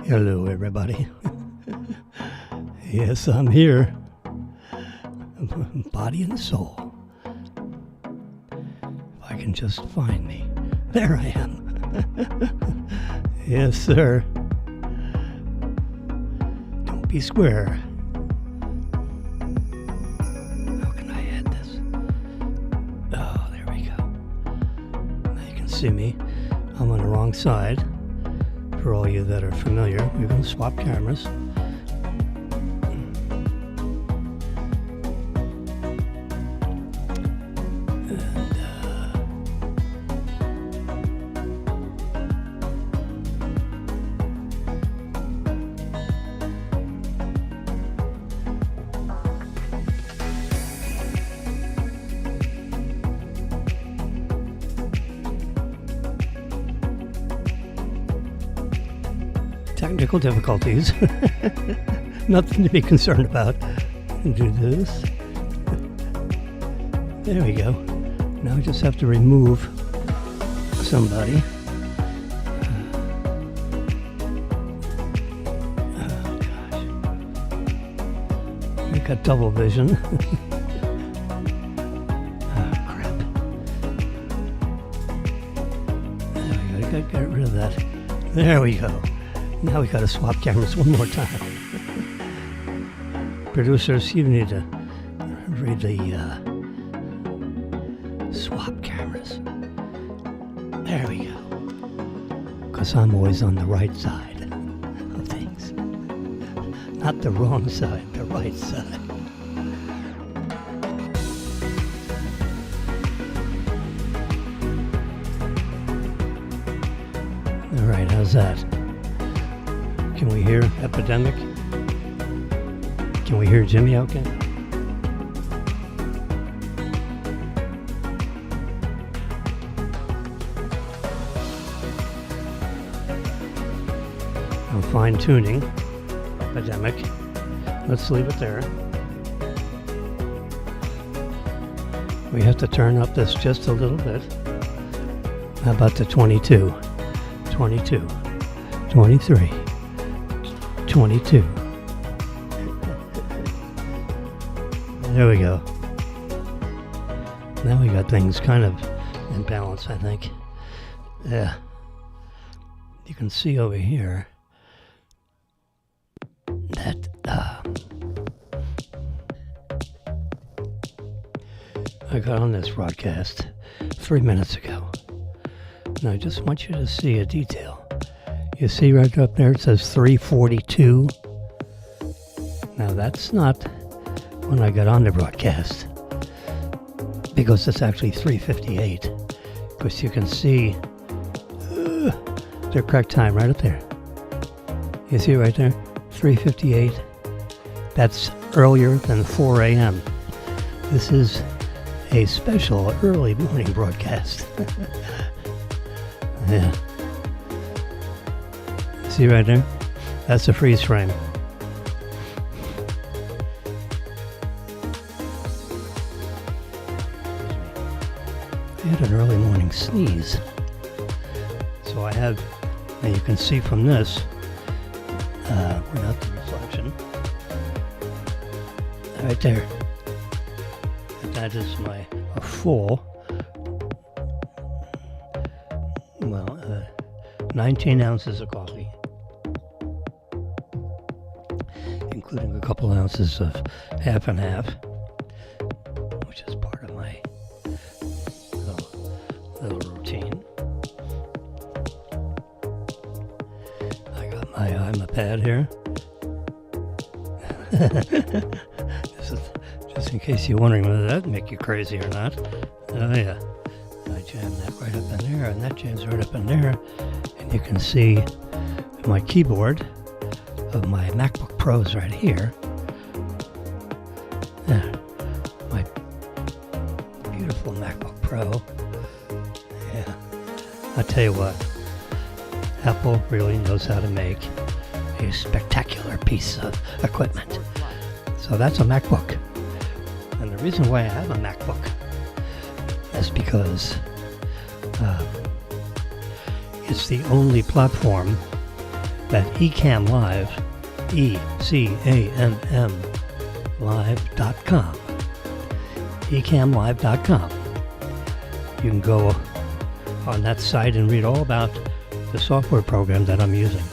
Hello, everybody. Yes, I'm here. Body and soul. If I can just find me. There I am. Yes, sir. Don't be square. How can I add this? Oh, there we go. Now you can see me. I'm on the wrong side. For all you that are familiar, we're going to swap cameras. Technical difficulties. Nothing to be concerned about. Do this. There we go. Now I just have to remove somebody. Oh gosh. I got double vision. Oh crap. There we go. I gotta get rid of that. There we go. Now we got to swap cameras one more time. Producers, you need to read the swap cameras. There we go. Because I'm always on the right side of things. Not the wrong side, the right side. All right, how's that? Can we hear Epidemic? Can we hear Jimmy okay? I'm fine-tuning Epidemic. Let's leave it there. We have to turn up this just a little bit. How about the 22? 22. 23. 22. There we go. Now we got things kind of in balance, I think. Yeah. You can see over here that I got on this broadcast 3 minutes ago. And I just want you to see a detail. You see right up there, it says 342. Now that's not when I got on the broadcast, because it's actually 3:58. Because you can see the correct time right up there. You see right there, 3:58. That's earlier than 4 a.m. This is a special early morning broadcast. Yeah. See right there? That's a freeze frame. I had an early morning sneeze. So I have, and you can see from this, without the reflection, right there. And that is a full, 19 ounces of coffee. Including a couple ounces of half and half, which is part of my little routine. I got my iPad here. This is just in case you're wondering whether that make you crazy or not. Oh yeah, I jam that right up in there, and that jams right up in there, and you can see my keyboard of my MacBook Pros right here. Yeah, my beautiful MacBook Pro. Yeah, I tell you what, Apple really knows how to make a spectacular piece of equipment. So that's a MacBook. And the reason why I have a MacBook is because it's the only platform that Ecamm Live, E-C-A-M-M, live.com, ecammlive.com. You can go on that site and read all about the software program that I'm using,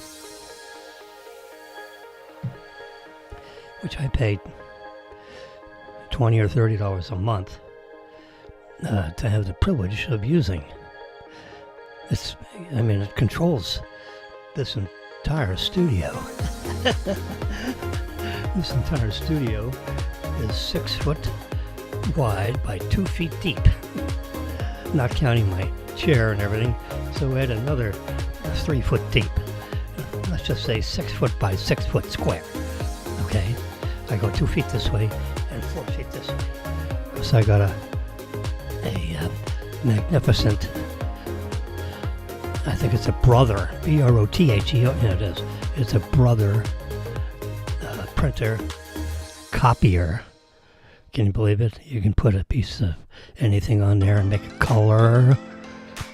which I paid $20 or $30 a month to have the privilege of using. It controls this entire studio. This entire studio is 6 foot wide by 2 feet deep, not counting my chair and everything. So add another 3 foot deep. Let's just say 6 foot by 6 foot square. Okay, I go 2 feet this way and 4 feet this way. So I got a magnificent, I think it's a Brother, B-R-O-T-H-E, yeah it is. It's a Brother printer, copier. Can you believe it? You can put a piece of anything on there and make a color,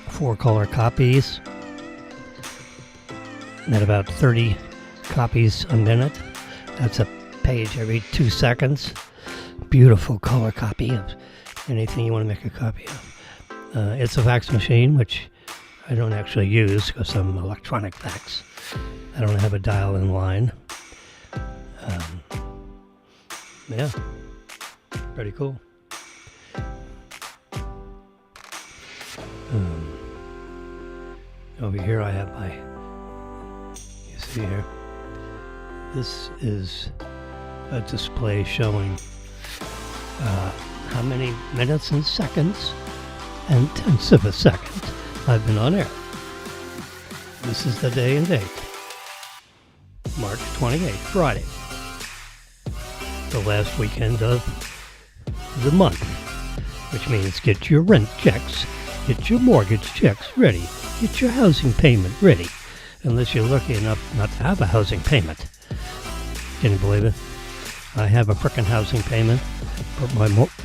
4 color copies, and at about 30 copies a minute. That's a page every 2 seconds. Beautiful color copy of anything you want to make a copy of. It's a fax machine, which I don't actually use because I'm electronic fax. I don't have a dial-in line. Yeah, pretty cool. Over here I have my, you see here, this is a display showing how many minutes and seconds and tenths of a second I've been on air. This is the day and date. March 28th, Friday. The last weekend of the month. Which means get your rent checks, get your mortgage checks ready, get your housing payment ready. Unless you're lucky enough not to have a housing payment. Can you believe it? I have a frickin' housing payment, but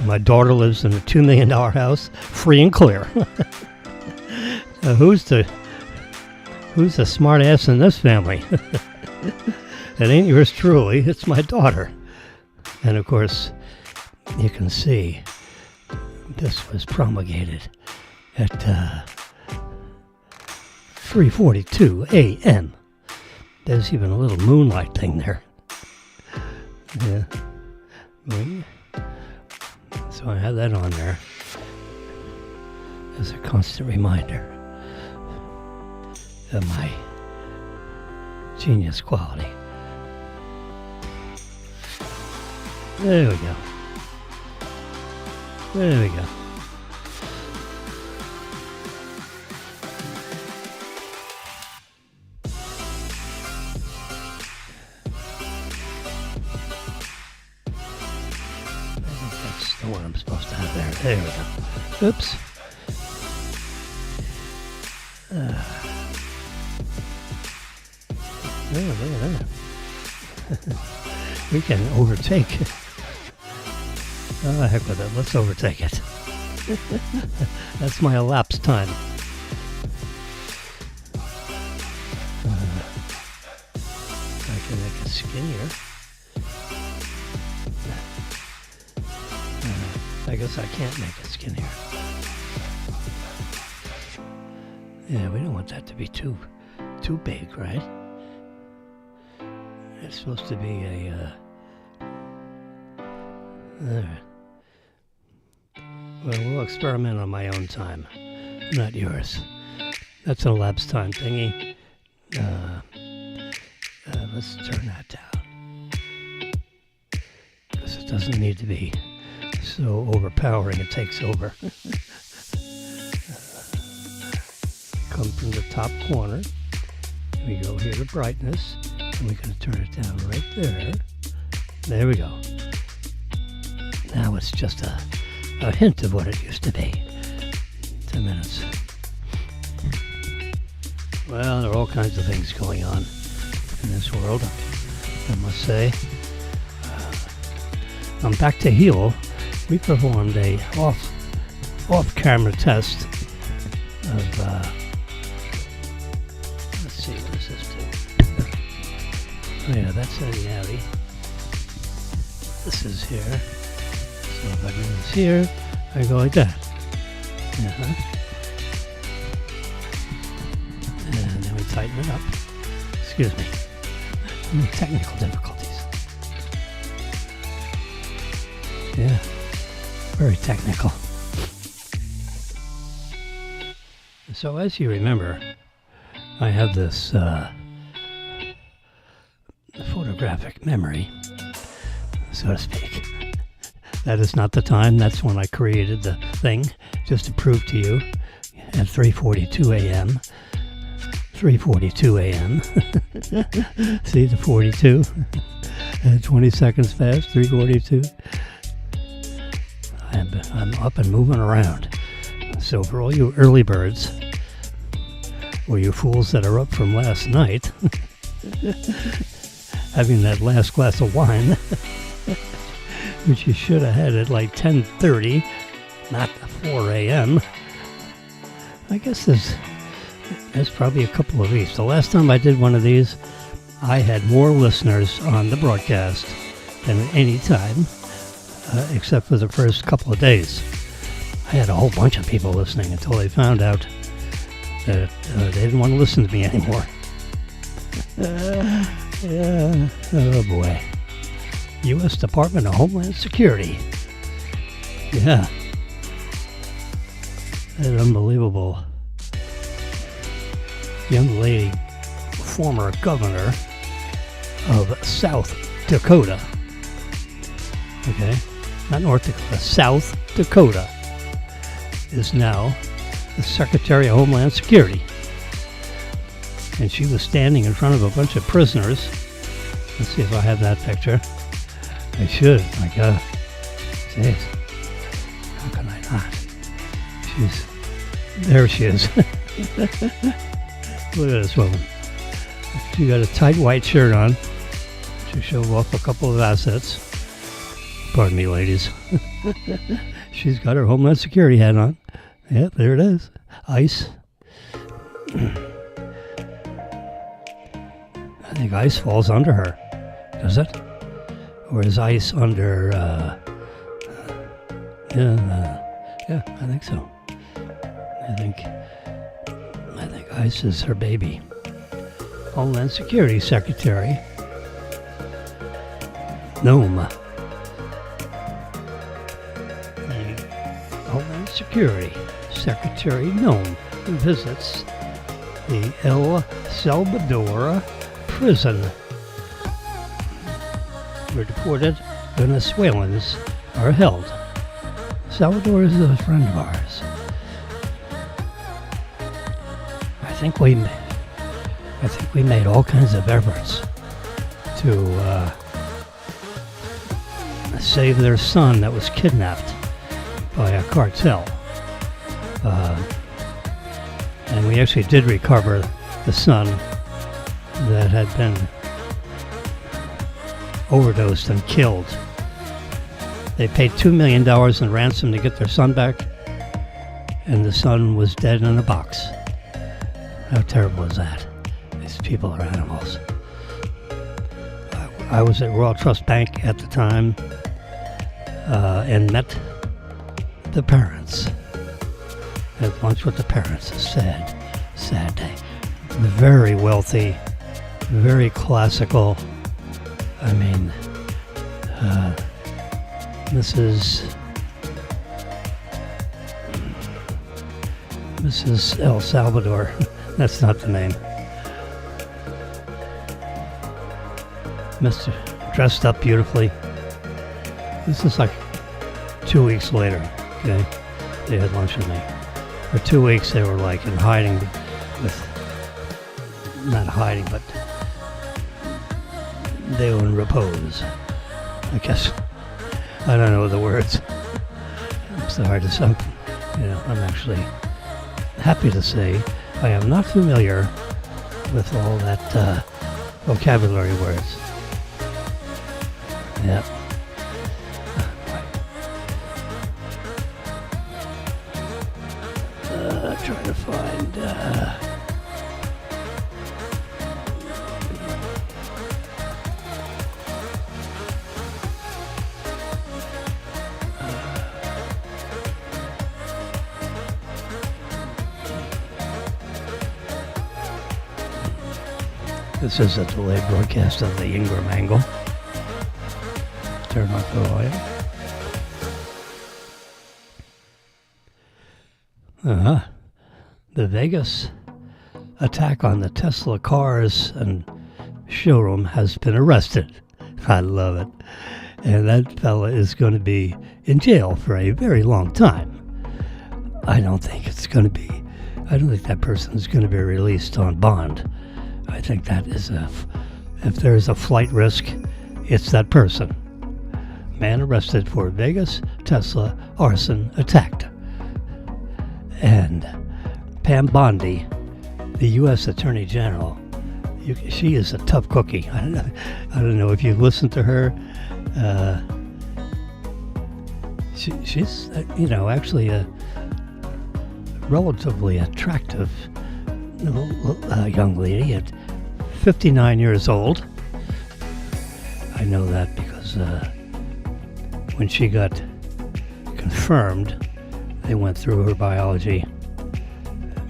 my daughter lives in a $2 million house, free and clear. Who's the smart ass in this family? It ain't yours truly, it's my daughter. And of course, you can see this was promulgated at 3:42 a.m. There's even a little moonlight thing there. Yeah. So I have that on there as a constant reminder of my genius quality. There we go. There we go. That's the one I'm supposed to have there. There we go. Oops. There. We can overtake. Oh, heck with it. Let's overtake it. That's my elapsed time. I can make it skinnier. I guess I can't make it skinnier. Yeah, we don't want that to be too big, right? It's supposed to be a well, we'll experiment on my own time, not yours. That's an elapsed time thingy. Let's turn that down, because it doesn't need to be so overpowering it takes over. Come from the top corner. We go here to brightness, and we're going to turn it down right there. There we go. Now it's just a hint of what it used to be. 10 minutes. Well, there are all kinds of things going on in this world, I must say. I'm back to heel we performed a off-camera test of, let's see, what does this do? Oh yeah, that's in the alley. This is here. So if I do this here, I go like that. And then we tighten it up. Excuse me. Technical difficulties. Yeah, very technical. So as you remember, I have this photographic memory, so to speak. That is not the time. That's when I created the thing, just to prove to you, at 3:42 a.m. 3:42 a.m. See the 42? 20 seconds fast, 3:42. I'm up and moving around. So for all you early birds, or you fools that are up from last night, having that last glass of wine, which you should have had at like 10:30, not 4 a.m. I guess there's probably a couple of weeks. The last time I did one of these, I had more listeners on the broadcast than at any time, except for the first couple of days. I had a whole bunch of people listening until they found out that they didn't want to listen to me anymore. Yeah. Oh boy. U.S. Department of Homeland Security. Yeah. That unbelievable young lady, former governor of South Dakota. Okay? Not North Dakota, South Dakota is now the Secretary of Homeland Security. And she was standing in front of a bunch of prisoners. Let's see if I have that picture. I should. My God. Jeez. How can I not? There she is. Look at this woman. She got a tight white shirt on to show off a couple of assets. Pardon me, ladies. She's got her Homeland Security hat on. Yep, there it is. ICE. I think ICE falls under her. Does it? Or is ICE under... yeah, I think so. I think ICE is her baby. Homeland Security Secretary. Nome. Homeland Security Secretary Nome, who visits the El Salvador prison where deported Venezuelans are held. Salvador is a friend of ours. I think we made all kinds of efforts to save their son that was kidnapped by a cartel. And we actually did recover the son that had been overdosed and killed. They paid $2 million in ransom to get their son back, and the son was dead in a box. How terrible is that? These people are animals. I was at Royal Trust Bank at the time and met the parents. Had lunch with the parents. A sad day. Very wealthy, very classical. I mean, Mrs. El Salvador. That's not the name. Mr. Dressed up beautifully. This is like 2 weeks later, okay? They had lunch with me. For 2 weeks they were like in hiding not hiding, but they were in repose. I guess. I don't know the words. It's hard to say. I'm actually happy to say I am not familiar with all that vocabulary words. Yeah. Trying to find. This is a delayed broadcast of the Ingram Angle. Turn off the volume. The Vegas attack on the Tesla cars and showroom has been arrested. I love it. And that fella is going to be in jail for a very long time. I don't think that person is going to be released on bond. I think that is if there's a flight risk, it's that person. Man arrested for Vegas Tesla arson attack. And Pam Bondi, the U.S. Attorney General, she is a tough cookie. I don't know if you've listened to her. She's actually a relatively attractive young lady at 59 years old. I know that because when she got confirmed, they went through her biology,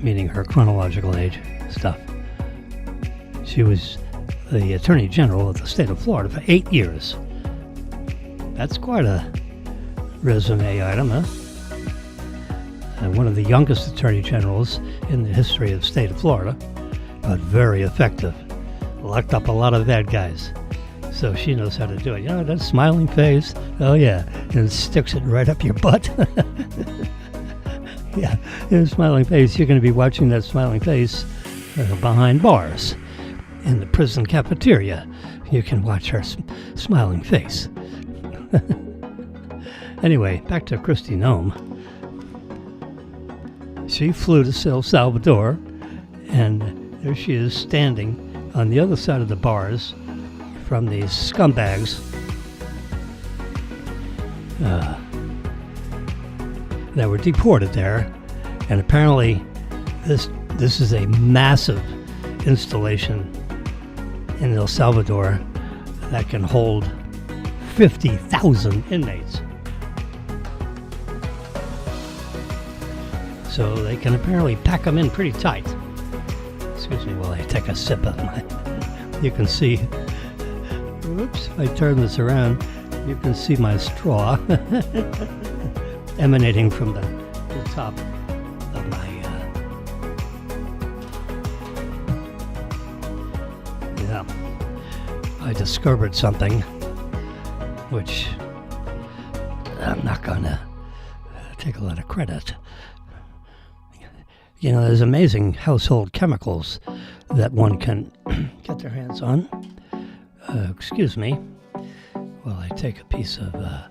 meaning her chronological age stuff. She was the Attorney General of the state of Florida for 8 years. That's quite a resume item, huh? One of the youngest Attorney Generals in the history of the state of Florida, but very effective. Locked up a lot of bad guys. So she knows how to do it. That smiling face, oh yeah, and sticks it right up your butt. Yeah, a smiling face. You're going to be watching that smiling face behind bars in the prison cafeteria. You can watch her smiling face. Anyway, back to Kristi Noem. She flew to El Salvador, and there she is standing on the other side of the bars from these scumbags that were deported there. And apparently this is a massive installation in El Salvador that can hold 50,000 inmates. So they can apparently pack them in pretty tight. Excuse me while I take a sip of my... You can see... Oops, if I turn this around, you can see my straw emanating from the top of my... I discovered something which I'm not going to take a lot of credit. There's amazing household chemicals that one can get their hands on. Excuse me while I take a piece of... I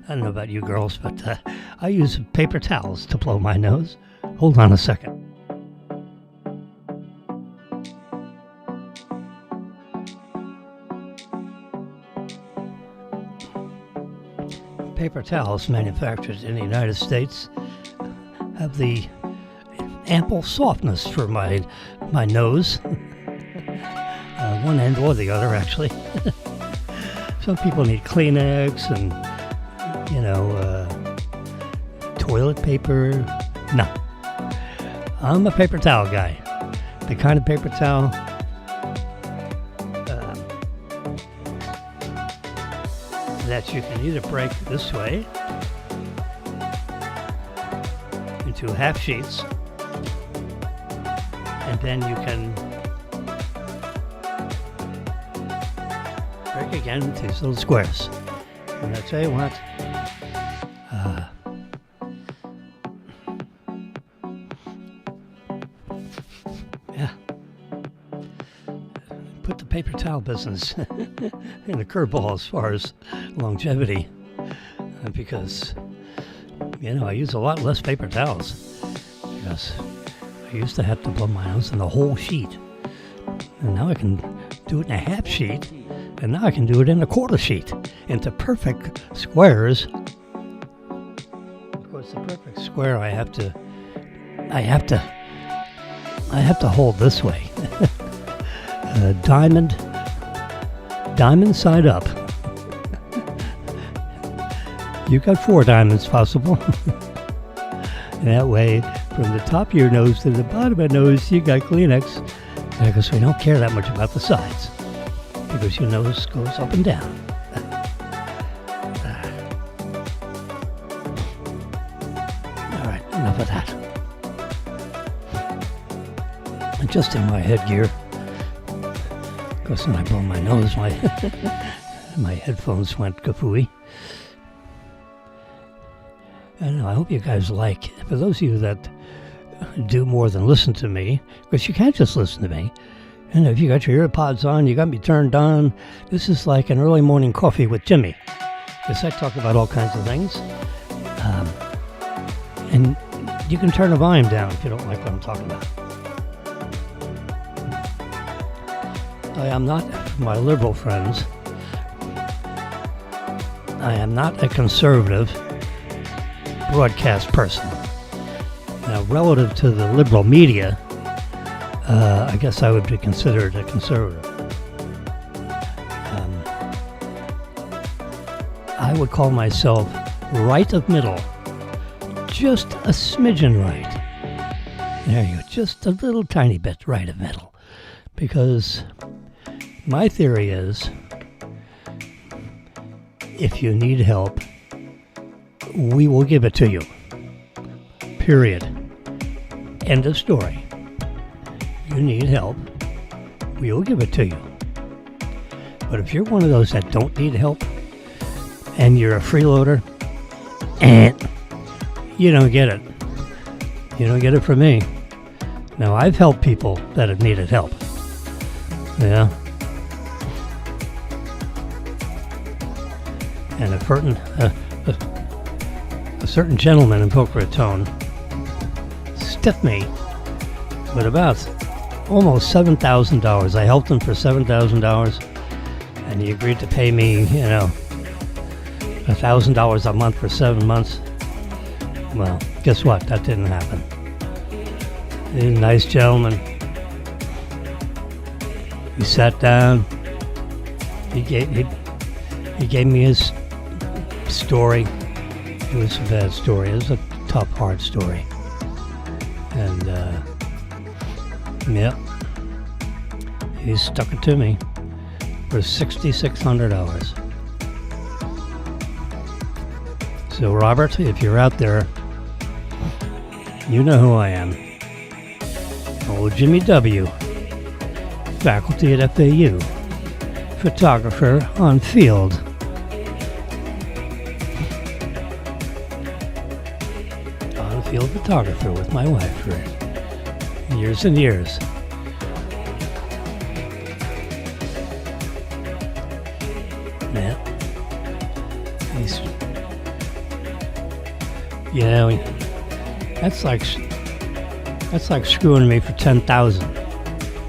don't know about you girls, but I use paper towels to blow my nose. Hold on a second. Paper towels manufactured in the United States have the ample softness for my nose. One end or the other, actually. Some people need Kleenex and, toilet paper. No. I'm a paper towel guy. The kind of paper towel that you can either break this way into half sheets, and then you can break again into these little squares. And I tell you what, put the paper towel business in the curveball as far as longevity, because I use a lot less paper towels, because I used to have to blow my nose in the whole sheet, and now I can do it in a half sheet, and now I can do it in a quarter sheet into perfect squares. it's a perfect square. I have to hold this way. Diamond side up. You got 4 diamonds possible. And that way, from the top of your nose to the bottom of your nose, you got Kleenex. Because we don't care that much about the sides. Because your nose goes up and down. All right, enough of that. Adjusting my headgear. Because when I blow my nose, my headphones went kafooey. I don't know, I hope you guys like, for those of you that do more than listen to me, because you can't just listen to me. And if you got your ear pods on, you got me turned on, this is like an early morning coffee with Jimmy. Because I talk about all kinds of things. And you can turn the volume down if you don't like what I'm talking about. I am not, for my liberal friends, I am not a conservative broadcast person. Now, relative to the liberal media, I guess I would be considered a conservative. I would call myself right of middle, just a smidgen right. There you go, just a little tiny bit right of middle. Because my theory is, if you need help, we will give it to you. Period. End of story. You need help, we will give it to you. But if you're one of those that don't need help, and you're a freeloader, you don't get it. You don't get it from me. Now, I've helped people that have needed help. Yeah. And a certain gentleman in Boca Raton stiffed me with about almost $7,000. I helped him for $7,000, and he agreed to pay me, $1,000 a month for 7 months. Well, guess what? That didn't happen. He's a nice gentleman. He sat down. He gave me his story. It was a bad story. It was a tough, hard story. And, he stuck it to me for $6,600. So, Robert, if you're out there, you know who I am. Old Jimmy W., faculty at FAU, photographer on field. On-field photographer with my wife for years and years. Man, that's like screwing me for $10,000.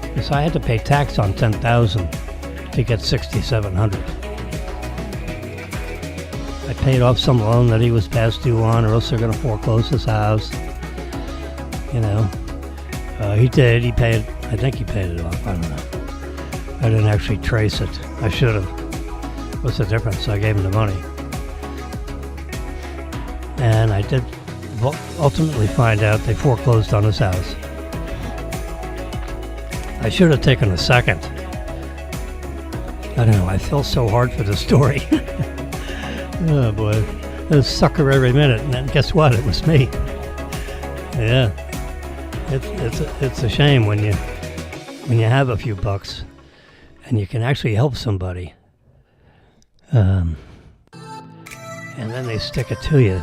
Because I had to pay tax on $10,000 to get $6,700. I paid off some loan that he was past due on, or else they're going to foreclose his house. He did. He paid. I think he paid it off. I don't know. I didn't actually trace it. I should have. What's the difference? I gave him the money. And I did ultimately find out they foreclosed on his house. I should have taken a second. I don't know, I feel so hard for the story. Oh boy, there's a sucker every minute, and then guess what? It was me. Yeah, it's a shame when you have a few bucks and you can actually help somebody, and then they stick it to you.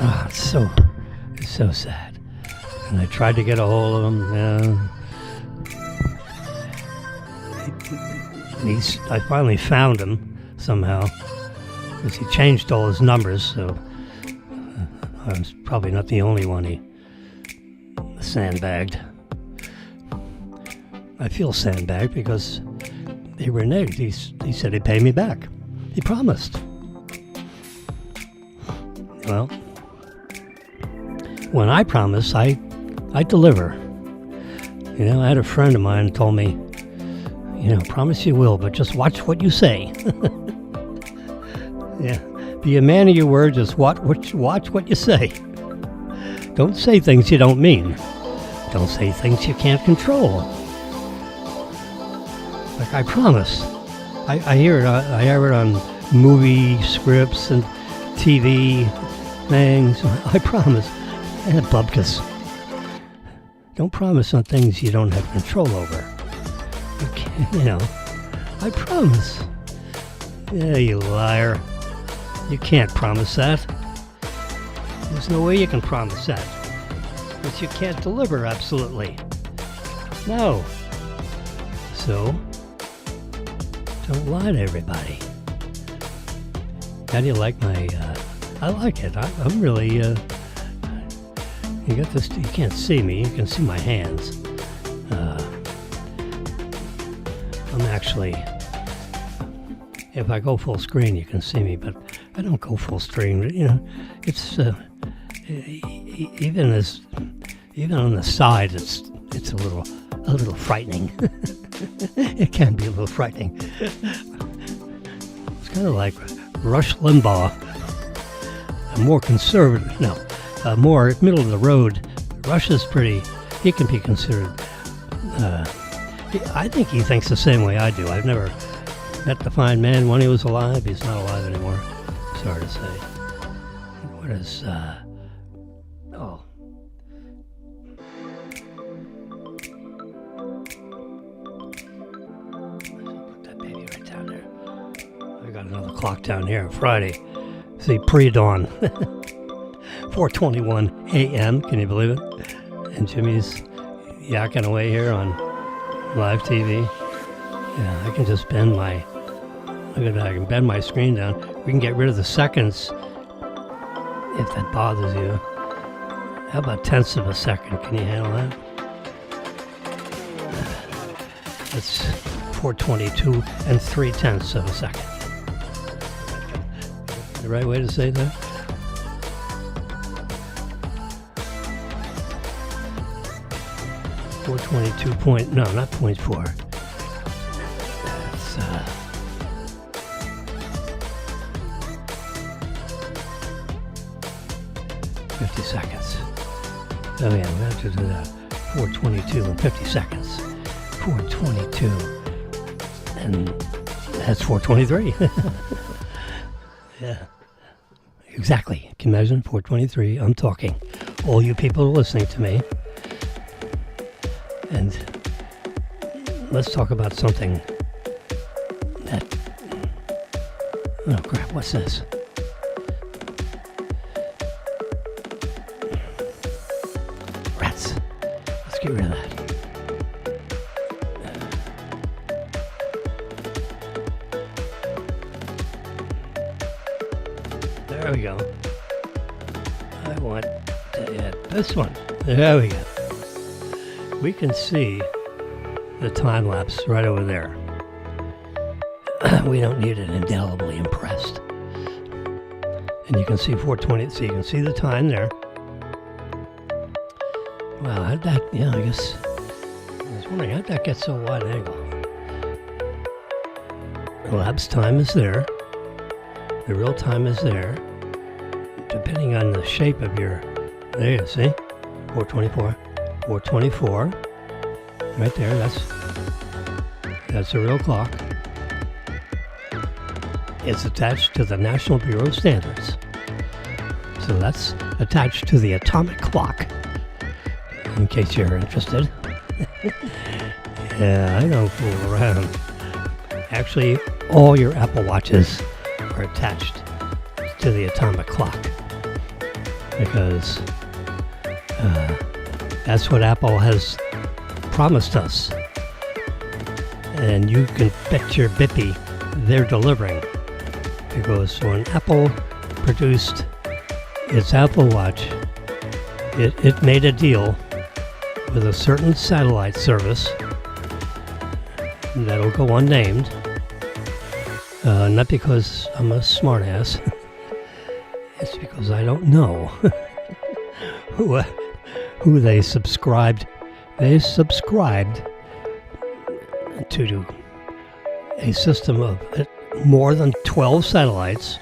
Oh, it's so sad. And I tried to get a hold of him. I finally found him somehow, because he changed all his numbers, so I was probably not the only one he sandbagged. I feel sandbagged because they reneged. He said he'd pay me back. He promised. Well, when I promise, I deliver. You know, I had a friend of mine told me, you know, promise you will, but just watch what you say. Yeah, be a man of your word. Just watch what you say. Don't say things you don't mean. Don't say things you can't control. Like I promise. I hear it. I hear it on movie scripts and TV things. I promise. Bubkas. Don't promise on things you don't have control over. You know, I promise. Yeah, you liar. You can't promise that. There's no way you can promise that. But you can't deliver, absolutely. No. So, don't lie to everybody. How do you like my, I like it. I'm really, you got this, you can't see me, you can see my hands. I'm actually, if I go full screen, you can see me, but I don't go full screen. You know, it's even on the side, it's a little frightening. It can be a little frightening. It's kind of like Rush Limbaugh, a more conservative, more middle of the road. Rush is pretty. He can be considered. I think he thinks the same way I do. I've never met the fine man when he was alive. He's not alive anymore. Sorry to say. What is, oh. Put that baby right down there. I got another clock down here on Friday. See, pre-dawn. 4:21 a.m. Can you believe it? And Jimmy's yakking away here on live TV. Yeah, I can just bend my, look at that, I can bend my screen down. We can get rid of the seconds if that bothers you. How about tenths of a second? Can you handle that? It's 4:22 and 3/10 of a second. The right way to say that? No, not 0.4. That's 50 seconds. Oh yeah, we have to do that. 4:22 and 50 seconds. 4:22, and that's 4:23. Yeah, exactly. Can you imagine? 4:23. I'm talking. All you people are listening to me. And let's talk about something that, oh crap, what's this? Rats. Let's get rid of that. There we go. I want to add this one. There we go. We can see the time lapse right over there. We don't need it indelibly impressed. And you can see 4:20, so you can see the time there. Wow, how'd that, yeah, I guess, I was wondering, how'd that get so wide angle? The lapse time is there. The real time is there. Depending on the shape of your, there you see, 4:24. 4:24, right there, that's a real clock. It's attached to the National Bureau of Standards. So that's attached to the atomic clock, in case you're interested. Yeah, I don't fool around. Actually, all your Apple Watches are attached to the atomic clock, because that's what Apple has promised us. And you can bet your bippy they're delivering. Because when Apple produced its Apple Watch, it made a deal with a certain satellite service that'll go unnamed. Not because I'm a smartass. It's because I don't know. who they subscribed. They subscribed to a system of more than 12 satellites.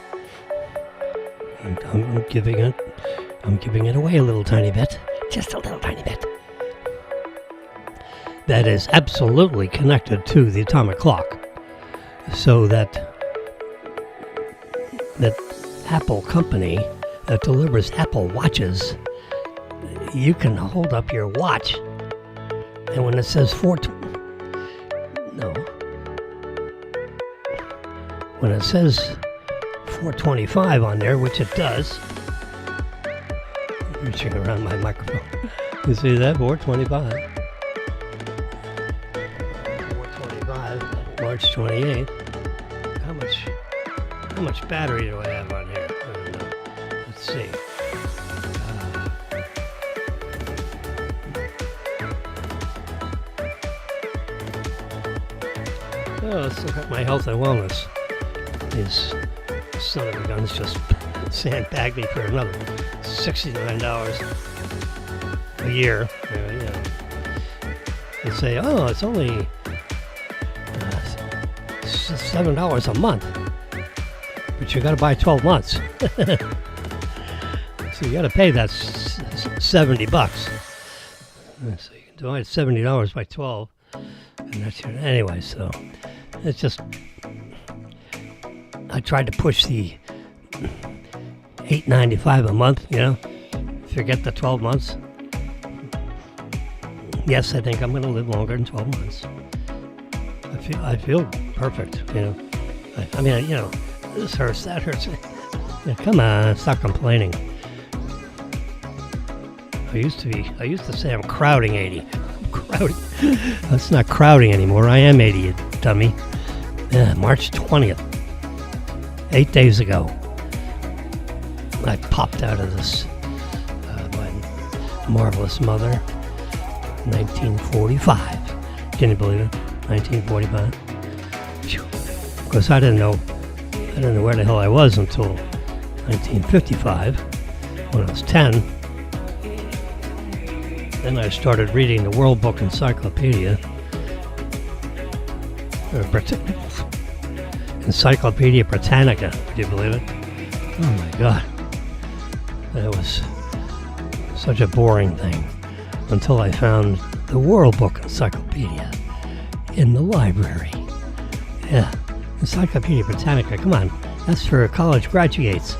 And I'm giving it away a little tiny bit, just a little tiny bit. That is absolutely connected to the atomic clock, so that Apple company that delivers Apple watches, you can hold up your watch, and when it says when it says 425 on there, which it does, I'm reaching around my microphone. You see that? 425. 425, March 28th. How much battery do I have on here? I don't know. Let's see. Let's look at my health and wellness. His son of a guns just sandbagged me for another $69 a year. They say, oh, it's only $7 a month, but you got to buy 12 months. So you got to pay that $70. So you can divide $70 by 12, and that's your, anyway. So it's just, I tried to push the $8.95 a month. Forget the 12 months. Yes, I think I'm going to live longer than 12 months. I feel perfect, I mean, this hurts, that hurts. Yeah, come on, stop complaining. I used to say I'm crowding 80. I'm crowding. That's not crowding anymore. I am 80, you dummy. Yeah, March 20th. 8 days ago. I popped out of this, my marvelous mother, 1945. Can you believe it? 1945. Of course, I didn't know where the hell I was until 1955, when I was 10. Then I started reading the World Book Encyclopedia. Encyclopedia Britannica. Would you believe it? Oh my God. That was such a boring thing until I found the World Book Encyclopedia in the library. Yeah, Encyclopedia Britannica. Come on, that's for college graduates.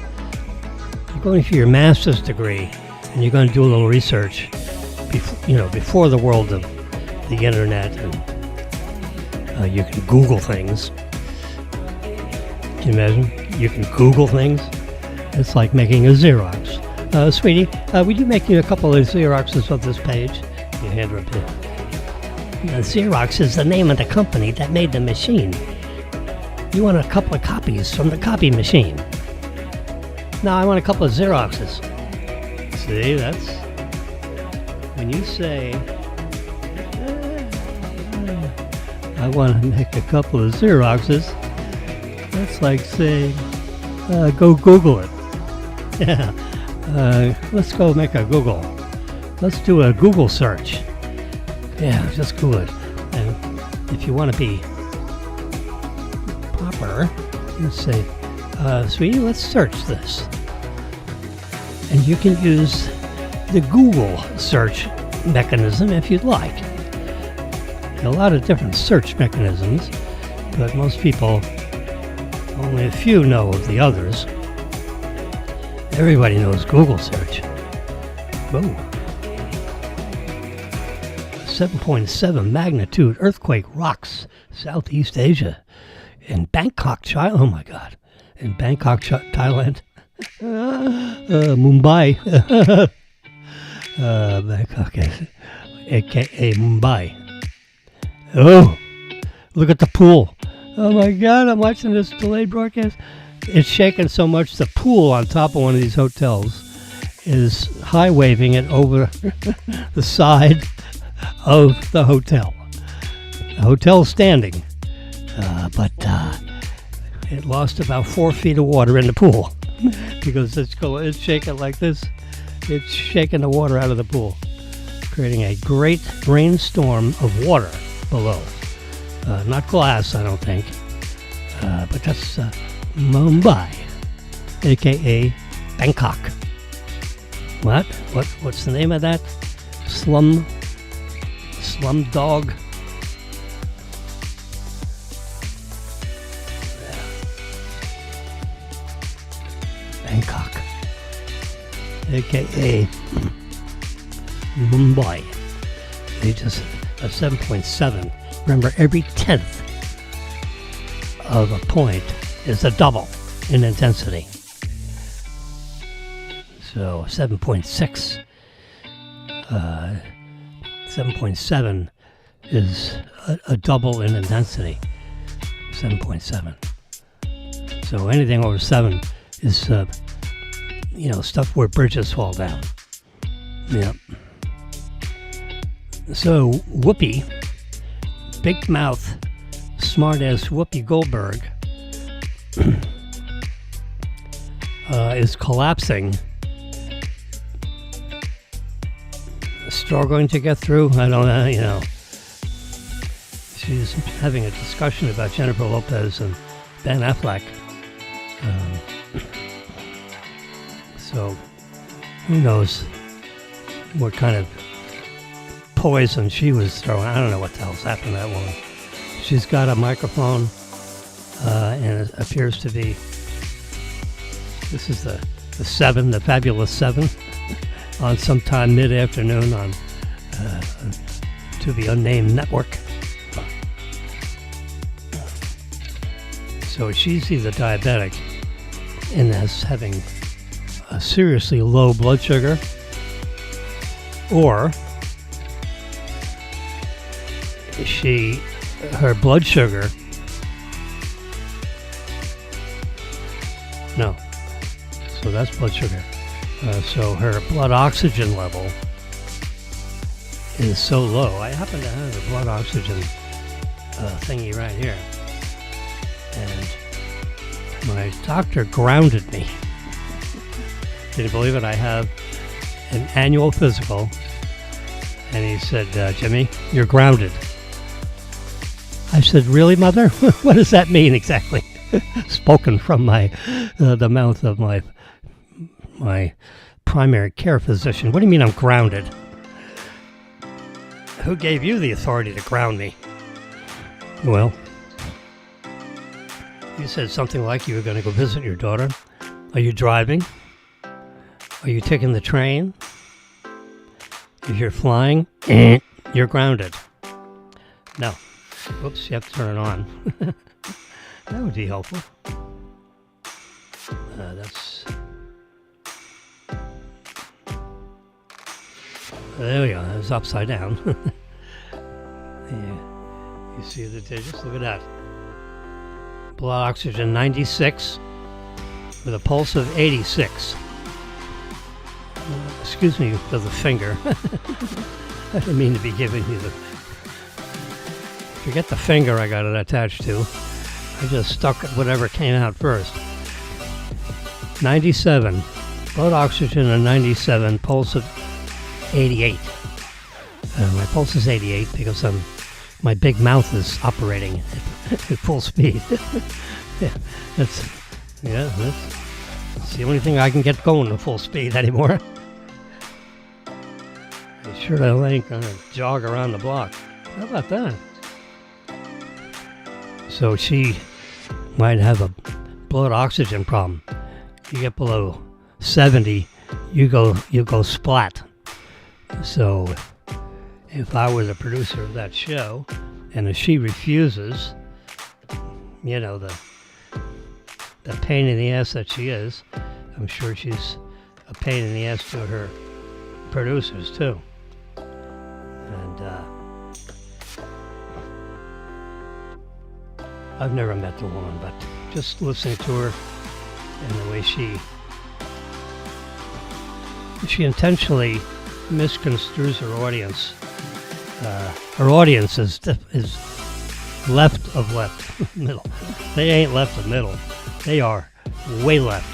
You're going for your master's degree, and you're going to do a little research, before the world of the internet, and you can Google things. Can you imagine? You can Google things. It's like making a Xerox. Sweetie, would you make me a couple of Xeroxes of this page? You hand her a pen. Xerox is the name of the company that made the machine. You want a couple of copies from the copy machine. No, I want a couple of Xeroxes. See, that's when you say, I want to make a couple of Xeroxes, that's like saying, go Google it. Yeah, let's go make a Google. Let's do a Google search. Yeah, just Google it. And if you want to be proper, you say, sweetie, let's search this. And you can use the Google search mechanism if you'd like. There are a lot of different search mechanisms, but most people, only a few know of the others. Everybody knows Google search. Boom. 7.7 magnitude earthquake rocks Southeast Asia in Bangkok, China. Oh my God. In Bangkok, Thailand. Mumbai. Bangkok, aka Mumbai. Oh, look at the pool. Oh my God, I'm watching this delayed broadcast. It's shaking so much the pool on top of one of these hotels is high waving it over the side of the hotel. The hotel's standing, but it lost about 4 feet of water in the pool because it's shaking like this. It's shaking the water out of the pool, creating a great rainstorm of water below. Not glass, I don't think, but that's Mumbai, aka Bangkok. What's the name of that? Slum dog. Bangkok, aka Mumbai. They just a 7.7. Remember, every tenth of a point is a double in intensity. So 7.6, 7.7 is a double in intensity. 7.7. So anything over 7 is, stuff where bridges fall down. Yep. So Whoopi, big mouth, smart ass Whoopi Goldberg, is collapsing. Struggling to get through. I don't know, She's having a discussion about Jennifer Lopez and Ben Affleck. So, who knows what kind of poison she was throwing. I don't know what the hell's happened to that woman. She's got a microphone, and it appears to be, this is the 7, the fabulous 7, on sometime mid-afternoon on to the unnamed network. So she's either diabetic and is having a seriously low blood sugar, or her blood sugar, no, so that's blood sugar. So her blood oxygen level is so low. I happen to have a blood oxygen thingy right here. And my doctor grounded me. Can you believe it? I have an annual physical. And he said, Jimmy, you're grounded. I said, really, Mother? What does that mean exactly? Spoken from the mouth of my primary care physician. What do you mean I'm grounded? Who gave you the authority to ground me? Well, you said something like you were going to go visit your daughter. Are you driving? Are you taking the train? If you're flying, you're grounded. No. Oops, you have to turn it on. That would be helpful. There we go. It was upside down. Yeah. You see the digits? Look at that. Blood oxygen 96 with a pulse of 86. Excuse me for the finger. I didn't mean to be giving you the... Forget the finger I got it attached to. I just stuck whatever came out first. 97. Blood oxygen at 97. Pulse of 88. My pulse is 88 because my big mouth is operating at full speed. That's the only thing I can get going at full speed anymore. I sure ain't gonna jog around the block. How about that? So she might have a blood oxygen problem. You get below 70, you go splat. So if I were the producer of that show, and if she refuses, the pain in the ass that she is, I'm sure she's a pain in the ass to her producers too. And I've never met the woman, but just listening to her and the way she intentionally misconstrues her audience. Her audience is left of left middle. They ain't left of middle. They are way left.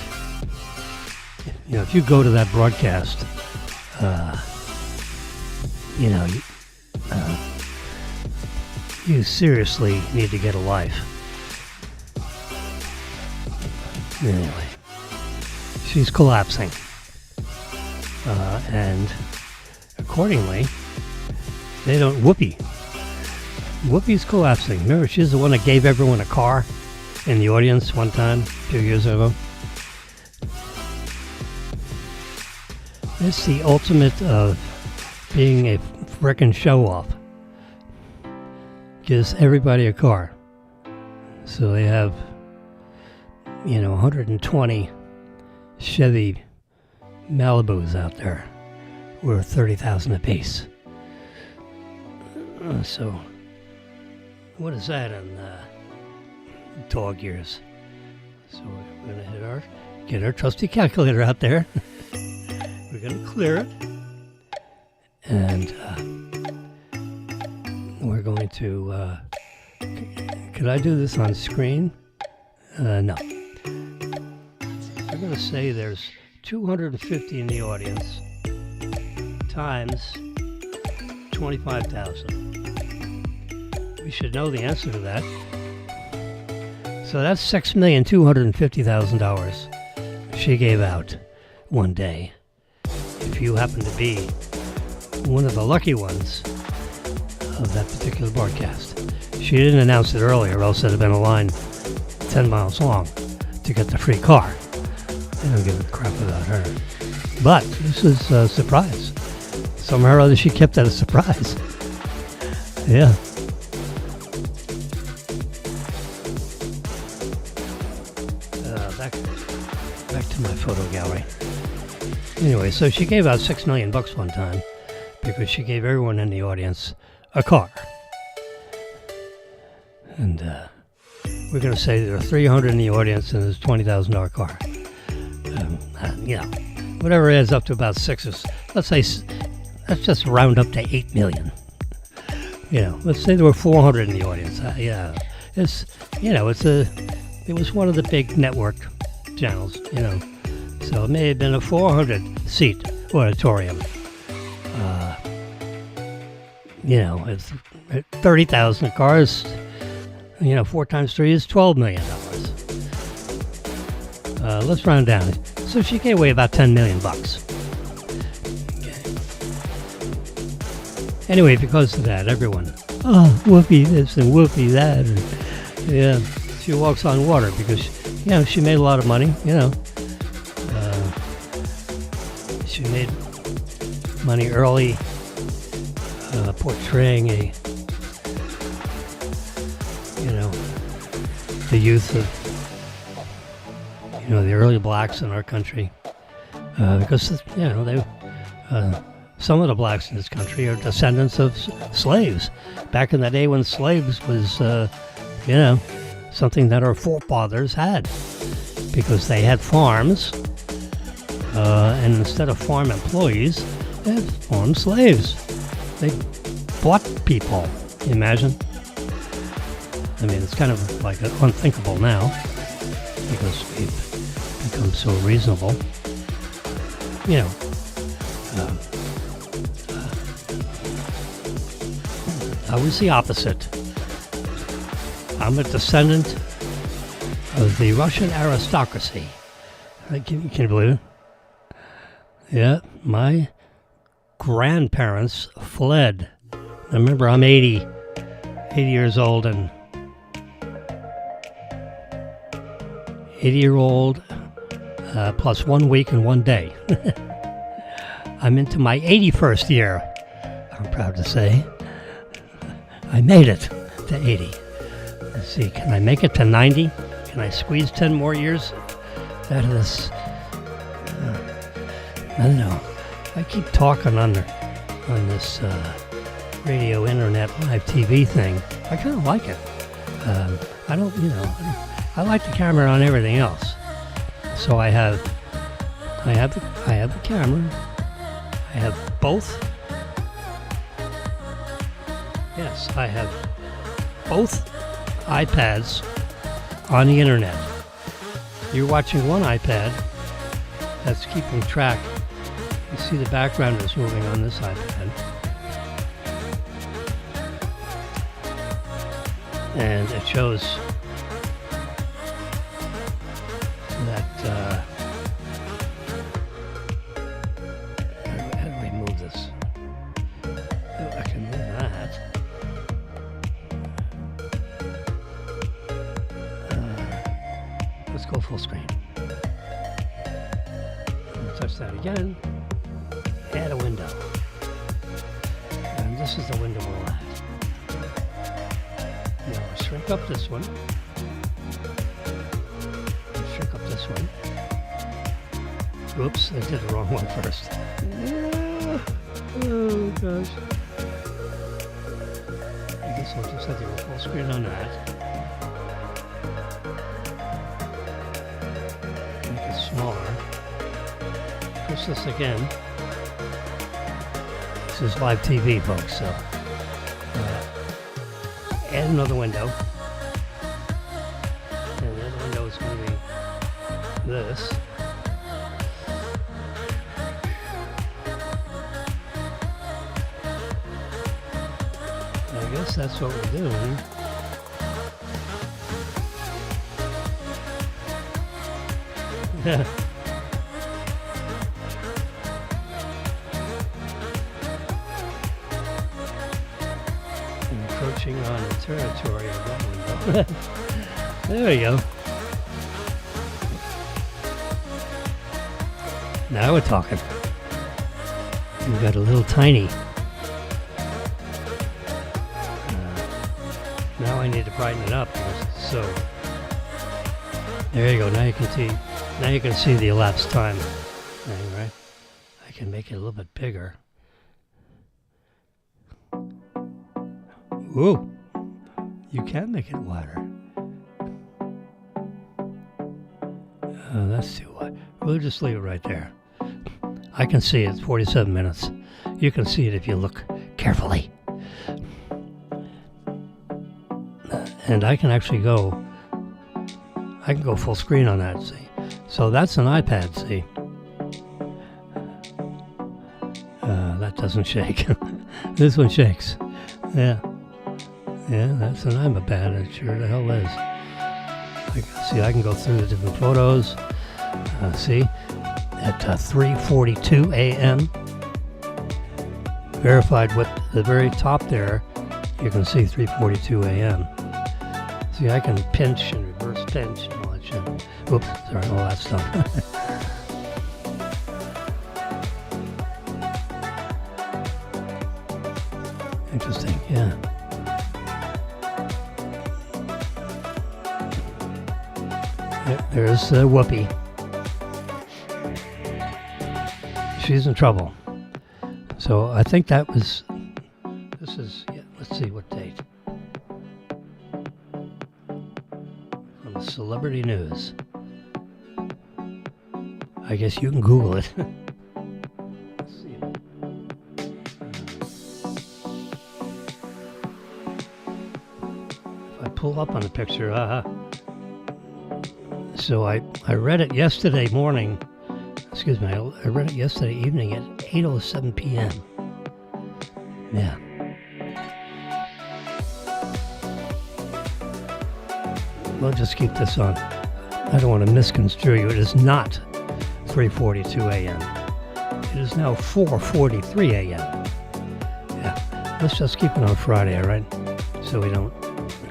If you go to that broadcast you know, you seriously need to get a life. Anyway, she's collapsing. And accordingly, they don't, Whoopi's collapsing. Remember, she's the one that gave everyone a car in the audience one time, 2 years ago. It's the ultimate of being a frickin' show-off. Gives everybody a car. So they have, 120 Chevy Malibus out there worth $30,000 apiece. So, what is that in dog years? So we're gonna get our trusty calculator out there. We're gonna clear it, and we're going to. Could I do this on screen? No. I'm gonna say there's 250 in the audience times 25,000. We should know the answer to that. So that's $6,250,000 she gave out one day. If you happen to be one of the lucky ones of that particular broadcast. She didn't announce it earlier, or else there'd have been a line 10 miles long to get the free car. They don't give a crap about her. But this is a surprise. Somehow or other she kept that a surprise. Yeah. Back to my photo gallery. Anyway, so she gave out $6 million one time because she gave everyone in the audience a car. And we're going to say there are 300 in the audience and there's a $20,000 car. Whatever adds up to about let's just round up to 8 million. Let's say there were 400 in the audience. It was one of the big network channels, so it may have been a 400-seat auditorium. It's 30,000 cars. 4 times 3 is $12 million. Let's round down. So she gave away about $10 million. Okay. Anyway, because of that, everyone, whoopee this and whoopee that. And, yeah, she walks on water because, she made a lot of money, She made money early portraying the youth of, the early blacks in our country, because some of the blacks in this country are descendants of slaves. Back in the day when slaves was, something that our forefathers had, because they had farms, and instead of farm employees, they had farm slaves. They bought people. Can you imagine? I mean, it's kind of like unthinkable now, because we've become so reasonable. I was the opposite. I'm a descendant of the Russian aristocracy. Can you believe it? Yeah, my grandparents fled. Remember, I'm 80 years old, and 80-year-old plus 1 week and 1 day. I'm into my 81st year, I'm proud to say. I made it to 80. Let's see, can I make it to 90? Can I squeeze 10 more years out of this? I don't know. I keep talking on this radio, internet, live TV thing. I kind of like it. I like the camera on everything else. So I have the camera. I have both. Yes, I have both iPads on the internet. You're watching one iPad that's keeping track You see the background is moving on this iPad. And it shows that, how do we move this? Oh, I can move that. Let's go full screen. Touch that again. Add a window. And this is the window we'll add. Now I'll shrink up this one. And shrink up this one. Oops, I did the wrong one first. Oh gosh. I guess I'll just have to go full screen on that. Make it smaller. Push this again. This is live TV, folks, so add another window. And the other window is going to be this. I guess that's what we're doing. Encroaching on the territory of that window. There we go. Now we're talking. We've got a little tiny. Now I need to brighten it up. So there you go. Now you can see. Now you can see the elapsed time. Right? I can make it a little bit bigger. Ooh, you can make it wider. That's too wide. We'll just leave it right there. I can see it's 47 minutes. You can see it if you look carefully. And I can actually go full screen on that, see. So that's an iPad, see. That doesn't shake. This one shakes. Yeah. Yeah, that's an iPad. It sure the hell is. I can go through the different photos. See, at 3:42 a.m. Verified with the very top there, you can see 3:42 a.m. See, I can pinch and reverse pinch and all that shit. Oops, sorry, all that stuff. Interesting, yeah. There's Whoopi. She's in trouble. So I think that was, this is, yeah, let's see what date. From the Celebrity News. I guess you can Google it. Let's see. If I pull up on the picture, So I read it yesterday morning, excuse me, I read it yesterday evening at 8:07 p.m. Yeah. We'll just keep this on. I don't want to misconstrue you. It is not 3:42 a.m. It is now 4:43 a.m. Yeah. Let's just keep it on Friday, all right? So we don't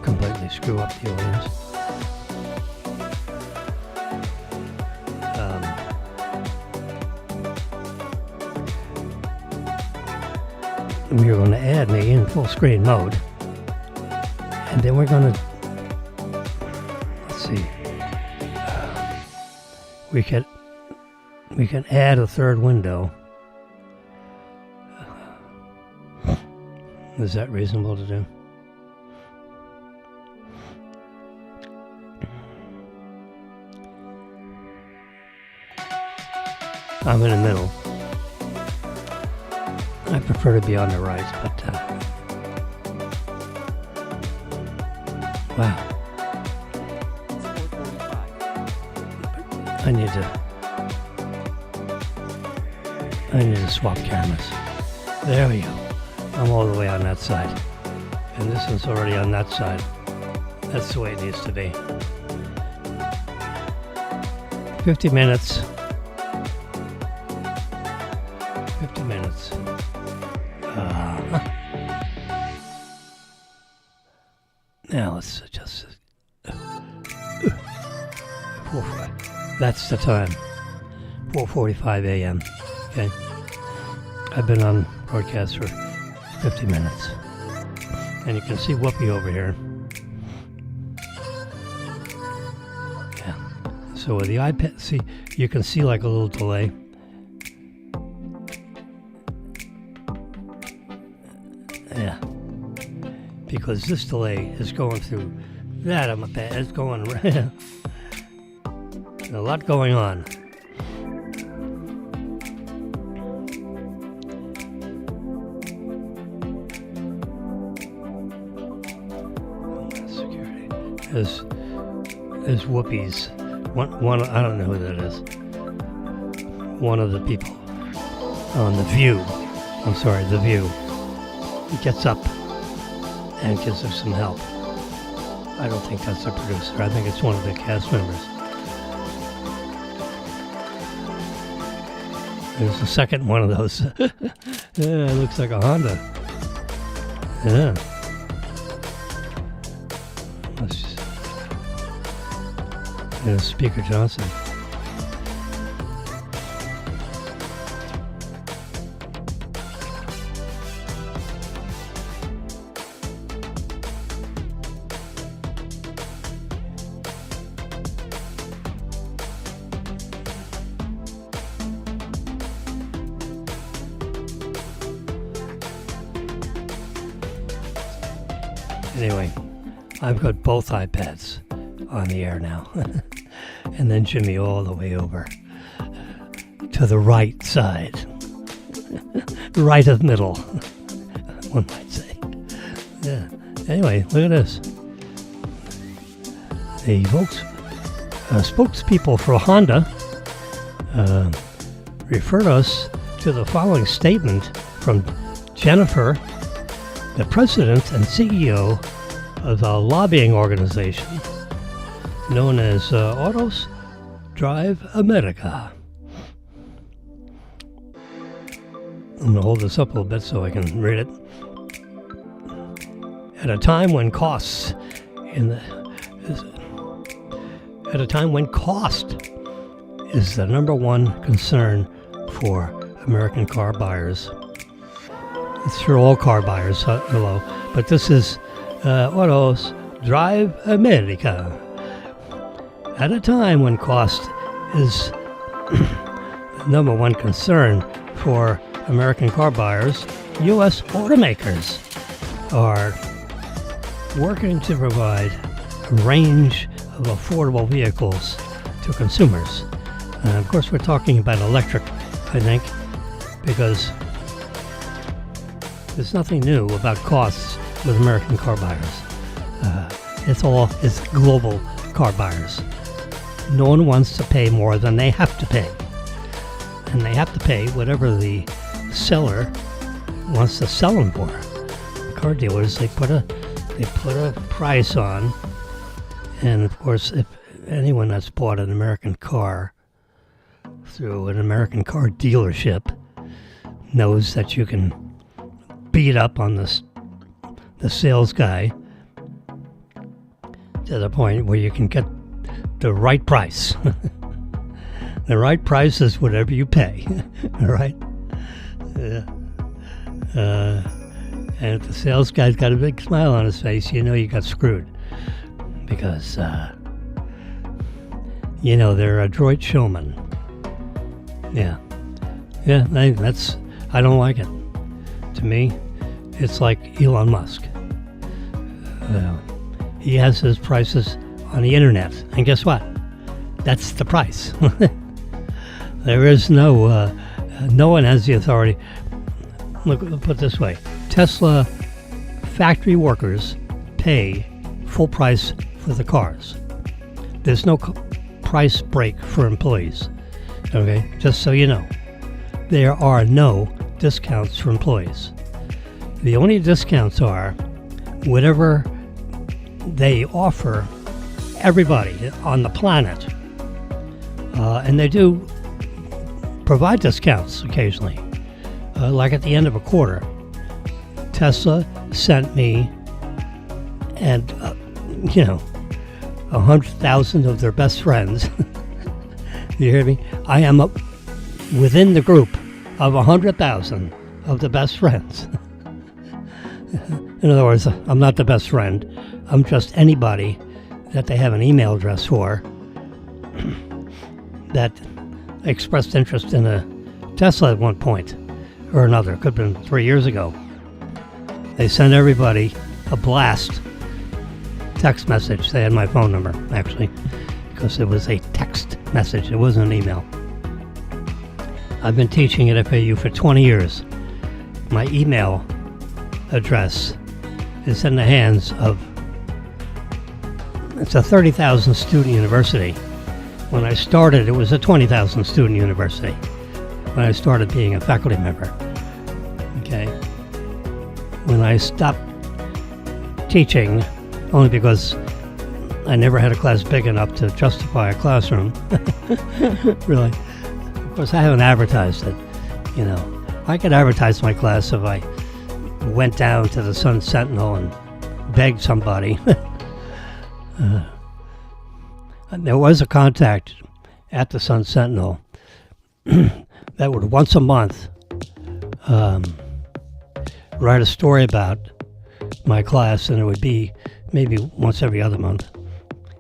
completely screw up the audience. We're going to add me in full screen mode, and then we're going to, let's see, we can add a third window. Is that reasonable to do? I'm in the middle. I prefer to be on the right, but wow. I I need to swap cameras. There we go. I'm all the way on that side. And this one's already on that side. That's the way it needs to be. 50 minutes. 50 minutes. Now let's adjust it. That's the time. 4:45 a.m. Okay. I've been on broadcast for 50 minutes. And you can see Whoopi over here. Yeah. So with the iPad, see, you can see like a little delay. Yeah. Because this delay is going through that on my pad. It's going right. A lot going on. Security. There's Whoopi's. One. I don't know who that is. One of the people on The View. I'm sorry, The View. He gets up and gives her some help. I don't think that's the producer. I think it's one of the cast members. There's the second one of those. Yeah, it looks like a Honda. Yeah. Let's just... There's Speaker Johnson. Anyway, I've got both iPads on the air now. And then Jimmy all the way over to the right side. Right of middle, one might say. Yeah. Anyway, look at this. The spokespeople for Honda referred us to the following statement from Jennifer, the president and CEO of the lobbying organization known as Autos Drive America. I'm going to hold this up a little bit so I can read it. At a time when cost is the number one concern for American car buyers. It's for all car buyers, hello. But this is Autos Drive America. At a time when cost is the number one concern for American car buyers, U.S. automakers are working to provide a range of affordable vehicles to consumers. Of course, we're talking about electric, I think, because there's nothing new about costs with American car buyers. It's global car buyers. No one wants to pay more than they have to pay. And they have to pay whatever the seller wants to sell them for. Car dealers, they put a price on. And of course, if anyone that's bought an American car through an American car dealership knows that you can beat up on the sales guy to the point where you can get the right price. The right price is whatever you pay. All right? And if the sales guy's got a big smile on his face, you know you got screwed. Because, they're adroit showmen. Yeah. Yeah, I don't like it. To me, it's like Elon Musk. He has his prices on the internet. And guess what? That's the price. There is no one has the authority. Look, put it this way. Tesla factory workers pay full price for the cars. There's no price break for employees. Okay? Just so you know. there are no discounts for employees. The only discounts are whatever they offer everybody on the planet. And they do provide discounts occasionally, like at the end of a quarter. Tesla sent me and 100,000 of their best friends. You hear me? I am within the group of 100,000 of the best friends. In other words, I'm not the best friend. I'm just anybody that they have an email address for that expressed interest in a Tesla at one point or another. It could have been 3 years ago. They sent everybody a blast text message. They had my phone number, actually, because it was a text message. It wasn't an email. I've been teaching at FAU for 20 years. My email address is in the hands of, it's a 30,000 student university. When I started, it was a 20,000 student university when I started being a faculty member. Okay. When I stopped teaching, only because I never had a class big enough to justify a classroom. Really. Of course, I haven't advertised it. I could advertise my class if I went down to the Sun Sentinel and begged somebody. There was a contact at the Sun Sentinel that would once a month write a story about my class, and it would be maybe once every other month,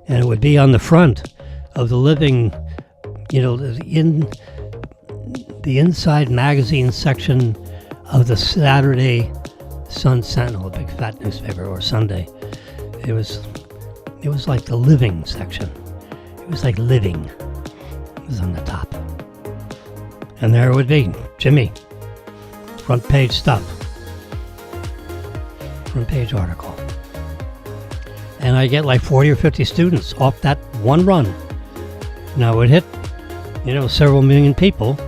and it would be on the front of the living, the inside magazine section of the Saturday Sun Sentinel, a big fat newspaper, or Sunday. It was like the living section. It was like living. It was on the top. And there it would be, Jimmy, front page stuff, front page article. And I get like 40 or 50 students off that one run. Now it hit, several million people,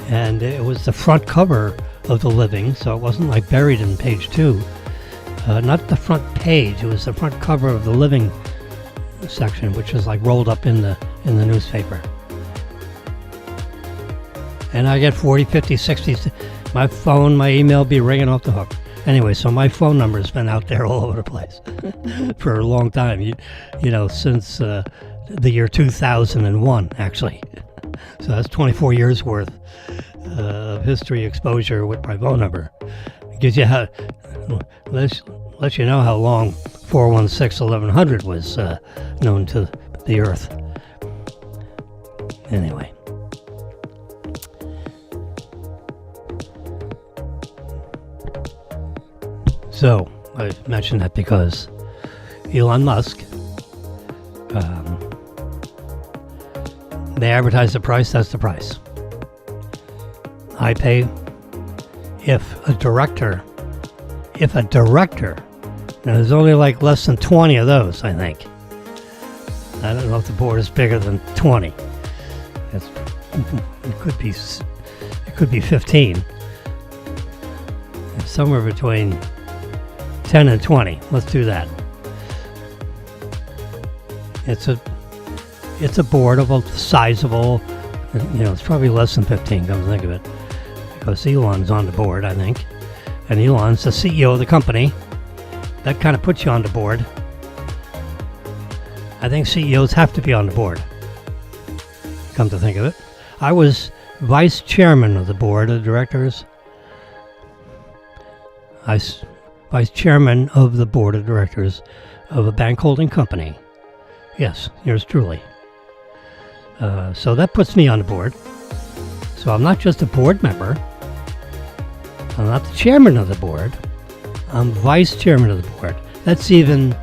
and it was the front cover of the living, so it wasn't like buried in page 2. Not the front page, it was the front cover of the living section, which was like rolled up in the newspaper. And I get 40, 50, 60, my phone, my email be ringing off the hook. Anyway, so my phone number has been out there all over the place for a long time, since the year 2001, actually. So that's 24 years worth of history exposure with my phone number. Gives you lets you know how long 416-1100 was known to the Earth. Anyway. So, I mentioned that because Elon Musk, they advertise the price, that's the price. I pay if a director, now there's only like less than 20 of those, I think. I don't know if the board is bigger than 20. It could be 15. It's somewhere between 10 and 20. Let's do that. It's a board of a sizable, it's probably less than 15, come to think of it, because Elon's on the board, I think, and Elon's the CEO of the company. That kind of puts you on the board. I think CEOs have to be on the board, come to think of it. I was vice chairman of the board of directors. Vice chairman of the board of directors of a bank holding company. Yes, yours truly. So that puts me on the board. So I'm not just a board member. I'm not the chairman of the board. I'm vice chairman of the board. That's even,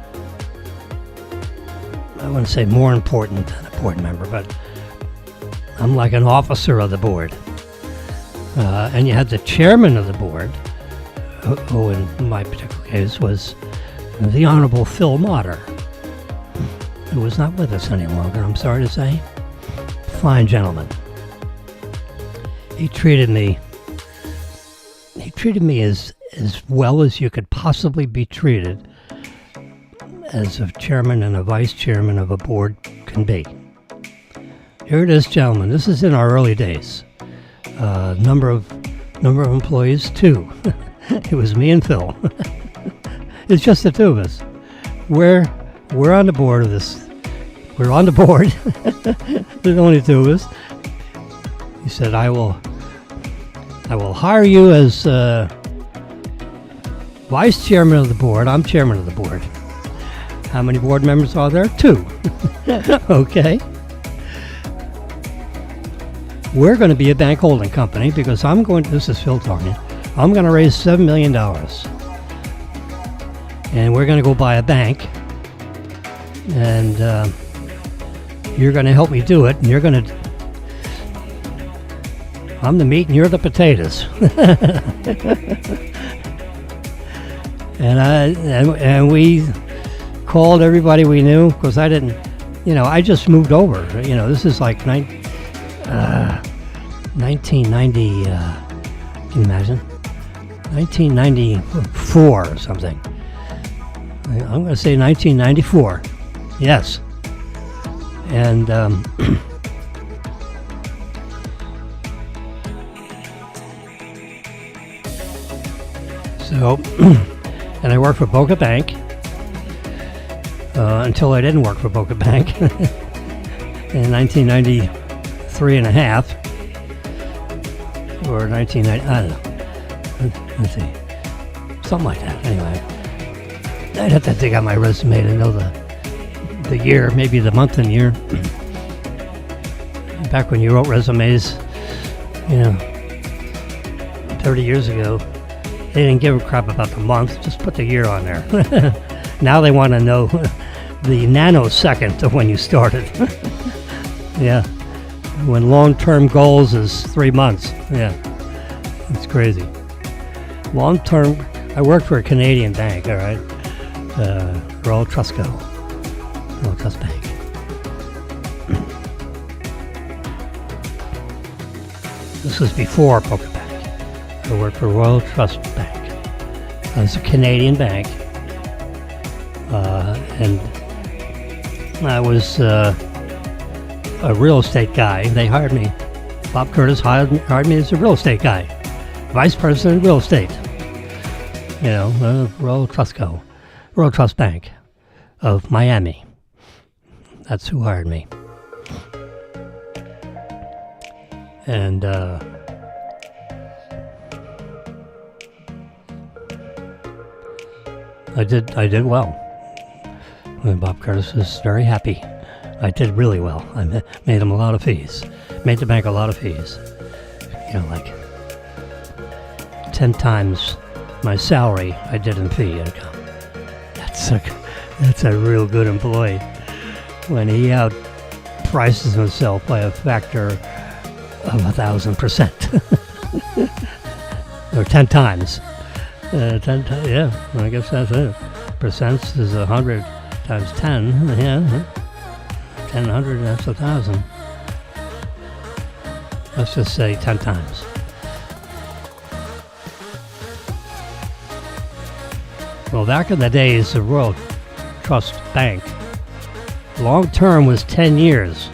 I wouldn't say more important than a board member, but I'm like an officer of the board. And you had the chairman of the board, who in my particular case was the Honorable Phil Motter, who was not with us any longer, I'm sorry to say. Fine gentleman. he treated me as well as you could possibly be treated as a chairman and a vice chairman of a board can be. Here it is, gentlemen. This is in our early days. Number of employees, 2. It was me and Phil. It's just the 2 of us. We're on the board of this. We're on the board. There's only 2 of us. He said, I will hire you as vice chairman of the board. I'm chairman of the board. How many board members are there? 2. Okay. We're going to be a bank holding company because this is Phil talking, I'm going to raise $7 million. And we're going to go buy a bank. And you're going to help me do it. And I'm the meat and you're the potatoes. and we called everybody we knew because I just moved over. This is like 1990, can you imagine? 1994 or something. I'm going to say 1994. Yes. And and I worked for Boca Bank until I didn't work for Boca Bank in 1993 and a half, or 1990, I don't know. Let's see, something like that. Anyway, I'd have to dig out my resume to know the year, maybe the month and year. Back when you wrote resumes, 30 years ago, they didn't give a crap about the month, just put the year on there. Now they want to know the nanosecond of when you started. Yeah, when long-term goals is 3 months. Yeah, it's crazy. Long-term, I worked for a Canadian bank, all right, Royal Trust Bank. This was before Boca Bank. I worked for Royal Trust Bank. It's a Canadian bank, and I was a real estate guy. They hired me. Bob Curtis hired me as a real estate guy, vice president of real estate. Royal Trust Bank of Miami. That's who hired me. And I did well. And Bob Curtis was very happy. I did really well. I made him a lot of fees. Made the bank a lot of fees. Like 10 times my salary I did in fee income. That's a real good employee. When he outprices himself by a factor of 1,000%. Or 10 times. 10 times, yeah, I guess that's it. Percents is 100 times 10, yeah. 100, that's 1,000. Let's just say 10 times. Well, back in the days of Royal Trust Bank, long term was 10 years.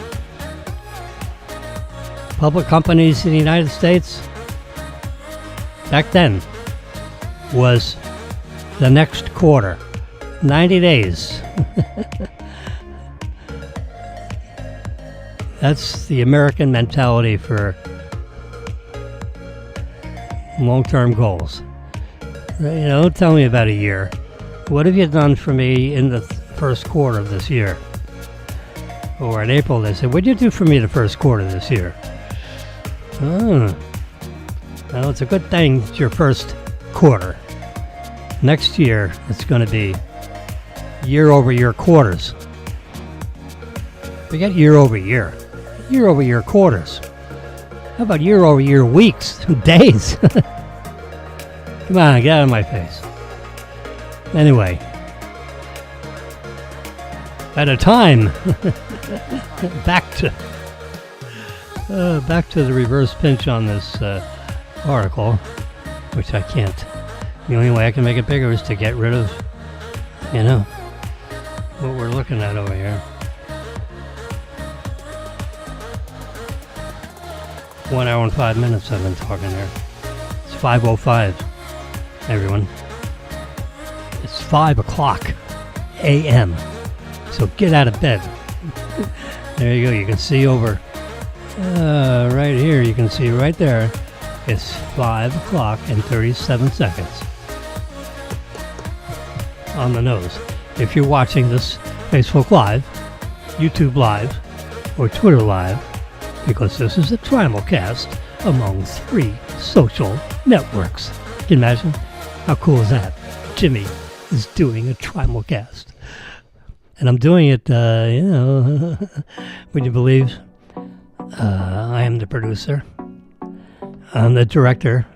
Public companies in the United States, back then, was the next quarter, 90 days. That's the American mentality for long-term goals. Tell me about a year. What have you done for me in the first quarter of this year? Or in April, they said, what did you do for me the first quarter of this year? Well, it's a good thing it's your first quarter. Next year, it's going to be year-over-year quarters. Forget year-over-year. Year-over-year quarters. How about year-over-year weeks, days? Come on, get out of my face. Anyway, at a time, back to Back to the reverse pinch on this article, which I can't. The only way I can make it bigger is to get rid of, what we're looking at over here. 1 hour and 5 minutes I've been talking here. It's 5:05, everyone. It's 5 o'clock a.m. So get out of bed. There you go. You can see over right here. You can see right there. It's 5 o'clock and 37 seconds on the nose. If you're watching this Facebook Live, YouTube Live, or Twitter Live, because this is a Simulcast among 3 social networks. Can you imagine? How cool is that? Jimmy is doing a Simulcast. And I'm doing it, would you believe? I am the producer. I'm the director.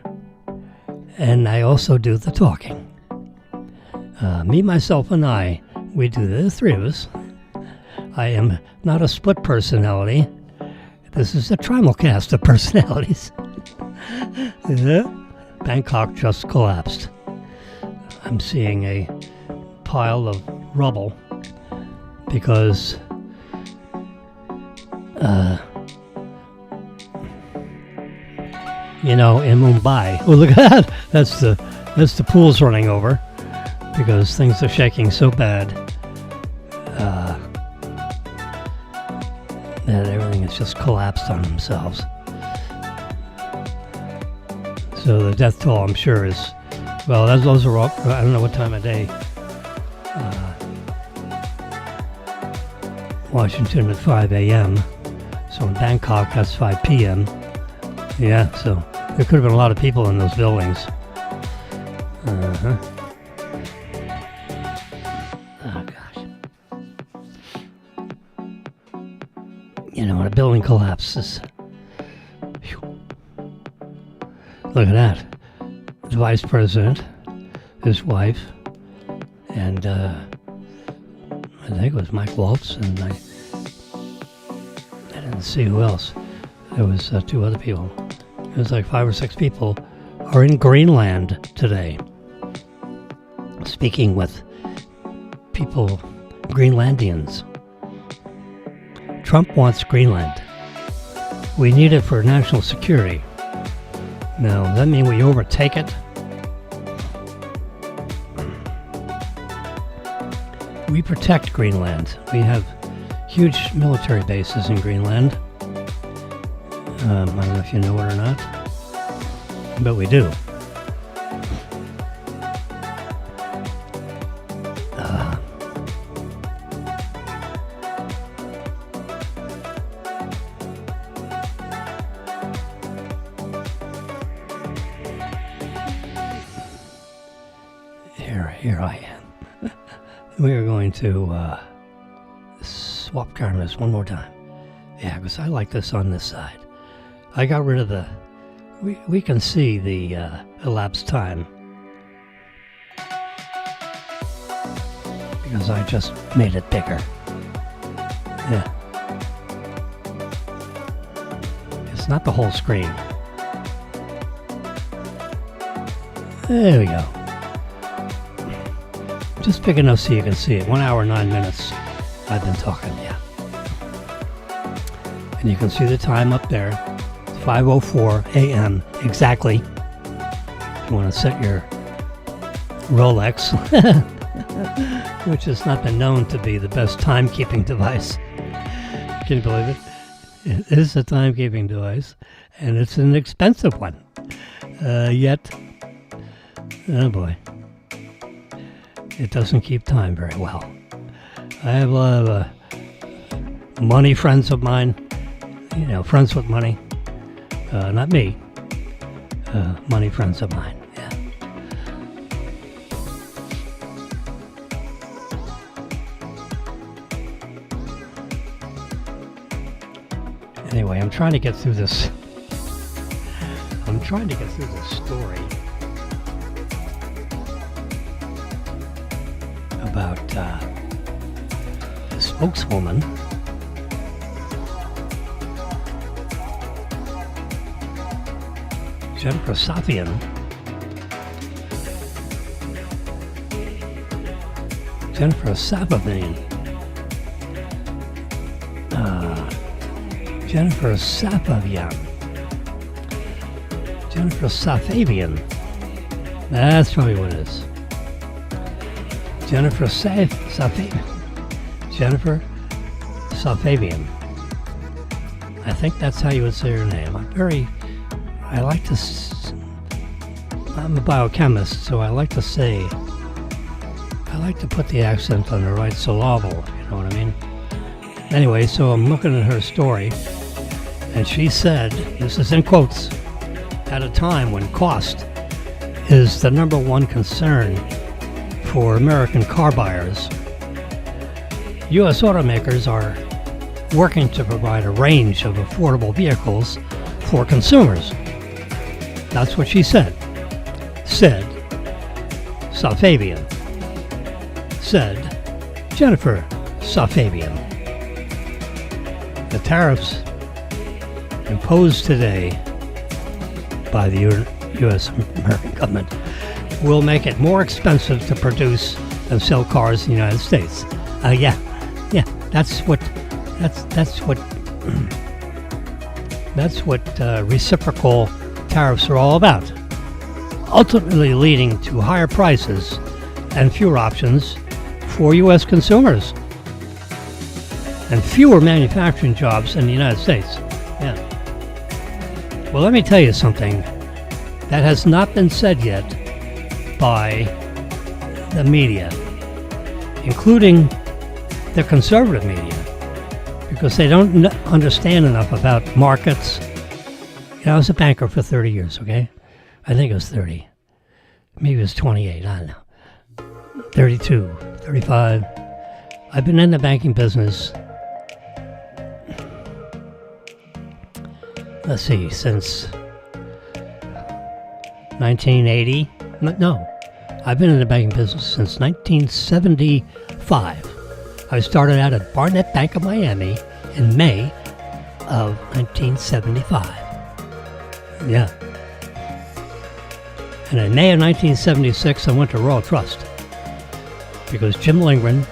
And I also do the talking. Me, myself, and I, we do the 3 of us. I am not a split personality. This is a Simulcast of personalities. Bangkok just collapsed. I'm seeing a pile of rubble because in Mumbai. Oh, look at that! That's the pools running over because things are shaking so bad that everything has just collapsed on themselves. So the death toll, I'm sure, is those are all. I don't know what time of day. Washington at 5 a.m. So in Bangkok, that's 5 p.m. Yeah, so there could have been a lot of people in those buildings. Oh, gosh. When a building collapses. Whew. Look at that. The vice president, his wife, and I think it was Mike Waltz, and I didn't see who else. There was 2 other people. It was like 5 or 6 people are in Greenland today, speaking with people, Greenlandians. Trump wants Greenland. We need it for national security. Now, does that mean we overtake it? We protect Greenland. We have huge military bases in Greenland. I don't know if you know it or not, but we do. Here I am. We are going to swap cameras one more time. Yeah, because I like this on this side. I got rid of we can see the elapsed time because I just made it bigger. Yeah. It's not the whole screen. There we go. Just big enough so you can see it. 1 hour, 9 minutes I've been talking, yeah. And you can see the time up there. 5:04 a.m. exactly. If you want to set your Rolex, which has not been known to be the best timekeeping device. Can you believe it? It is a timekeeping device, and it's an expensive one. Yet, oh boy, it doesn't keep time very well. I have a lot of money friends of mine, friends with money. Not me. Money friends of mine. Yeah. Anyway, I'm trying to get through this. Story about the spokeswoman Jennifer Safian. Jennifer Safavian. Jennifer Safavian. Jennifer Safavian. That's probably what it is. Jennifer Safavian. Jennifer Safavian. I think that's how you would say her name. I'm a biochemist, so I like to put the accent on the right syllable, you know what I mean? Anyway, so I'm looking at her story, and she said, this is in quotes, at a time when cost is the number one concern for American car buyers, U.S. automakers are working to provide a range of affordable vehicles for consumers. That's what she said. Said Safavian. Said Jennifer Safavian. The tariffs imposed today by the U.S. American government will make it more expensive to produce and sell cars in the United States. That's what reciprocal tariffs are all about. Ultimately leading to higher prices and fewer options for U.S. consumers and fewer manufacturing jobs in the United States. Yeah. Well, let me tell you something that has not been said yet by the media, including the conservative media, because they don't understand enough about markets. You know, I was a banker for 30 years, okay? I think it was 30. Maybe it was 28, I don't know. 32, 35. I've been in the banking business, let's see, since 1980. No, I've been in the banking business since 1975. I started out at Barnett Bank of Miami in May of 1975. Yeah. And in May of 1976, I went to Royal Trust because Jim Lingren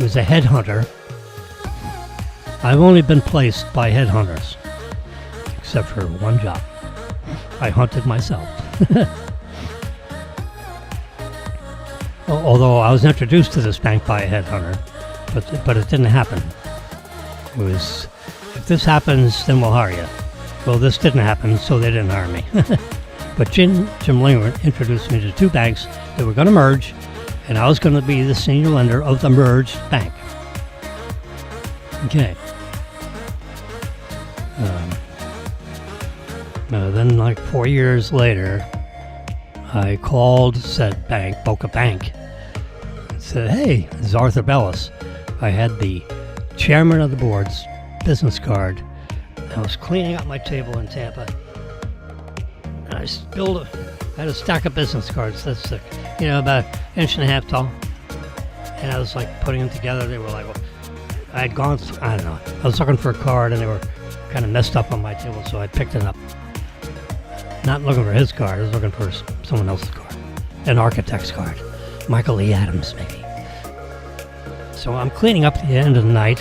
was a headhunter. I've only been placed by headhunters, except for one job. I hunted myself. Although I was introduced to this bank by a headhunter, but it didn't happen. It was, if this happens, then we'll hire you. Well, this didn't happen, so they didn't hire me. But Jim Lingren introduced me to two banks that were going to merge, and I was going to be the senior lender of the merged bank. Okay. Then, like 4 years later, I called said bank, Boca Bank, and said, "Hey, this is Arthur Bellis." I had the chairman of the board's business card. I was cleaning up my table in Tampa, and I had a stack of business cards that's thick, about an inch and a half tall. And I was like putting them together. They were like, I had gone through, I don't know. I was looking for a card, and they were kind of messed up on my table, so I picked it up. Not looking for his card, I was looking for someone else's card. An architect's card. Michael E. Adams, maybe. So I'm cleaning up at the end of the night,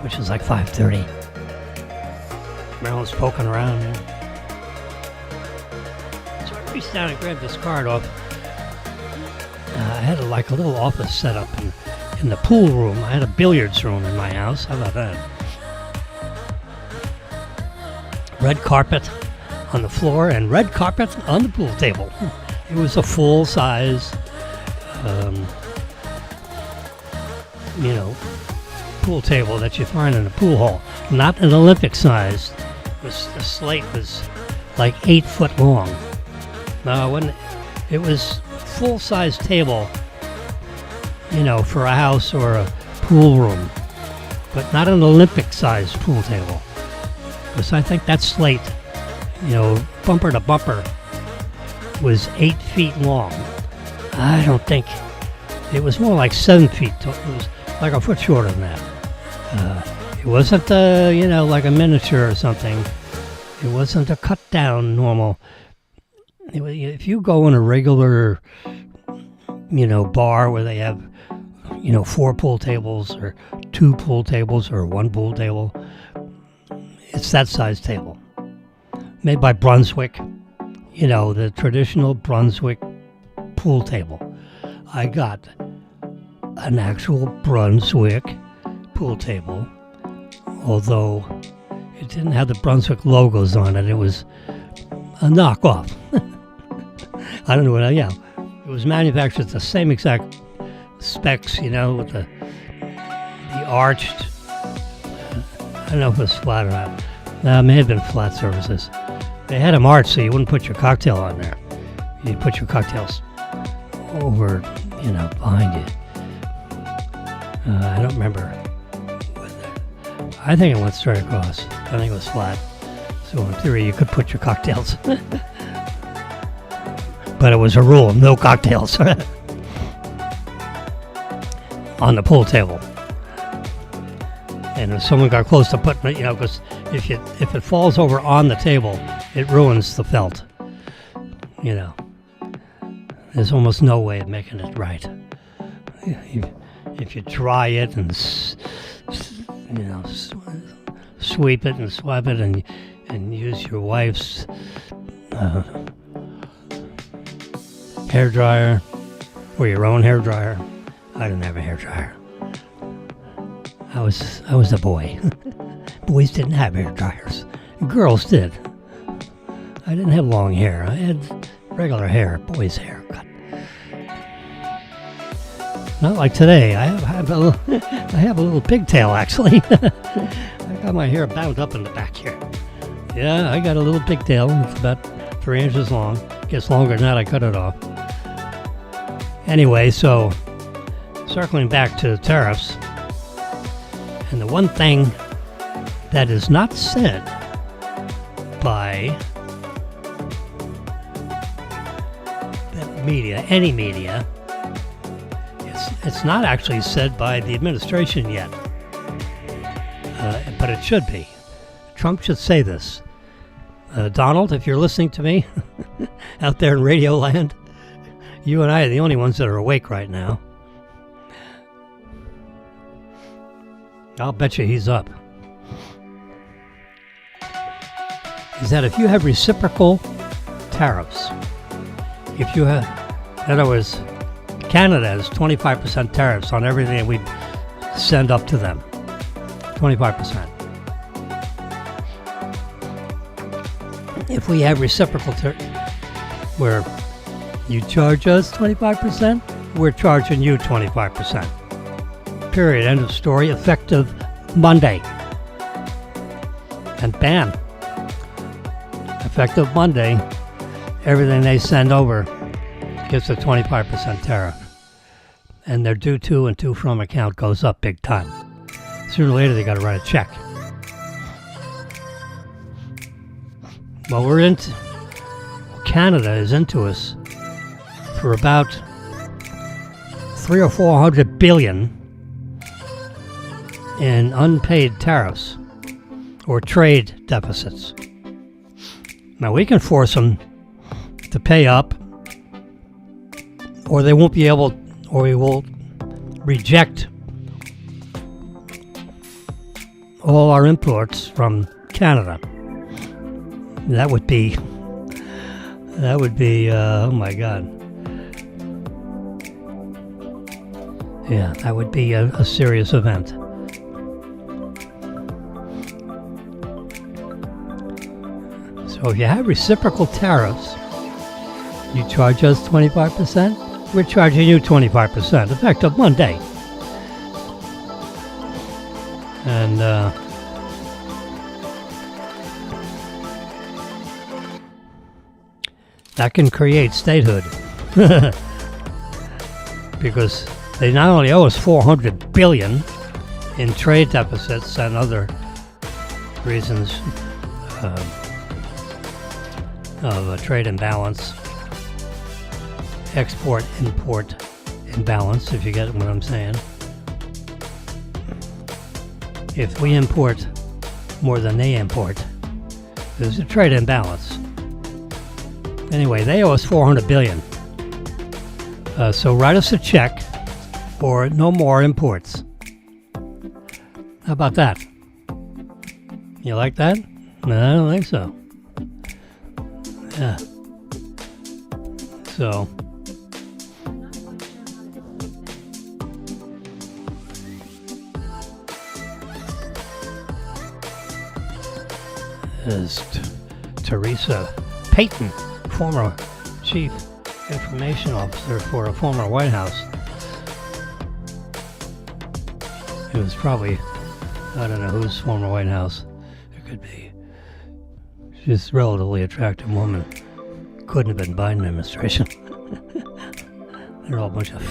which is like 5:30. Marilyn's poking around. So I reached down and grabbed this card off. I had a little office set up in the pool room. I had a billiards room in my house. How about that? Red carpet on the floor and red carpet on the pool table. It was a full-size, pool table that you find in a pool hall. Not an Olympic-sized. The slate was like 8 foot long. No, it wasn't. It was full-size table, for a house or a pool room, but not an Olympic-sized pool table. Because I think that slate, bumper to bumper, was 8 feet long. I don't think, it was more like 7 feet tall. It was like a foot shorter than that. It wasn't, like a miniature or something. It wasn't a cut down normal. If you go in a regular, bar where they have, 4 pool tables or 2 pool tables or 1 pool table, it's that size table. Made by Brunswick, the traditional Brunswick pool table. I got an actual Brunswick pool table, although it didn't have the Brunswick logos on it. It was a knockoff. I don't know what. Yeah, it was manufactured the same exact specs, with the arched. I don't know if it was flat or not. No, it may have been flat surfaces. They had them arched, so you wouldn't put your cocktail on there. You'd put your cocktails over, behind you. I don't remember. I think it went straight across. I think it was flat. So in theory, you could put your cocktails. But it was a rule, no cocktails on the pool table. And if someone got close to putting it, because if it falls over on the table, it ruins the felt. There's almost no way of making it right. If you dry it and sweep it and swab it and use your wife's hair dryer or your own hair dryer. I didn't have a hair dryer. I was a boy. Boys didn't have hair dryers. Girls did. I didn't have long hair. I had regular hair, boys' hair. Not like today. I have a little pigtail, actually. I got my hair bound up in the back here. Yeah, I got a little pigtail. It's about 3 inches long. Gets longer than that, I cut it off. Anyway, so circling back to the tariffs, and the one thing that is not said by media, any media, it's not actually said by the administration yet, but it should be. Trump should say this. Donald, if you're listening to me out there in Radio Land, you and I are the only ones that are awake right now. I'll bet you he's up. Is that if you have reciprocal tariffs, if you have, in other words, Canada has 25% tariffs on everything that we send up to them. 25%. If we have reciprocal where you charge us 25%, we're charging you 25%. Period. End of story. Effective Monday. And bam. Effective Monday, everything they send over gets a 25% tariff. And their due to and to from account goes up big time. Sooner or later, they got to write a check. Well, Canada is into us for about 300 or 400 billion in unpaid tariffs or trade deficits. Now we can force them to pay up, or they won't be able, or we will reject all our imports from Canada. That would be, oh my God. Yeah, that would be a serious event. So if you have reciprocal tariffs, you charge us 25%, we're charging you 25%, effective Monday. And that can create statehood. Because they not only owe us $400 billion in trade deficits and other reasons of a trade imbalance, export-import imbalance, if you get what I'm saying. If we import more than they import, There's a trade imbalance. Anyway, they owe us $400 billion. So write us a check for no more imports. How about that? You like that? No, I don't think so. Yeah. So. Is Teresa Payton, former chief information officer for a former White House. It was probably, I don't know whose former White House it could be. She's a relatively attractive woman. Couldn't have been Biden administration. They're all a bunch of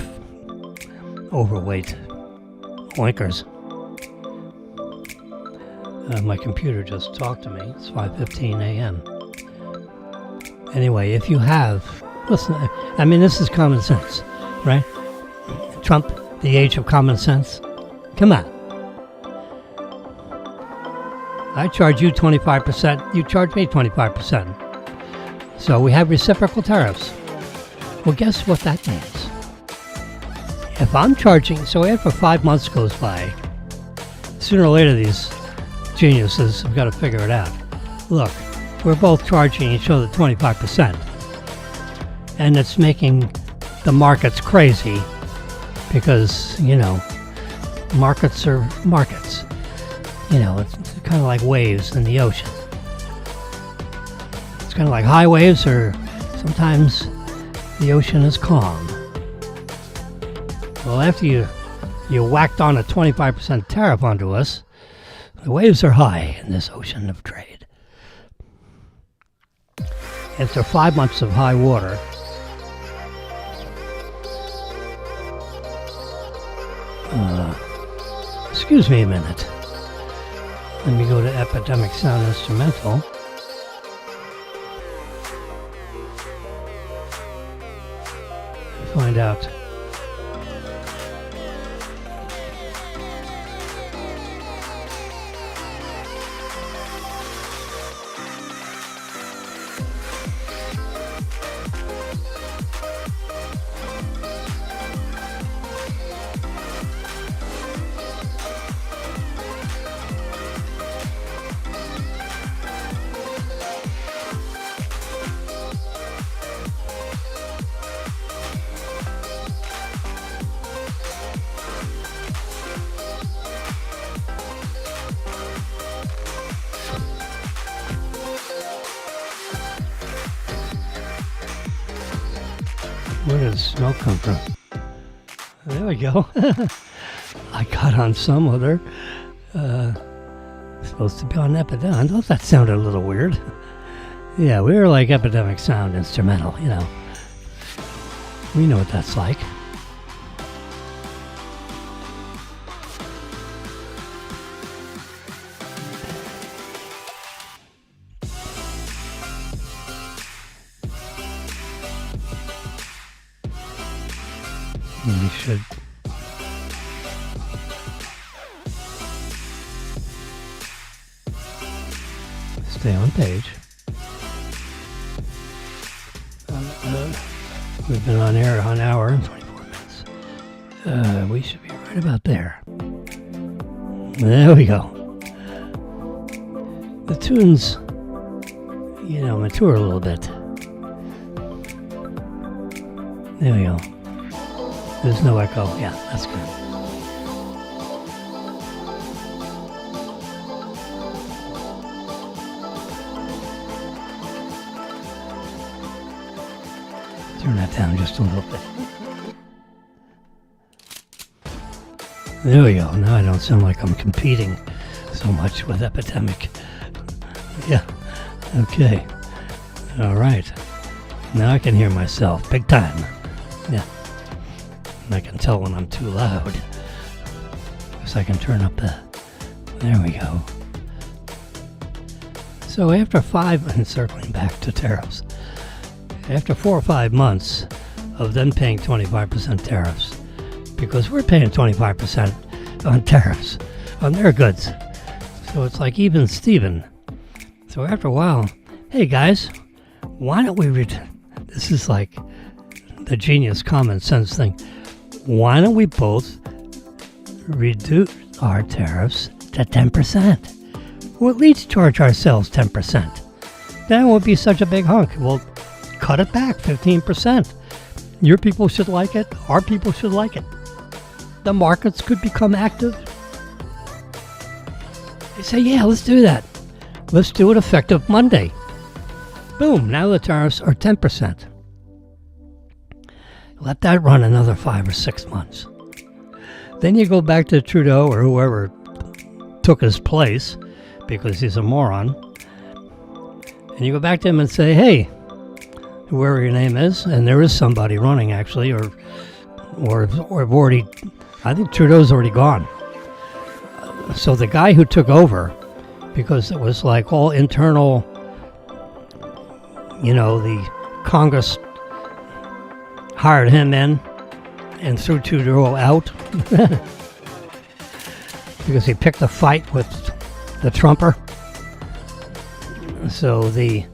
overweight oinkers. My computer just talked to me. It's 5:15 a.m. Anyway, if you have, listen, I mean, this is common sense, right? Trump, the age of common sense. Come on. I charge you 25%, you charge me 25%. So we have reciprocal tariffs. Well, guess what that means? If I'm charging, so after 5 months goes by, sooner or later these geniuses have got to figure it out. Look, we're both charging each other 25%. And it's making the markets crazy because, you know, markets are markets. You know, it's kind of like waves in the ocean. It's kind of like high waves, or sometimes the ocean is calm. Well, after you whacked on a 25% tariff onto us, the waves are high in this ocean of trade. After 5 months of high water, excuse me a minute. Let me go to Epidemic Sound Instrumental. Find out. Where does smoke come from? There we go. I got on some other, supposed to be on Epidemic. I thought that sounded a little weird. Yeah, we were like Epidemic Sound Instrumental, you know. We know what that's like. We should stay on page. We've been on air an hour and 24 minutes. We should be right about there. There we go. The tunes, you know, mature a little bit. There we go. There's no echo. Yeah, that's good. Turn that down just a little bit. There we go. Now I don't sound like I'm competing so much with Epidemic. Yeah. Okay. All right. Now I can hear myself big time. Yeah. I can tell when I'm too loud. Because I can turn up the... There we go. So after and circling back to tariffs, after 4 or 5 months of them paying 25% tariffs, because we're paying 25% on tariffs on their goods. So it's like even Steven. So after a while, hey guys, why don't we this is like the genius common sense thing. Why don't we both reduce our tariffs to 10%? Or at least charge ourselves 10%. Then it won't be such a big hunk. We'll cut it back 15%. Your people should like it. Our people should like it. The markets could become active. They say, yeah, let's do that. Let's do it effective Monday. Boom, now the tariffs are 10%. Let that run another 5 or 6 months. Then you go back to Trudeau or whoever took his place, because he's a moron, and you go back to him and say, hey, whoever your name is, and there is somebody running actually, or already, I think Trudeau's already gone. So the guy who took over, because it was like all internal, the Congress hired him in and threw Trudeau out because he picked a fight with the Trumper. So the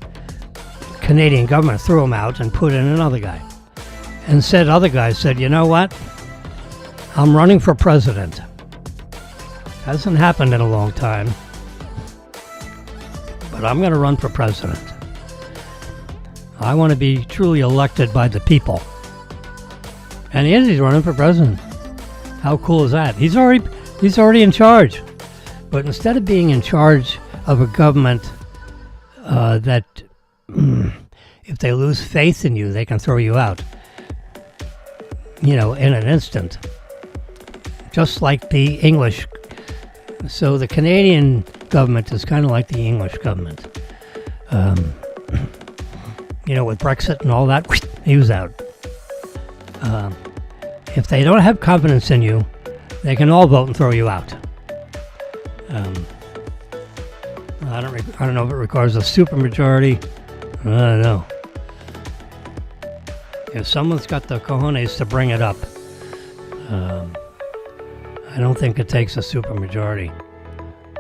Canadian government threw him out and put in another guy. And other guy said, you know what? I'm running for president. Hasn't happened in a long time. But I'm going to run for president. I want to be truly elected by the people. And he's running for president. How cool is that? He's already in charge. But instead of being in charge of a government that if they lose faith in you, they can throw you out, in an instant. Just like the English. So the Canadian government is kind of like the English government. With Brexit and all that, he was out. If they don't have confidence in you, they can all vote and throw you out. I don't know if it requires a supermajority. I don't know. If someone's got the cojones to bring it up, I don't think it takes a supermajority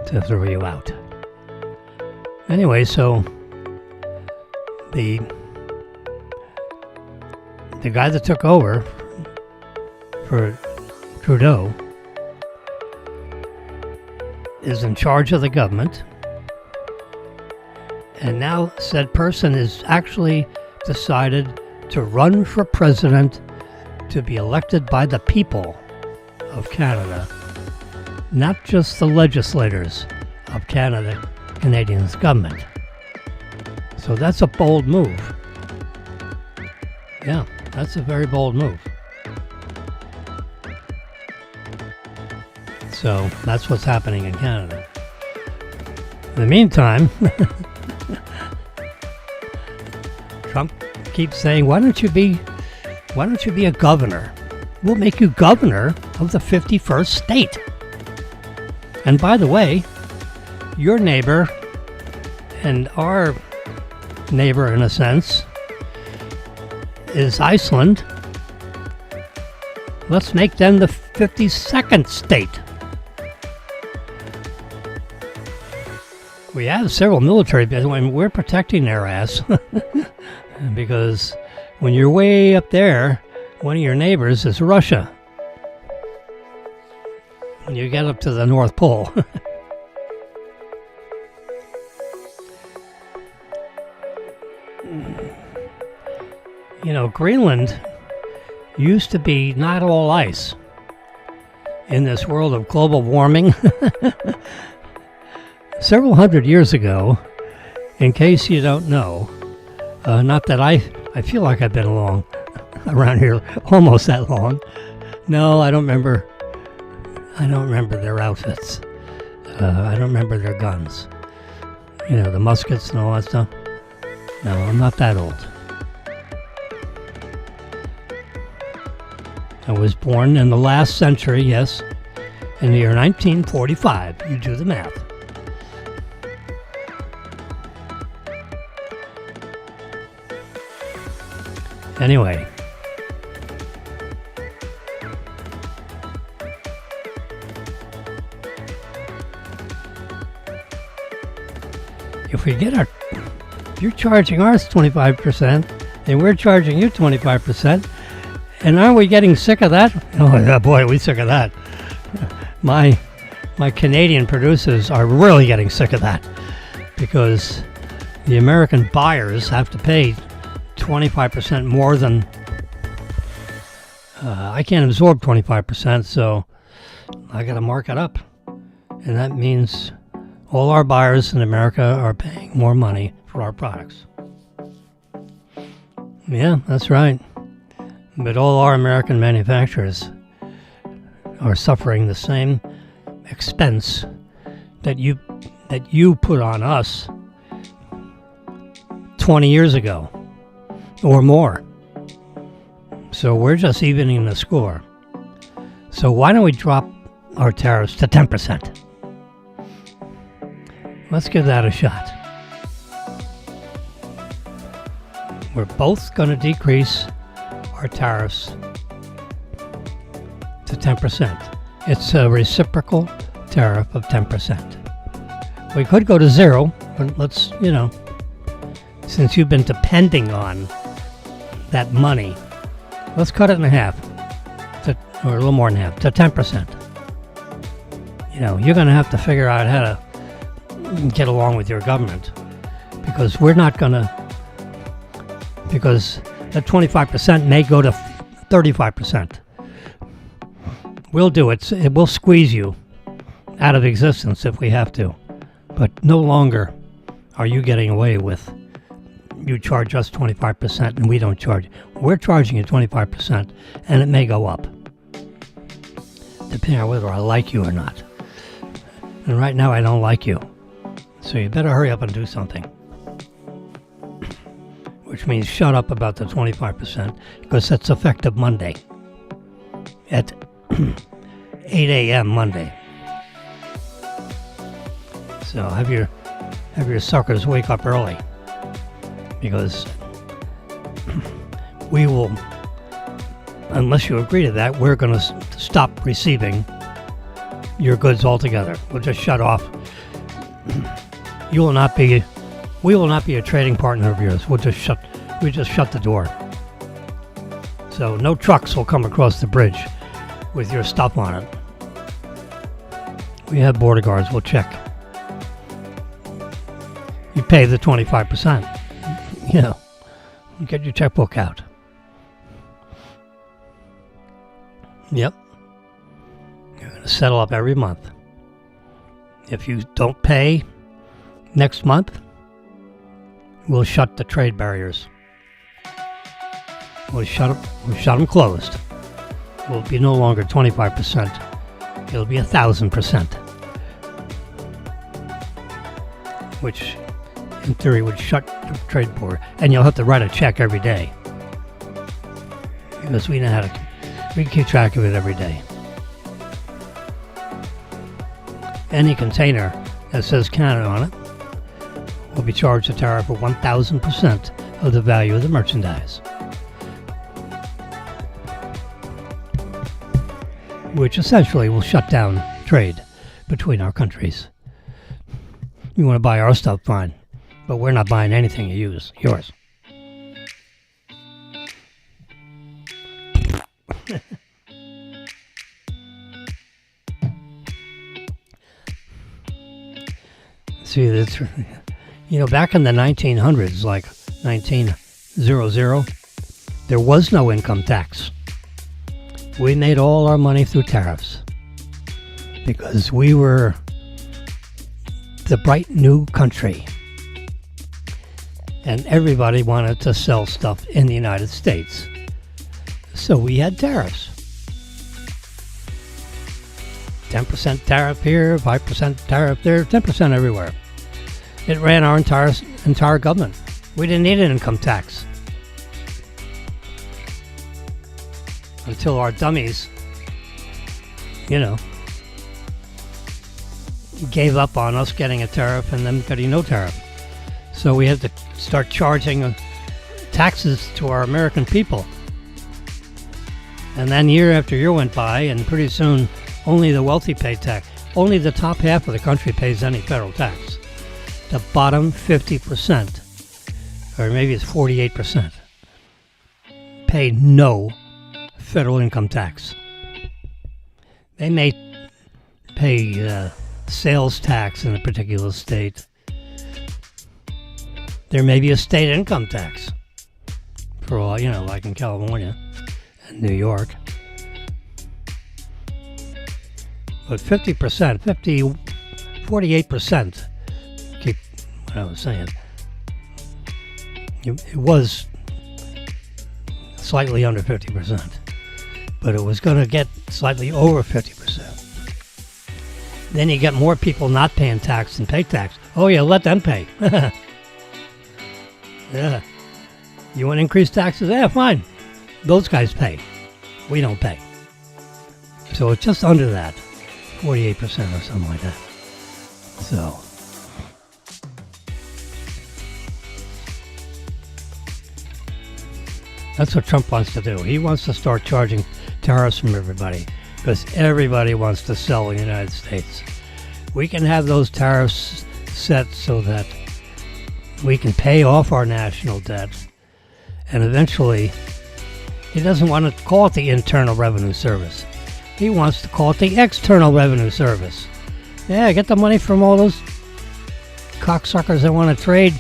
to throw you out. Anyway, so the guy that took over for Trudeau is in charge of the government, and now said person is actually decided to run for president to be elected by the people of Canada, not just the legislators of Canadians government. So that's a bold move. Yeah, that's a very bold move. So that's what's happening in Canada. In the meantime, Trump keeps saying, why don't you be a governor? We'll make you governor of the 51st state. And by the way, your neighbor and our neighbor, in a sense, is Iceland. Let's make them the 52nd state. We have several military bases, and we're protecting their ass. Because when you're way up there, one of your neighbors is Russia. When you get up to the North Pole. Greenland used to be not all ice. In this world of global warming, several hundred years ago, in case you don't know, not that I feel like I've been around here almost that long. No, I don't remember their outfits. I don't remember their guns. The muskets and all that stuff. No, I'm not that old. I was born in the last century, yes, in the year 1945. You do the math. Anyway. If you're charging ours 25%, and we're charging you 25%, and aren't we getting sick of that? Oh, yeah, boy, we're sick of that. My Canadian producers are really getting sick of that, because the American buyers have to pay 25% more than... I can't absorb 25%, so I got to mark it up. And that means all our buyers in America are paying more money for our products. Yeah, that's right. But all our American manufacturers are suffering the same expense that you put on us 20 years ago or more. So we're just evening the score. So why don't we drop our tariffs to 10%? Let's give that a shot. We're both going to decrease our tariffs to 10%. It's a reciprocal tariff of 10%. We could go to 0, but let's, since you've been depending on that money, let's cut it in half, or a little more than half, to 10%. You're going to have to figure out how to get along with your government, because we're not going to, because that 25% may go to 35%. We'll do it. We'll squeeze you out of existence if we have to. But no longer are you getting away with, you charge us 25% and we don't charge. We're charging you 25%, and it may go up, depending on whether I like you or not. And right now I don't like you. So you better hurry up and do something. Which means shut up about the 25%, because that's effective Monday at 8 a.m. Monday. So have your suckers wake up early, because we will, unless you agree to that, we're going to stop receiving your goods altogether. We'll just shut off. We will not be a trading partner of yours. We just shut the door. So no trucks will come across the bridge with your stuff on it. We have border guards. We'll check. You pay the 25%. Get your checkbook out. Yep. You're going to settle up every month. If you don't pay next month, we'll shut the trade barriers. We'll shut them closed. It will be no longer 25%. It'll be 1,000%. Which, in theory, would shut the trade border. And you'll have to write a check every day, because we can keep track of it every day. Any container that says Canada on it will be charged a tariff of 1,000% of the value of the merchandise, which essentially will shut down trade between our countries. You want to buy our stuff, fine, but we're not buying anything you use, yours. See, that's, back in the 1900s, like 1900, there was no income tax. We made all our money through tariffs, because we were the bright new country, and everybody wanted to sell stuff in the United States. So we had tariffs. 10% tariff here, 5% tariff there, 10% everywhere. It ran our entire government. We didn't need an income tax until our dummies, gave up on us getting a tariff and them getting no tariff. So we had to start charging taxes to our American people. And then year after year went by, and pretty soon only the wealthy pay tax. Only the top half of the country pays any federal tax. the bottom 50%, or maybe it's 48%, pay no federal income tax. They may pay sales tax in a particular state. There may be a state income tax for all, like in California and New York. But 48%, keep what I was saying, it was slightly under 50%, but it was going to get slightly over 50%. Then you get more people not paying tax than pay tax. Oh yeah, let them pay. Yeah. You want to increase taxes? Yeah, fine. Those guys pay. We don't pay. So it's just under that. 48% or something like that. So that's what Trump wants to do. He wants to start charging tariffs from everybody because everybody wants to sell in the United States. We can have those tariffs set so that we can pay off our national debt, and eventually he doesn't want to call it the Internal Revenue Service. He wants to call it the External Revenue Service. Yeah, get the money from all those cocksuckers that want to trade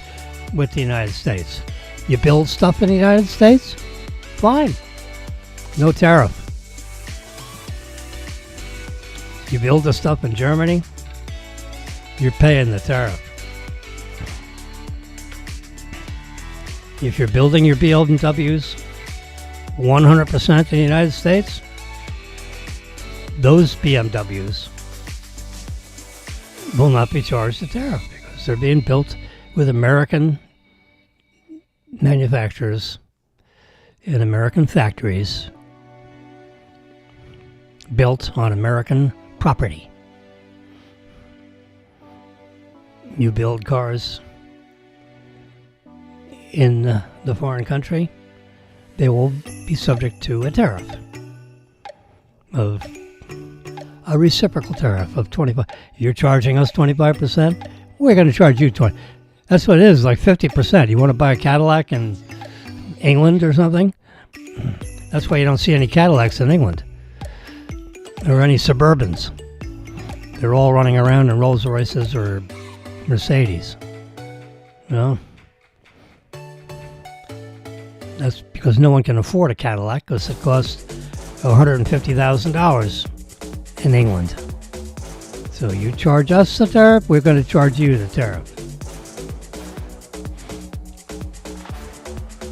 with the United States. You build stuff in the United States? Fine. No tariff. You build the stuff in Germany? You're paying the tariff. If you're building your BMWs 100% in the United States, those BMWs will not be charged a tariff because they're being built with American manufacturers in American factories, built on American property. You build cars in the foreign country, they will be subject to a tariff of a reciprocal tariff of 25. You're charging us 25%, we're going to charge you 20. That's what it is, like 50%. You want to buy a Cadillac in England or something? That's why you don't see any Cadillacs in England or any Suburbans. They're all running around in Rolls Royces or Mercedes. That's because no one can afford a Cadillac because it costs $150,000 in England. So you charge us the tariff, we're going to charge you the tariff.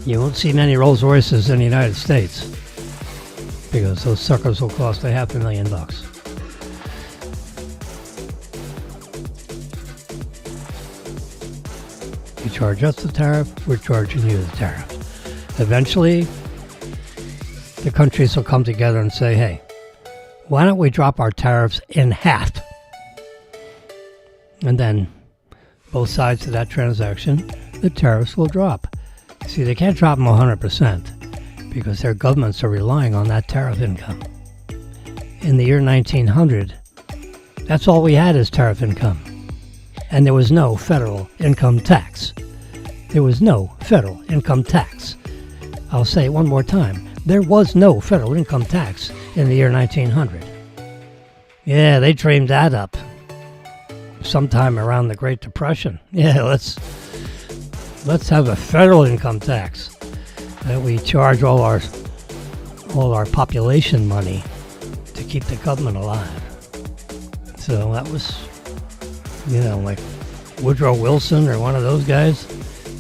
You won't see many Rolls Royces in the United States because those suckers will cost $500,000. You charge us the tariff, we're charging you the tariff. Eventually, the countries will come together and say, hey, why don't we drop our tariffs in half? And then both sides of that transaction, the tariffs will drop. See, they can't drop them 100% because their governments are relying on that tariff income. In the year 1900, that's all we had is tariff income. And there was no federal income tax. There was no federal income tax. I'll say it one more time. There was no federal income tax in the year 1900. Yeah, they dreamed that up sometime around the Great Depression. Yeah, let's have a federal income tax that we charge all our population money to keep the government alive. So that was, like Woodrow Wilson or one of those guys.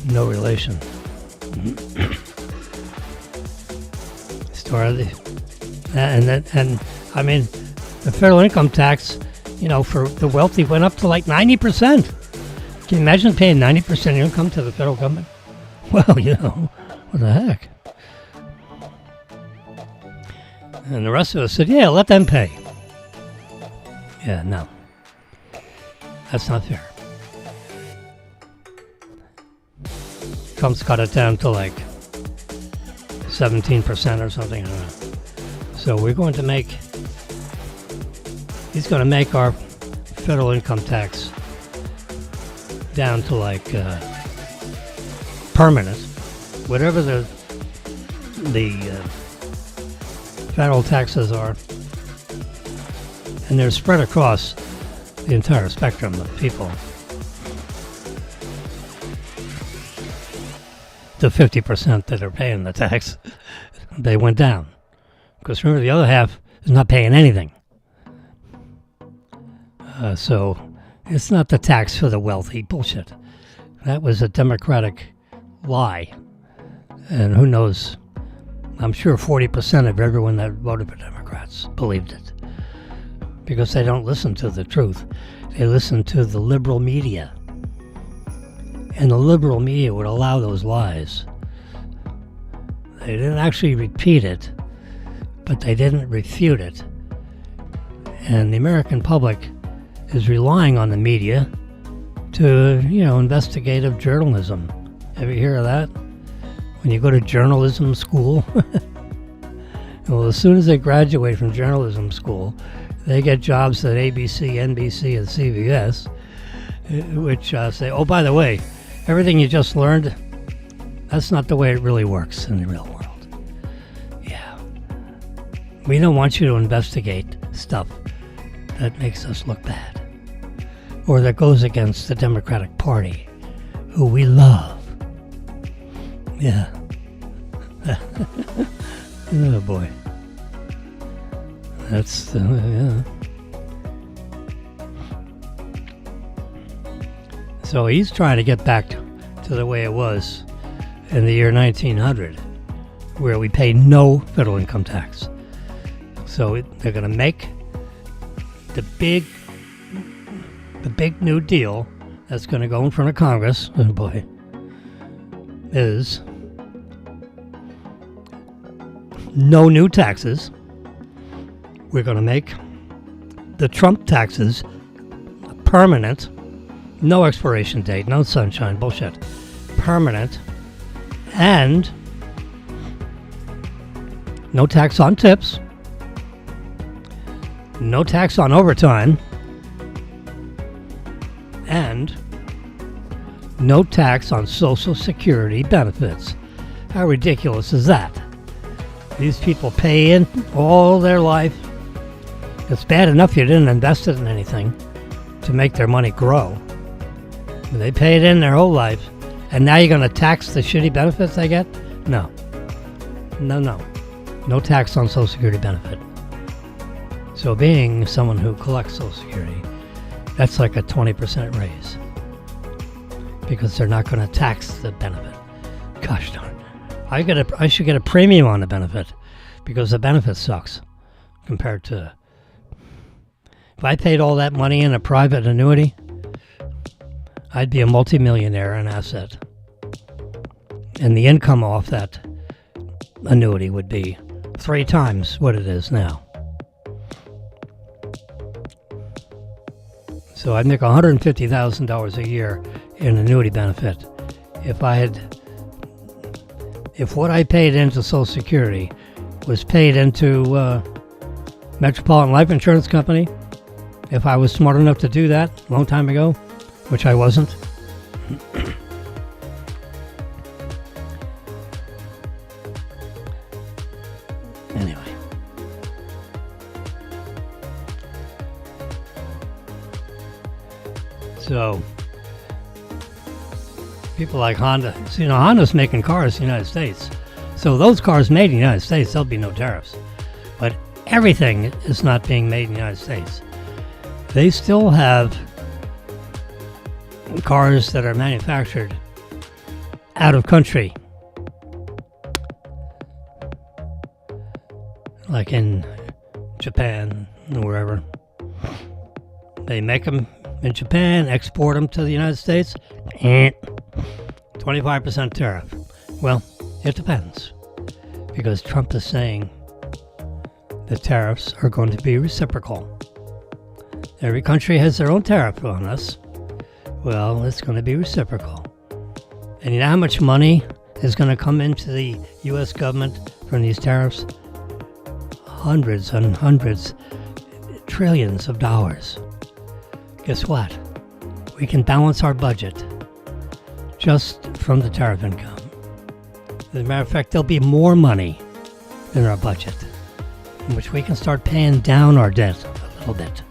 No relation. The federal income tax, for the wealthy went up to like 90%. Can you imagine paying 90% income to the federal government? Well, what the heck? And the rest of us said, yeah, let them pay. Yeah, no. That's not fair. Trump's got it down to like 17% or something. I don't know. So he's going to make our federal income tax down to like permanent, whatever the federal taxes are, and they're spread across the entire spectrum of people. The 50% that are paying the tax, they went down. Because remember, the other half is not paying anything. So it's not the tax for the wealthy bullshit. That was a Democratic lie. And who knows, I'm sure 40% of everyone that voted for Democrats believed it. Because they don't listen to the truth. They listen to the liberal media. And the liberal media would allow those lies. They didn't actually repeat it, but they didn't refute it. And the American public is relying on the media to, investigative journalism. Ever hear of that? When you go to journalism school? Well, as soon as they graduate from journalism school, they get jobs at ABC, NBC, and CBS, which say, oh, by the way, everything you just learned, that's not the way it really works in the real world. Yeah. We don't want you to investigate stuff that makes us look bad or that goes against the Democratic Party, who we love. Yeah. Oh, boy. That's, yeah. So he's trying to get back to the way it was in the year 1900, where we paid no federal income tax. So they're going to make the big New Deal that's going to go in front of Congress, oh boy, is no new taxes. We're going to make the Trump taxes permanent. No expiration date, no sunshine, bullshit. Permanent. And no tax on tips. No tax on overtime. And no tax on Social Security benefits. How ridiculous is that? These people pay in all their life. It's bad enough you didn't invest it in anything to make their money grow. They paid in their whole life, and now you're going to tax the shitty benefits they get? No. No tax on Social Security benefit. So being someone who collects Social Security, that's like a 20% raise. Because they're not going to tax the benefit. Gosh darn. I should get a premium on the benefit, because the benefit sucks compared to... If I paid all that money in a private annuity, I'd be a multimillionaire in asset. And the income off that annuity would be 3 times what it is now. So I'd make $150,000 a year in annuity benefit if what I paid into Social Security was paid into Metropolitan Life Insurance Company. If I was smart enough to do that a long time ago, which I wasn't. Anyway. So, people like Honda. So, Honda's making cars in the United States. So those cars made in the United States, there'll be no tariffs. But everything is not being made in the United States. They still have cars that are manufactured out of country, like in Japan or wherever. They make them in Japan, export them to the United States, 25% tariff. Well, it depends, because Trump is saying the tariffs are going to be reciprocal. Every country has their own tariff on us. Well, it's going to be reciprocal. And you know how much money is going to come into the U.S. government from these tariffs? Hundreds and hundreds, trillions of dollars. Guess what? We can balance our budget just from the tariff income. As a matter of fact, there'll be more money in our budget, in which we can start paying down our debt a little bit.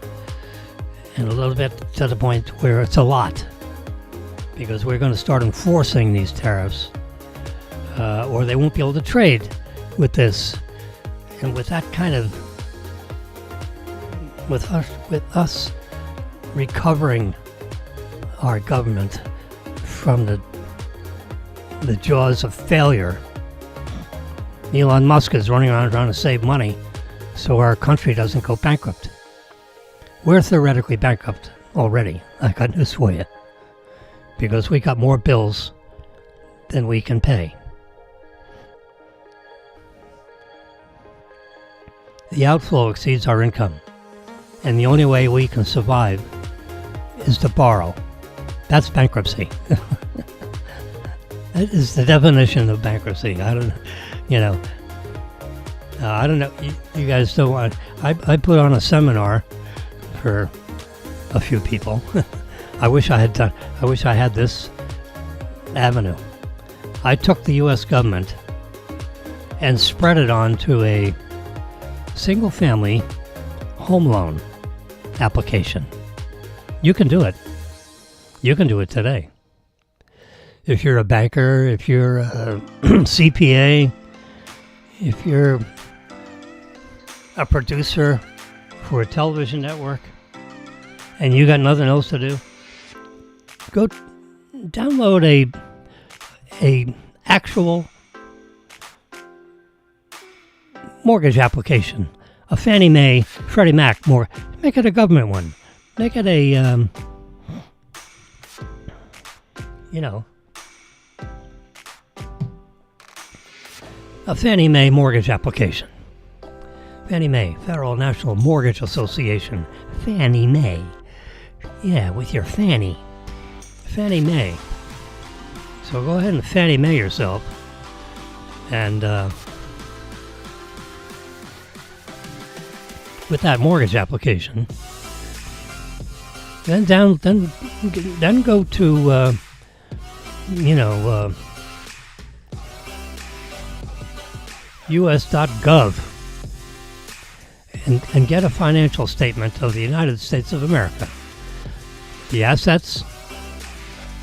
And a little bit to the point where it's a lot. Because we're going to start enforcing these tariffs, or they won't be able to trade with this. And with that kind of, with us recovering our government from the jaws of failure, Elon Musk is running around trying to save money so our country doesn't go bankrupt. We're theoretically bankrupt already. I got news for you. Because we got more bills than we can pay. The outflow exceeds our income. And the only way we can survive is to borrow. That's bankruptcy. That is the definition of bankruptcy. I don't know. You guys don't want. I put on a seminar for a few people. I wish I had this avenue. I took the U.S. government and spread it onto a single-family home loan application. You can do it. You can do it today. If you're a banker, if you're a CPA, if you're a producer for a television network, and you got nothing else to do, go download a actual mortgage application, a Fannie Mae, Freddie Mac make it a government one. Make it a a Fannie Mae mortgage application. Fannie Mae, Federal National Mortgage Association. Fannie Mae. Yeah, with your Fannie. Fannie Mae. So go ahead and Fannie Mae yourself. And with that mortgage application, then go to US.gov and get a financial statement of the United States of America. The assets,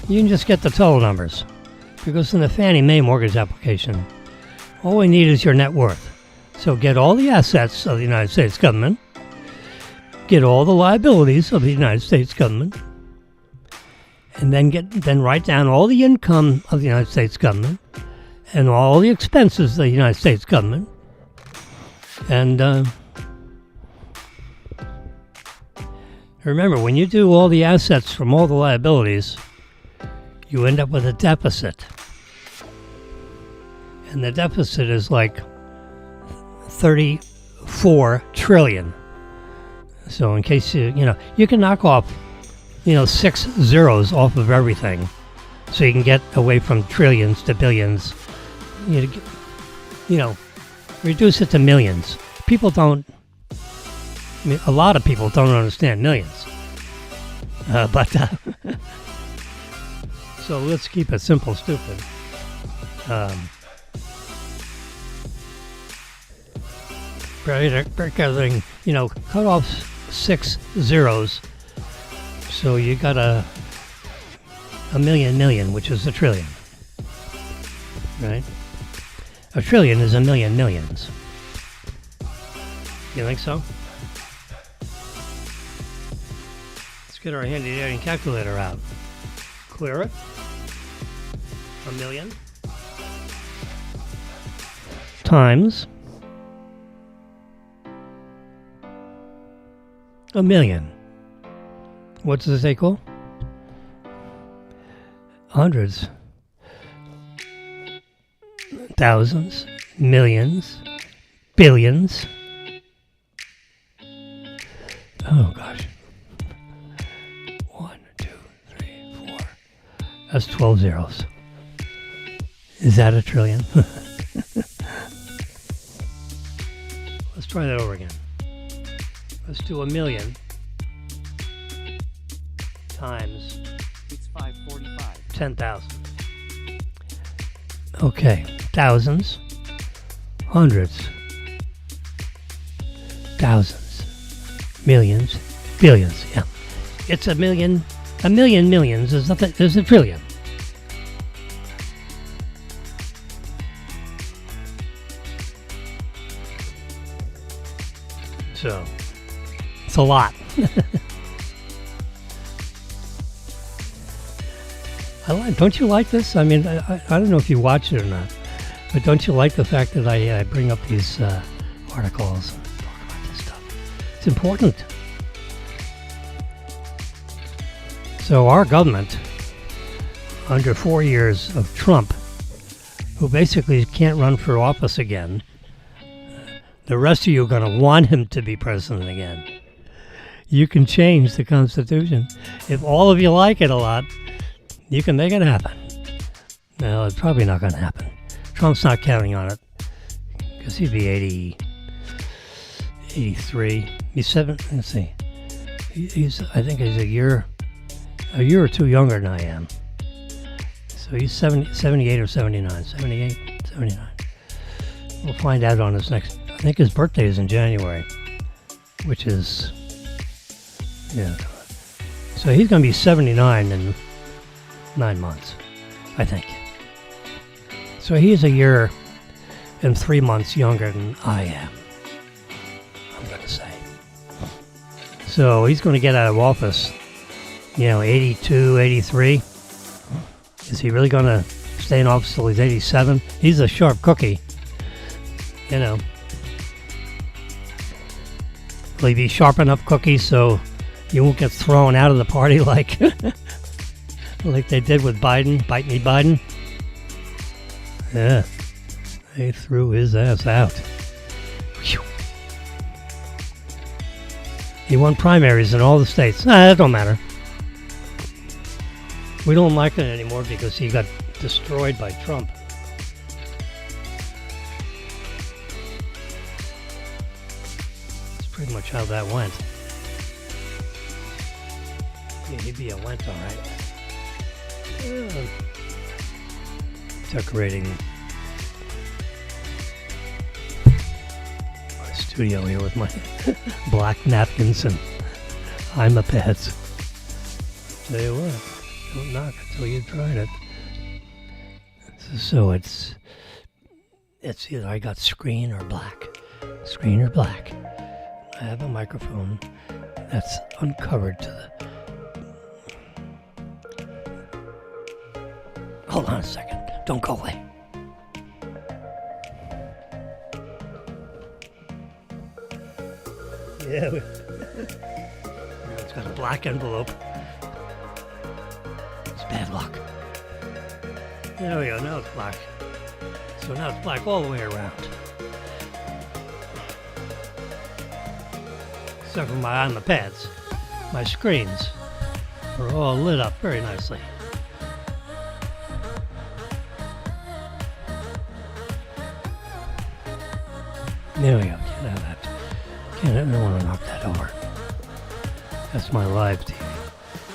you can just get the total numbers, because in the Fannie Mae mortgage application, all we need is your net worth. So get all the assets of the United States government, get all the liabilities of the United States government, and then write down all the income of the United States government and all the expenses of the United States government. And remember, when you do all the assets from all the liabilities, you end up with a deficit. And the deficit is like 34 trillion. So in case you can knock off 6 zeros off of everything, so you can get away from trillions to billions. Reduce it to millions. A lot of people don't understand millions. So let's keep it simple, stupid. Break everything, cut off 6 zeros. So you got a million, which is a trillion. Right? A trillion is a million millions. You think so? Let's get our handy dandy calculator out. Clear it. A million times a million. What does it equal? Hundreds. Thousands. Millions. Billions. Oh gosh. 1, 2, 3, 4. That's 12 zeros. Is that a trillion? Let's try that over again. Let's do a million times 10,000. Okay, thousands, hundreds, thousands, millions, billions. Yeah, it's a million. A million millions is nothing. There's a trillion. So it's a lot. Don't you like this? I mean, I don't know if you watch it or not, but don't you like the fact that I bring up these articles and talk about this stuff? It's important. So our government, under 4 years of Trump, who basically can't run for office again, the rest of you are going to want him to be president again. You can change the Constitution. If all of you like it a lot, you can make it happen. No, it's probably not going to happen. Trump's not counting on it because he'd be 83. He's 7. Let's see. I think he's a year or two younger than I am. So he's 78 or 79. 78, 79. We'll find out on his next. I think his birthday is in January, which is, yeah. So he's going to be 79 in 9 months, I think. So he's a year and 3 months younger than I am, I'm going to say. So he's going to get out of office, 82, 83. Is he really going to stay in office till he's 87? He's a sharp cookie, Will he be sharp enough cookie so you won't get thrown out of the party like they did with Biden? Bite me, Biden. Yeah, they threw his ass out. Whew. He won primaries in all the states. That don't matter. We don't like it anymore because he got destroyed by Trump. That's pretty much how that went. Yeah, he'd be a went, all right. Yeah. Decorating my studio here with my black napkins and iPads. Tell you what, don't knock until you tried it. So it's either I got screen or black. Screen or black. I have a microphone that's uncovered to the... Hold on a second. Don't go away. Yeah. It's got a black envelope. It's bad luck. There we go. Now it's black. So now it's black all the way around. Except for my iPads. My screens are all lit up very nicely. There we go. Can't have that. I don't want to knock that over. That's my live TV.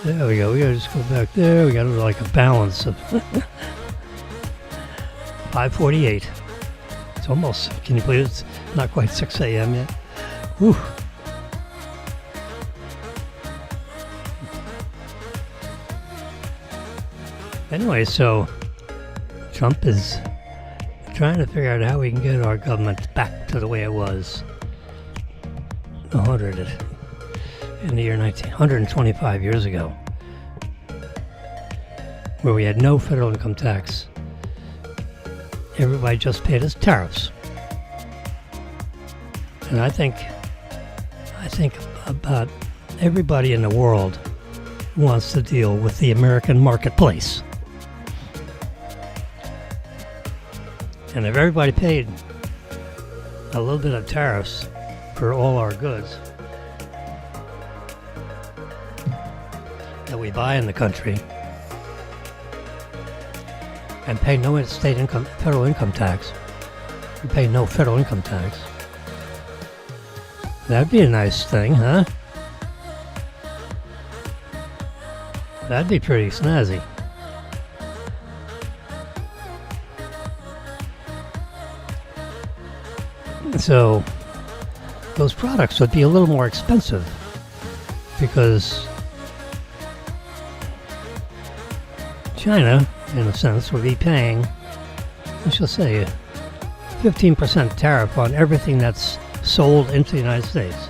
There we go. We gotta just go back there. We got like a balance of 5:48. It's almost. Can you believe it's not quite 6 a.m. yet? Whew. Anyway, so Trump is trying to figure out how we can get our government back to the way it was 100 in the year 125 years ago, where we had no federal income tax. Everybody just paid us tariffs. And I think about everybody in the world wants to deal with the American marketplace. And if everybody paid a little bit of tariffs for all our goods that we buy in the country and pay no federal income tax, we pay no federal income tax, that'd be a nice thing, huh? That'd be pretty snazzy. So those products would be a little more expensive because China, in a sense, would be paying, let's just say, a 15% tariff on everything that's sold into the United States.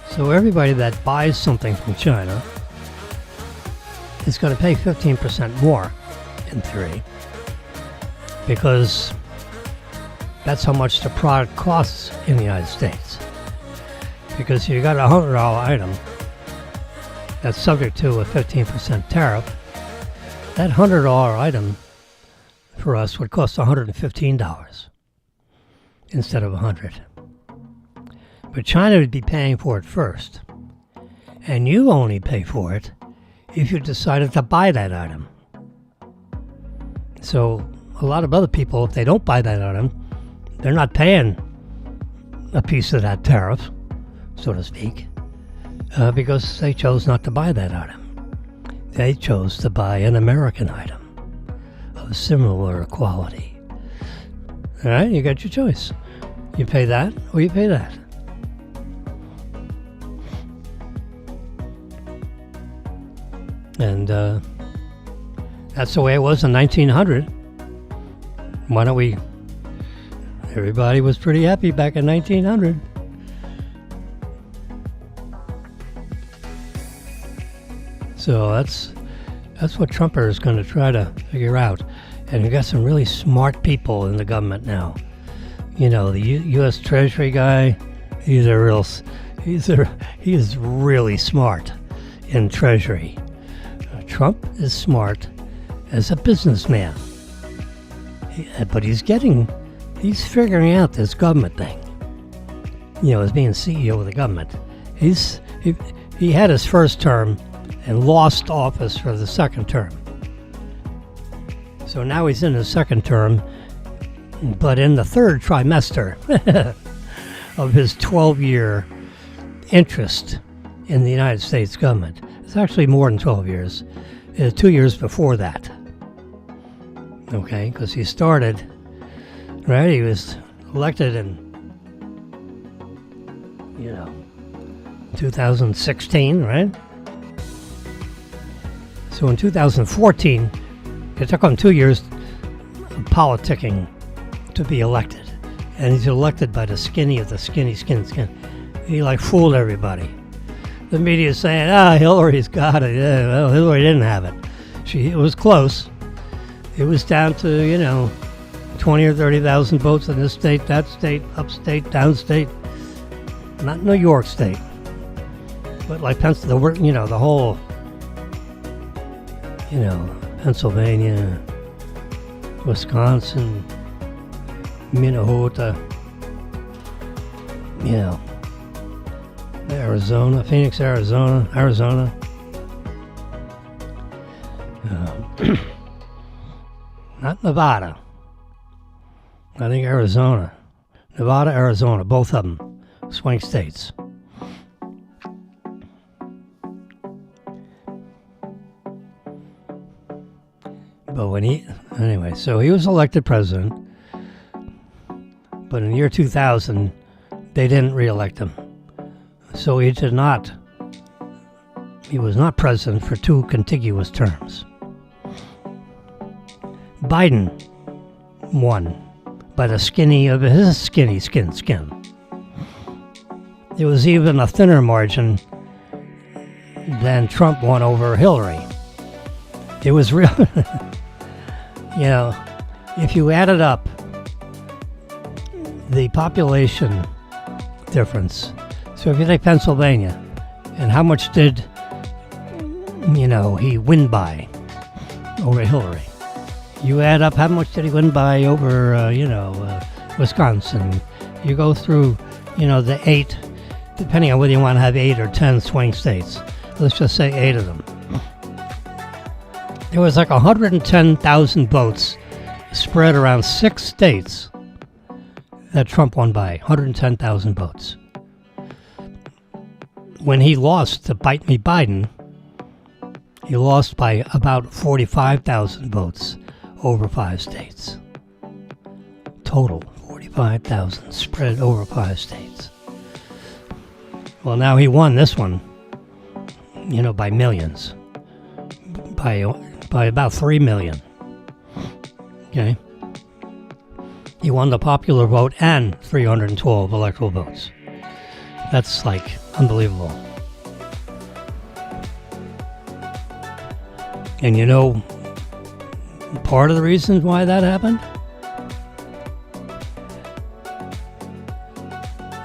So everybody that buys something from China is going to pay 15% more, in theory, because that's how much the product costs in the United States. Because you got a $100 item that's subject to a 15% tariff, that $100 item for us would cost $115 instead of $100. But China would be paying for it first, and you only pay for it if you decided to buy that item. So a lot of other people, if they don't buy that item, they're not paying a piece of that tariff, so to speak, because they chose not to buy that item. They chose to buy an American item of similar quality. All right, you got your choice. You pay that or you pay that. And that's the way it was in 1900. Why don't we... Everybody was pretty happy back in 1900. So that's what Trumper is going to try to figure out. And you got some really smart people in the government now. You know, the U.S. Treasury guy, he is really smart in Treasury. Trump is smart as a businessman. But he's figuring out this government thing. You know, as being CEO of the government. He had his first term and lost office for the second term. So now he's in his second term, but in the third trimester of his 12-year interest in the United States government. It's actually more than 12 years. 2 years before that. Okay, because he started, right? He was elected in, 2016, right? So in 2014, it took him 2 years of politicking to be elected. And he's elected by the skinny of the skin. He fooled everybody. The media is saying, Hillary's got it. Yeah, well, Hillary didn't have it. It was close. It was down to, 20 or 30,000 votes in this state, that state, upstate, downstate. Not New York State. But like Pennsylvania, the whole, Pennsylvania, Wisconsin, Minnesota, Arizona, Phoenix, Arizona. Not Nevada. I think Arizona. Nevada, Arizona, both of them. Swing states. But so he was elected president, but in the year 2000, they didn't re-elect him. So he was not president for 2 contiguous terms. Biden won by the skinny of his skin. It was even a thinner margin than Trump won over Hillary. It was real. If you added up the population difference, so if you take Pennsylvania, and how much did, he win by over Hillary? You add up how much did he win by over, Wisconsin. You go through, the 8, depending on whether you want to have 8 or 10 swing states. Let's just say 8 of them. There was 110,000 votes spread around 6 states that Trump won by. 110,000 votes. When he lost to Bite Me Biden, he lost by about 45,000 votes over 5 states. Total 45,000 spread over 5 states. Well, now he won this one, by millions. By about 3 million. Okay? He won the popular vote and 312 electoral votes. That's unbelievable. And part of the reason why that happened?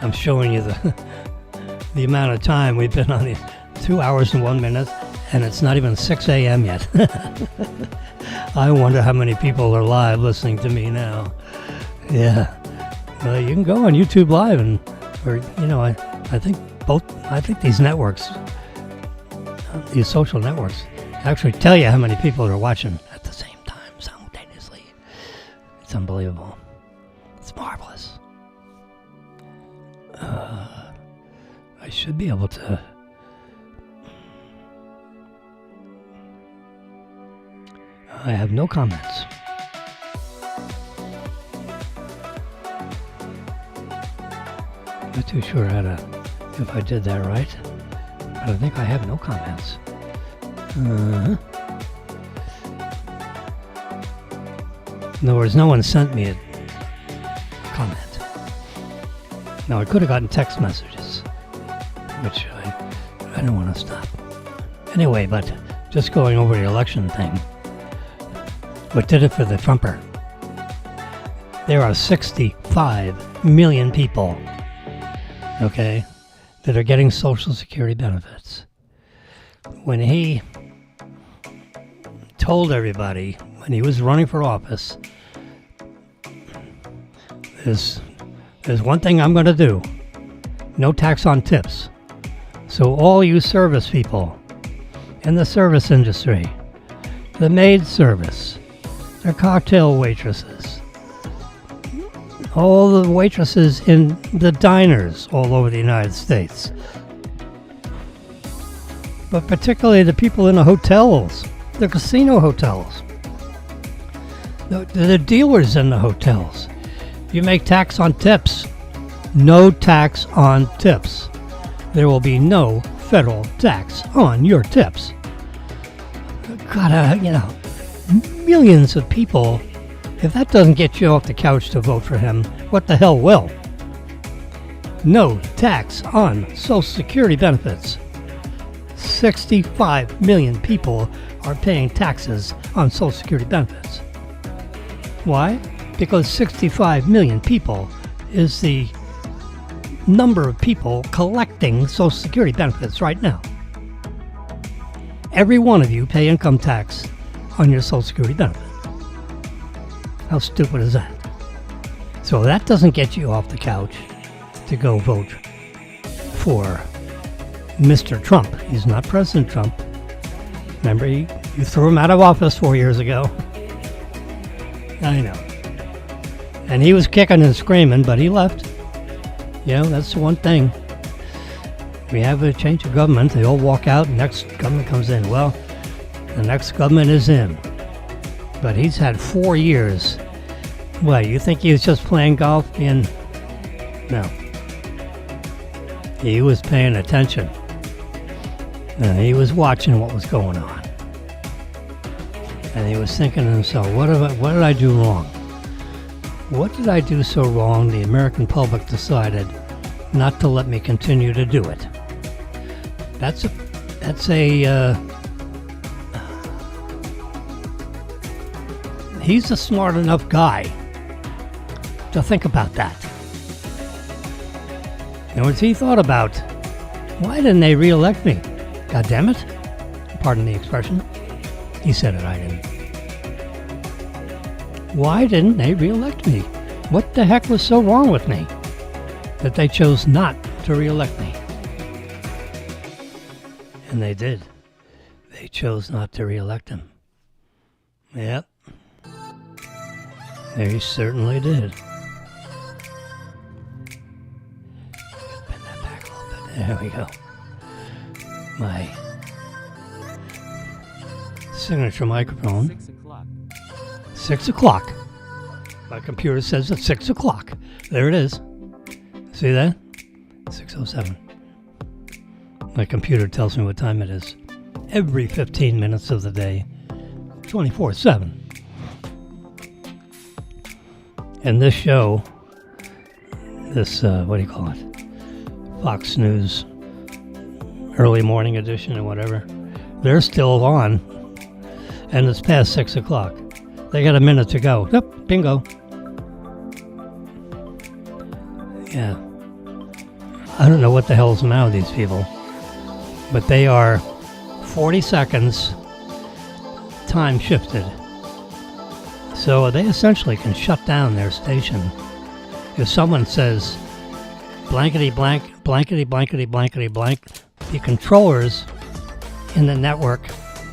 I'm showing you the amount of time we've been on the 2 hours and 1 minute, and it's not even 6 a.m. yet. I wonder how many people are live listening to me now. Yeah. Well, you can go on YouTube Live I think these networks, these social networks, actually tell you how many people are watching at the same time, simultaneously. It's unbelievable. It's marvelous. I should be able to... I have no comments. Not too sure if I did that right, but I think I have no comments. In other words, no one sent me a comment. Now, I could have gotten text messages, which I don't want to stop. Anyway, but just going over the election thing, what did it for the Trumper? There are 65 million people, okay, that are getting Social Security benefits. When he told everybody, when he was running for office, there's one thing I'm going to do. No tax on tips. So all you service people in the service industry, the maid service, the cocktail waitresses, all the waitresses in the diners all over the United States, but particularly the people in the hotels, the casino hotels, the dealers in the hotels. You make tax on tips. No tax on tips. There will be no federal tax on your tips. God, millions of people. If that doesn't get you off the couch to vote for him, what the hell will? No tax on Social Security benefits. 65 million people are paying taxes on Social Security benefits. Why? Because 65 million people is the number of people collecting Social Security benefits right now. Every one of you pay income tax on your Social Security benefit. How stupid is that? So that doesn't get you off the couch to go vote for Mr. Trump. He's not President Trump. Remember, you threw him out of office 4 years ago. I know. And he was kicking and screaming, but he left. That's the one thing. We have a change of government. They all walk out, and the next government comes in. Well, the next government is in. But he's had 4 years. What, you think he was just playing golf? No. He was paying attention. And he was watching what was going on. And he was thinking to himself, what did I do wrong? What did I do so wrong the American public decided not to let me continue to do it? He's a smart enough guy to think about that. And what he thought about, why didn't they re-elect me? God damn it. Pardon the expression. He said it, I didn't. Why didn't they re-elect me? What the heck was so wrong with me that they chose not to re-elect me? And they did. They chose not to re-elect him. Yep. They certainly did. Bend that back a little bit. There we go. My signature microphone. 6 o'clock. 6 o'clock. My computer says it's 6 o'clock. There it is. See that? 6:07. My computer tells me what time it is every 15 minutes of the day, 24/7. And this show, this, what do you call it? Fox News early morning edition or whatever, they're still on. And it's past 6 o'clock. They got a minute to go. Yep, bingo. Yeah. I don't know what the hell's the matter with these people. But they are 40 seconds time shifted. So they essentially can shut down their station. If someone says blankety blank, blankety blankety blankety blank, the controllers in the network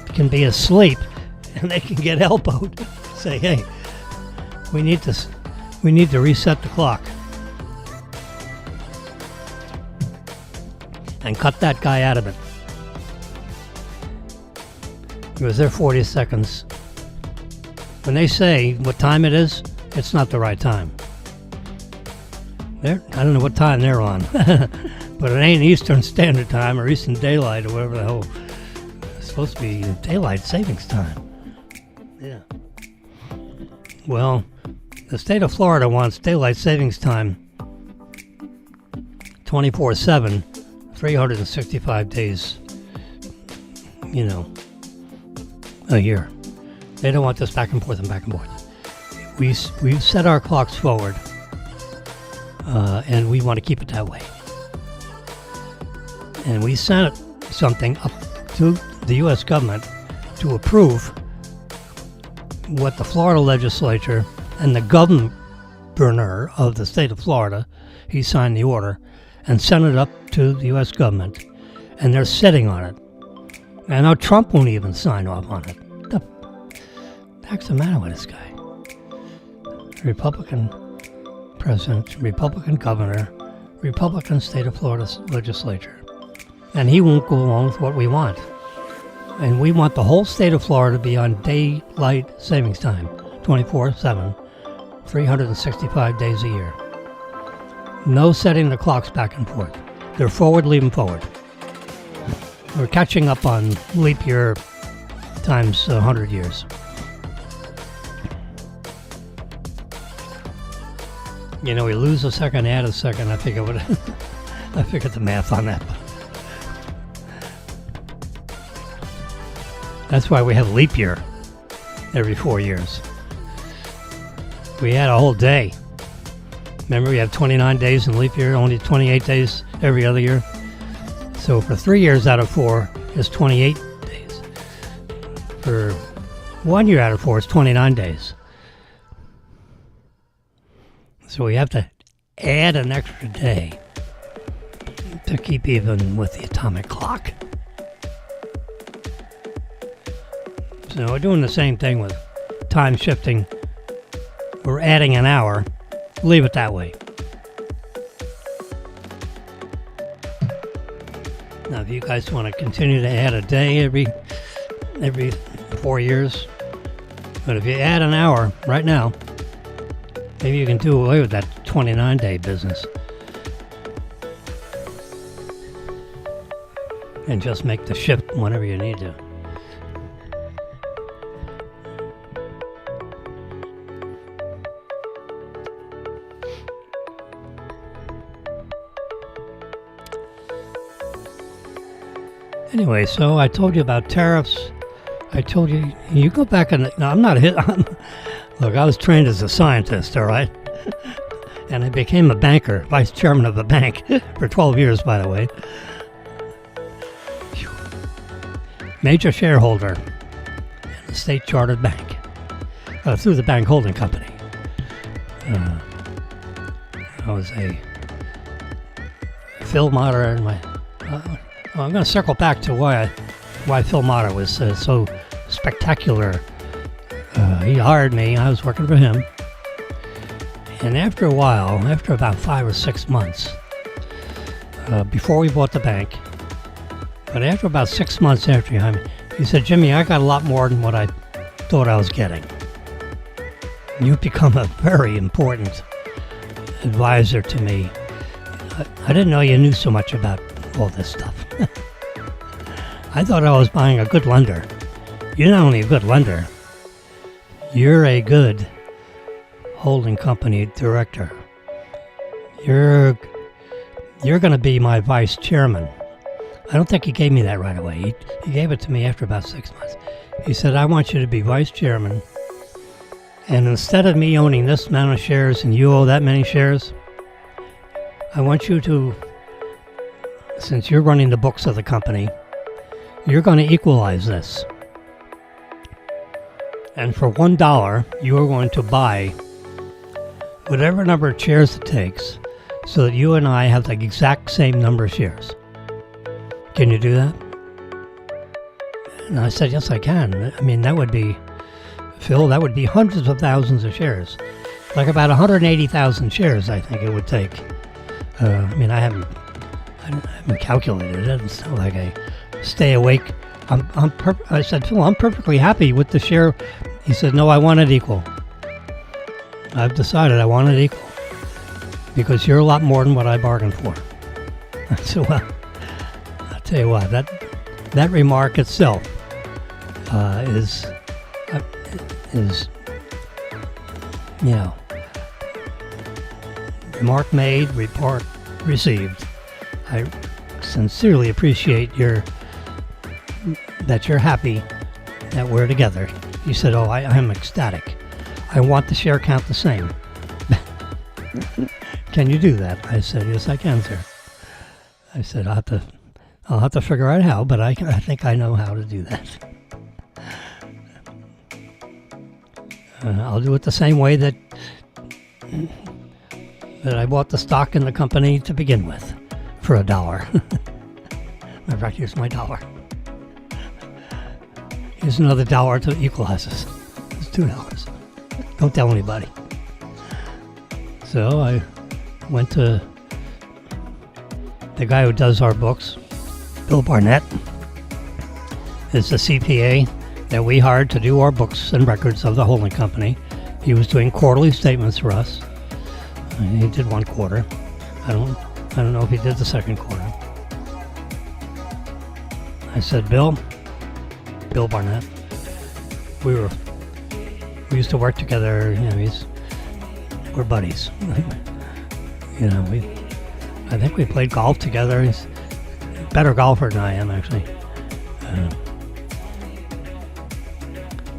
can be asleep and they can get elbowed. Say, hey, we need to reset the clock. And cut that guy out of it. Because they're 40 seconds. When they say what time it is, it's not the right time. I don't know what time they're on. But it ain't Eastern Standard Time or Eastern Daylight or whatever the hell. It's supposed to be Daylight Savings Time. Yeah. Well, the state of Florida wants Daylight Savings Time 24/7, 365 days, a year. They don't want this back and forth and back and forth. We've set our clocks forward, and we want to keep it that way. And we sent something up to the U.S. government to approve what the Florida legislature and the governor of the state of Florida, he signed the order and sent it up to the U.S. government, and they're sitting on it. And now Trump won't even sign off on it. What the heck's the matter with this guy? Republican president, Republican governor, Republican state of Florida legislature. And he won't go along with what we want. And we want the whole state of Florida to be on daylight savings time, 24/7, 365 days a year. No setting the clocks back and forth. They're forward, leaving forward. We're catching up on leap year times 100 years. We lose a second, add a second. I figured the math on that. That's why we have leap year every 4 years. We had a whole day. Remember, we have 29 days in leap year, only 28 days every other year. So for 3 years out of 4, it's 28 days. For 1 year out of 4, it's 29 days. So we have to add an extra day to keep even with the atomic clock. So we're doing the same thing with time shifting. We're adding an hour. Leave it that way. Now, if you guys want to continue to add a day every 4 years, but if you add an hour right now, maybe you can do away with that 29-day business and just make the shift whenever you need to. Anyway, so I told you about tariffs. I told you, you go back and... No, I'm not a hit. Look, I was trained as a scientist, all right? And I became a banker, vice chairman of a bank for 12 years, by the way. Major shareholder in a state-chartered bank through the bank holding company. I was a Phil Motter and my... I'm going to circle back to why Phil Motter was so spectacular. He hired me. I was working for him. And after a while, after about 5 or 6 months, before we bought the bank, but after about 6 months after he hired me, he said, "Jimmy, I got a lot more than what I thought I was getting." You've become a very important advisor to me. I didn't know you knew so much about all this stuff. I thought I was buying a good lender. You're not only a good lender, you're a good holding company director. You're going to be my vice chairman. I don't think he gave me that right away. He gave it to me after about 6 months. He said, I want you to be vice chairman, and instead of me owning this amount of shares and you owe that many shares, I want you to, since you're running the books of the company, you're going to equalize this. And for $1, you are going to buy whatever number of shares it takes so that you and I have the exact same number of shares. Can you do that? And I said, yes, I can. I mean, that would be, Phil, that would be hundreds of thousands of shares. Like about 180,000 shares, I think it would take. I mean, I haven't calculated it. It's not like I stay awake. I said, Phil, I'm perfectly happy with the share. He said, no, I want it equal. I've decided I want it equal because you're a lot more than what I bargained for. I said, well, I'll tell you what, that remark itself is, you know, remark made, report received. I sincerely appreciate that you're happy that we're together. You said, oh, I'm ecstatic. I want the share count the same. Can you do that? I said, yes, I can, sir. I said, I'll have to figure out how, but I think I know how to do that. I'll do it the same way that I bought the stock in the company to begin with for $1. Matter of fact, here's my $1. Here's another $1 to equalize us. It's $2. Don't tell anybody. So I went to the guy who does our books, Bill Barnett, is the CPA that we hired to do our books and records of the holding company. He was doing quarterly statements for us. He did one quarter. I don't know if he did the second quarter. I said, Bill Barnett, we used to work together. You know, we're buddies. You know, I think we played golf together. He's a better golfer than I am, actually.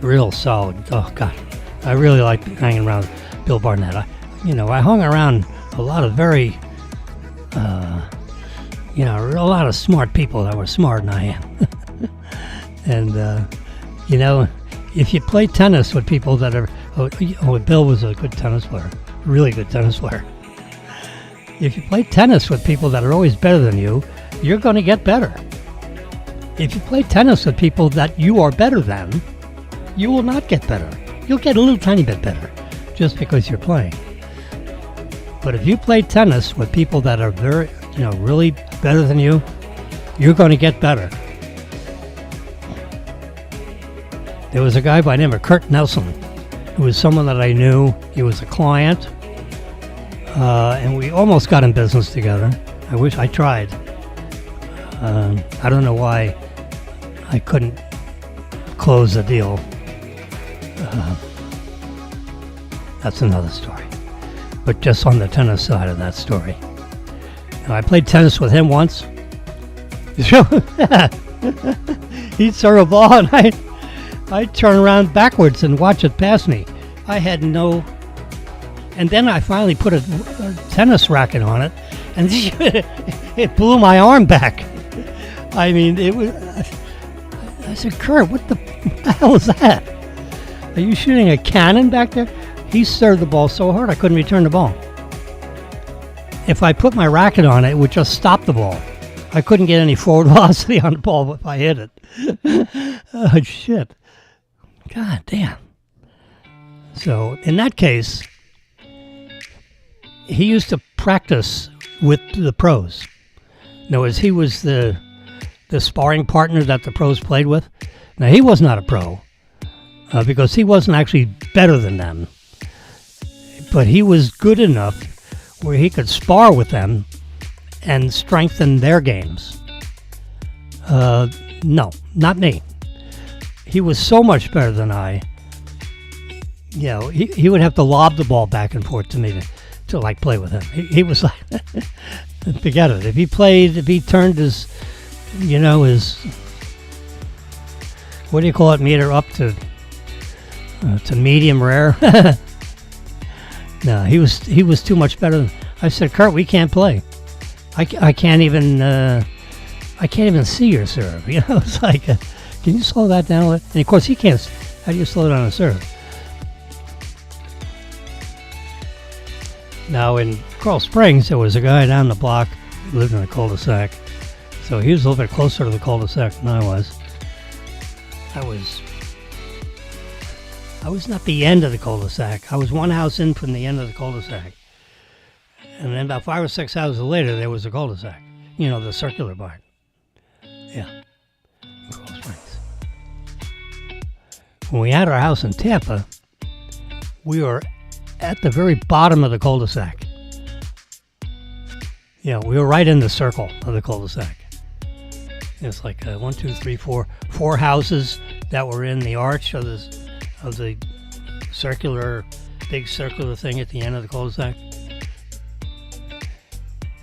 Real solid. Oh God, I really like hanging around Bill Barnett. I hung around a lot of very, a lot of smart people that were smarter than I am. And, if you play tennis with people that are, Bill was a good tennis player, really good tennis player. If you play tennis with people that are always better than you, you're going to get better. If you play tennis with people that you are better than, you will not get better. You'll get a little tiny bit better just because you're playing. But if you play tennis with people that are very, really better than you, you're going to get better. There was a guy by the name of Kurt Nelson, who was someone that I knew. He was a client, and we almost got in business together. I wish I tried. I don't know why I couldn't close the deal. That's another story. But just on the tennis side of that story. Now, I played tennis with him once. He'd serve a ball and I'd turn around backwards and watch it pass me. I had no... And then I finally put a tennis racket on it and it blew my arm back. I mean, it was... I said, Kurt, what the hell is that? Are you shooting a cannon back there? He served the ball so hard I couldn't return the ball. If I put my racket on it, it would just stop the ball. I couldn't get any forward velocity on the ball if I hit it. Oh, shit. God damn. So, in that case, he used to practice with the pros. In other words, he was the sparring partner that the pros played with. Now, he was not a pro because he wasn't actually better than them. but he was good enough where he could spar with them and strengthen their games. No, not me. He was so much better than I. You know, he would have to lob the ball back and forth to me to like play with him. He was like, forget it. If he turned his, what do you call it, meter up to medium rare? No, he was too much better than. I said, Kurt, we can't play. I can't even see your serve. It's like, can you slow that down? And of course he can't. How do you slow down a serve? Now in Coral Springs, there was a guy down the block who lived in a cul-de-sac. So he was a little bit closer to the cul-de-sac than I was. I was not the end of the cul-de-sac. I was one house in from the end of the cul-de-sac. And then about 5 or 6 houses later, there was a cul-de-sac. The circular part. Yeah. In Coral Springs. When we had our house in Tampa, we were at the very bottom of the cul-de-sac. We were right in the circle of the cul-de-sac. It's like 1, 2, 3, 4 houses that were in the arch of the big circular thing at the end of the cul-de-sac.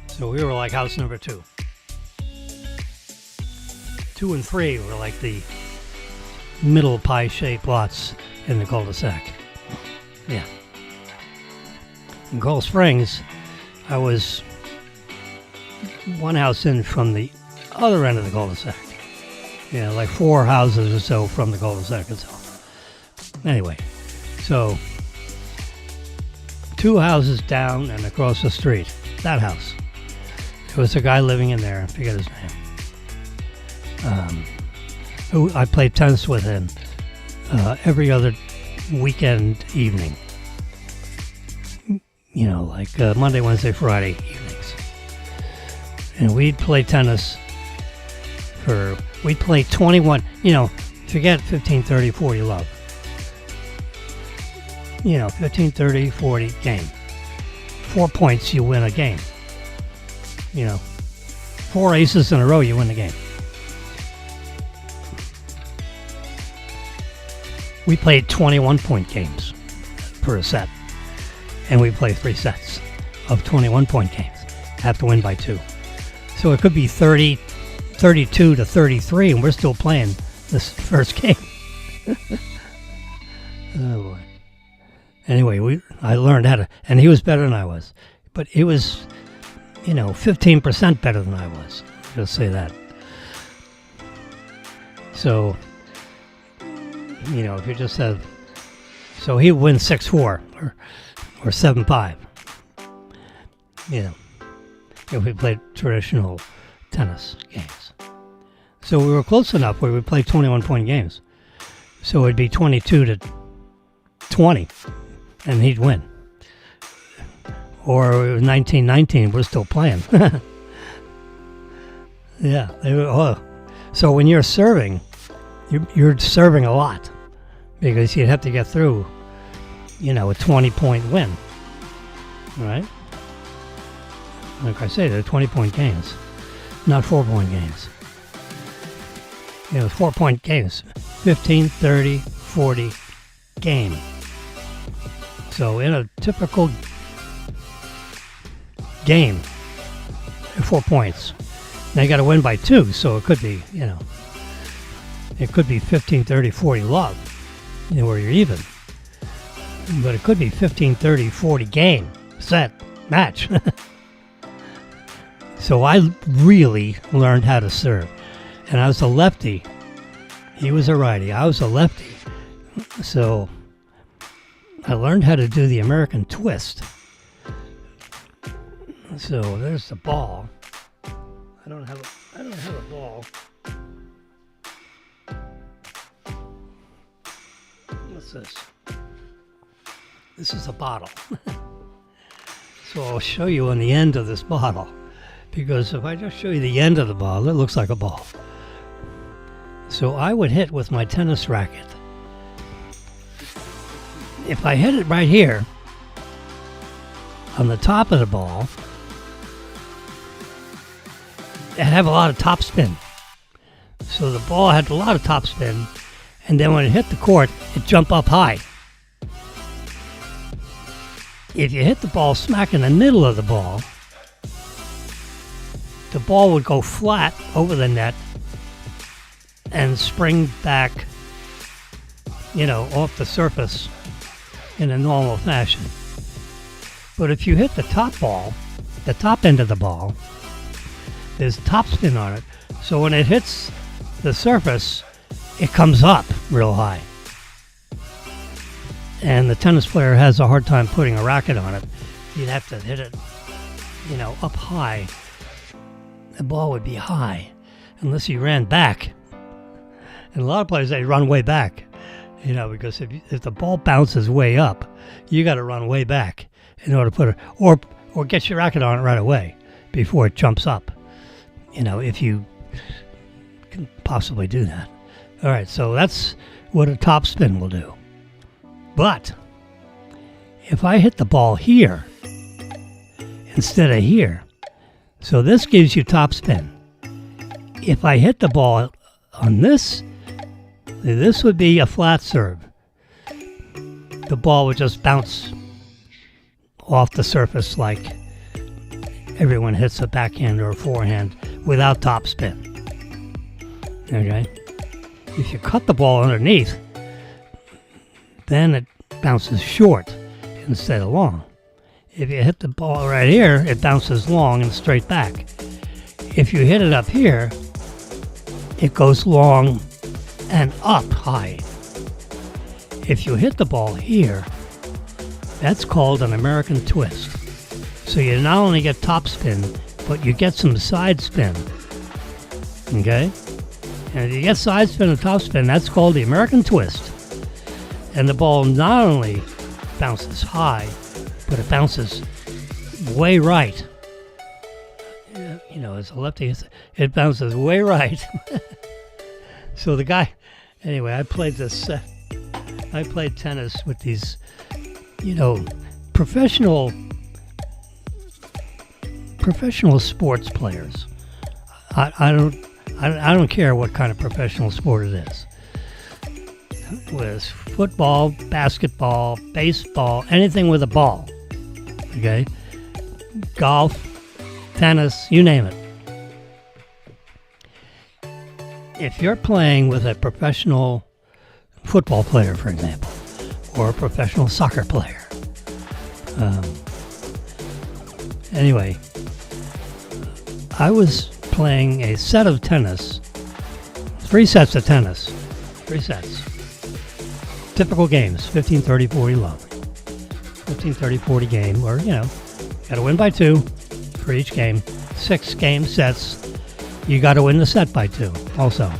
So we were like house number 2. 2 and 3 were like the middle pie-shaped lots in the cul-de-sac. Yeah. In Coral Springs, I was one house in from the other end of the cul-de-sac. Like 4 houses or so from the cul-de-sac itself. Anyway, so 2 houses down and across the street, that house. There was a guy living in there, I forget his name. Who I played tennis with him every other weekend evening. Like Monday, Wednesday, Friday evenings. And we'd play tennis we'd play 21, forget 15, 30, 40 love. 15, 30, 40 game. 4 points, you win a game. 4 aces in a row, you win the game. We played 21-point games per set. And we play 3 sets of 21-point games. Have to win by 2. So it could be 30, 32 to 33, and we're still playing this first game. Oh, boy. Anyway, I learned how to, and he was better than I was. But he was, 15% better than I was. Just say that. So, if you just have, so he would win 6-4 or 7-5. If we played traditional tennis games. So we were close enough where we played 21-point games. So it'd be 22 to 20, and he'd win. Or it was 19-19, we're still playing. Yeah. So when you're serving, you're serving a lot because you'd have to get through, a 20-point win, right? Like I say, they're 20-point games, not 4-point games. 4-point games, 15, 30, 40 game. So in a typical game, 4 points. Now you got to win by 2, so it could be, it could be 15, 30, 40 love, where you're even. But it could be 15, 30, 40 game, set, match. So I really learned how to serve. And I was a lefty. He was a righty. I was a lefty. So I learned how to do the American twist. So there's the ball. I don't have a ball. What's this? This is a bottle. So I'll show you on the end of this bottle. Because if I just show you the end of the ball, it looks like a ball. So I would hit with my tennis racket. If I hit it right here, on the top of the ball, it have a lot of top spin. So the ball had a lot of top spin, and then when it hit the court, it jumped up high. If you hit the ball smack in the middle of the ball would go flat over the net and spring back, off the surface in a normal fashion. But if you hit the top end of the ball, there's top spin on it. So when it hits the surface, it comes up real high. And the tennis player has a hard time putting a racket on it. You'd have to hit it, up high. The ball would be high unless you ran back. And a lot of players, they run way back, because if the ball bounces way up, you got to run way back in order to put it, or get your racket on it right away before it jumps up, if you can possibly do that. All right, so that's what a top spin will do. But if I hit the ball here instead of here, so this gives you top spin. If I hit the ball on this would be a flat serve. The ball would just bounce off the surface like everyone hits a backhand or a forehand without top spin. Okay? If you cut the ball underneath, then it bounces short instead of long. If you hit the ball right here, it bounces long and straight back. If you hit it up here, it goes long and up high. If you hit the ball here, that's called an American twist. So you not only get top spin, but you get some side spin. Okay? And if you get side spin and top spin, that's called the American twist. And the ball not only bounces high, but it bounces way right. As a lefty, it bounces way right. So the guy, anyway, I played tennis with these, professional sports players. I don't care what kind of professional sport it is. With football, basketball, baseball, anything with a ball. Okay? Golf, tennis, you name it. If you're playing with a professional football player, for example, or a professional soccer player, anyway, I was playing a set of tennis, 3 sets of tennis, 3 sets. Typical games, 15, 30, 40 long. 15, 30, 40 game, or, got to win by 2 for each game. 6 game sets. You got to win the set by 2 also.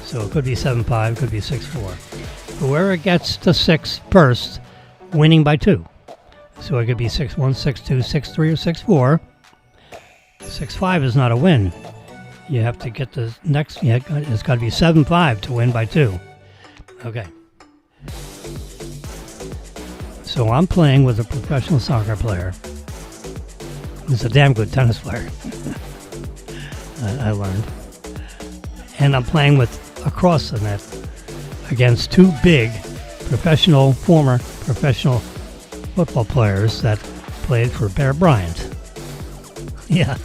So it could be 7-5, could be 6-4. Whoever gets to 6 first, winning by 2. So it could be 6-1, 6-2, 6-3, or 6-4. 6-5 is not a win. You have to get the next, it's got to be 7-5 to win by 2. Okay. So I'm playing with a professional soccer player. He's a damn good tennis player. I learned. And I'm playing with across the net against 2 big former professional football players that played for Bear Bryant. Yeah.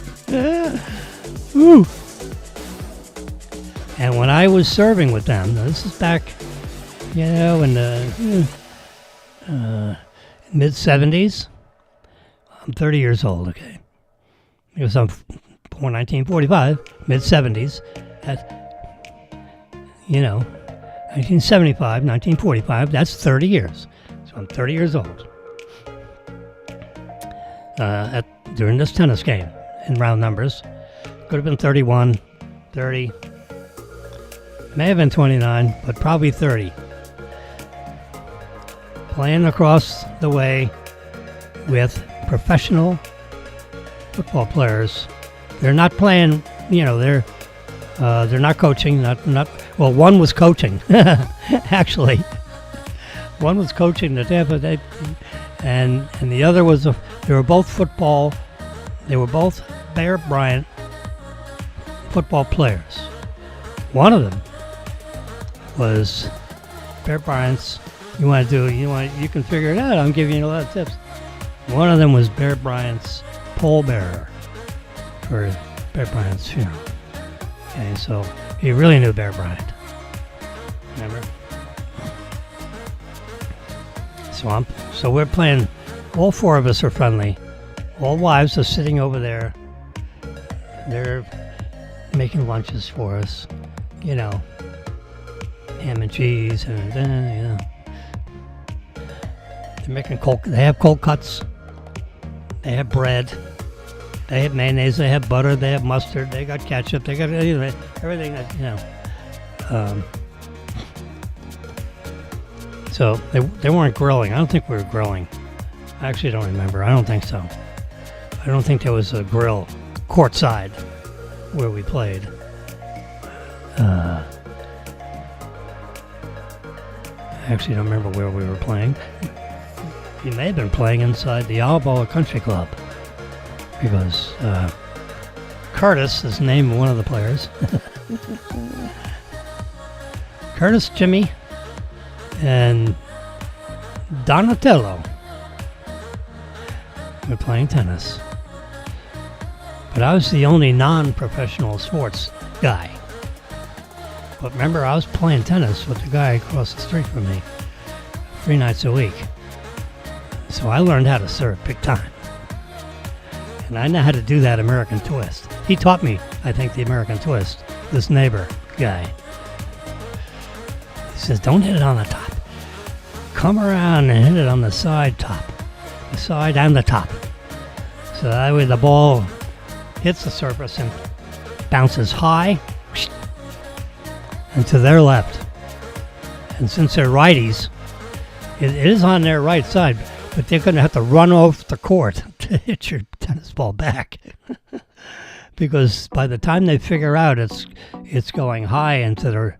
Woo. And when I was serving with them, this is back, in the mid-70s. I'm 30 years old, okay? Because I'm born 1945, mid-70s. At, 1975, 1945, that's 30 years. So I'm 30 years old. During this tennis game, in round numbers. Could have been 31, 30. May have been 29, but probably 30. Playing across the way with professional football players. They're not playing, they're not coaching, well, one was coaching, actually. One was coaching the Tampa Bay, and the other was a They were both Bear Bryant football players. One of them was Bear Bryant's. You can figure it out. I'm giving you a lot of tips. One of them was Bear Bryant's pallbearer for Bear Bryant's funeral. Okay, so he really knew Bear Bryant. Remember? So we're playing. All four of us are friendly. All wives are sitting over there. They're making lunches for us. Ham and cheese and They're making they have cold cuts. They have bread. They have mayonnaise. They have butter. They have mustard. They got ketchup. They got everything that. So they weren't grilling. I don't think we were grilling. I actually don't remember. I don't think so. I don't think there was a grill courtside where we played. I actually don't remember where we were playing. We may have been playing inside the Alba Country Club because Curtis is named one of the players. Curtis, Jimmy, and Donatello were playing tennis. But I was the only non-professional sports guy. But remember, I was playing tennis with the guy across the street from me 3 nights a week. So I learned how to serve big time. And I know how to do that American twist. He taught me, I think, the American twist, this neighbor guy. He says, don't hit it on the top. Come around and hit it on the side top. The side and the top. So that way the ball hits the surface and bounces high and to their left. And since they're righties, it is on their right side, but they're going to have to run off the court to hit your tennis ball back. Because by the time they figure out it's going high into their,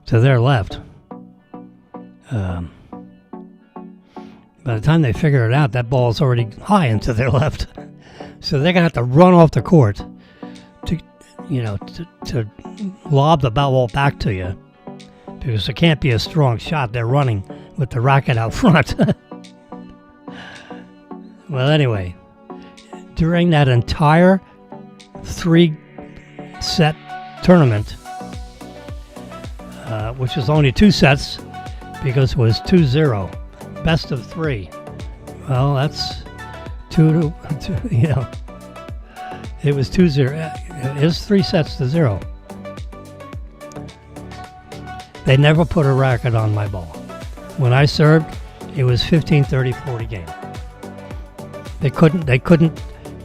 to their left. By the time they figure it out, that ball's already high into their left. So they're going to have to run off the court to lob the ball back to you. Because it can't be a strong shot. They're running with the racket out front. Well, anyway, during that entire 3-set tournament, which was only 2 sets because it was 2-0, best of 3. Well, that's 2 to, it was 2-0. It was 3 sets to 0. They never put a racket on my ball. When I served, it was 15-30-40 game.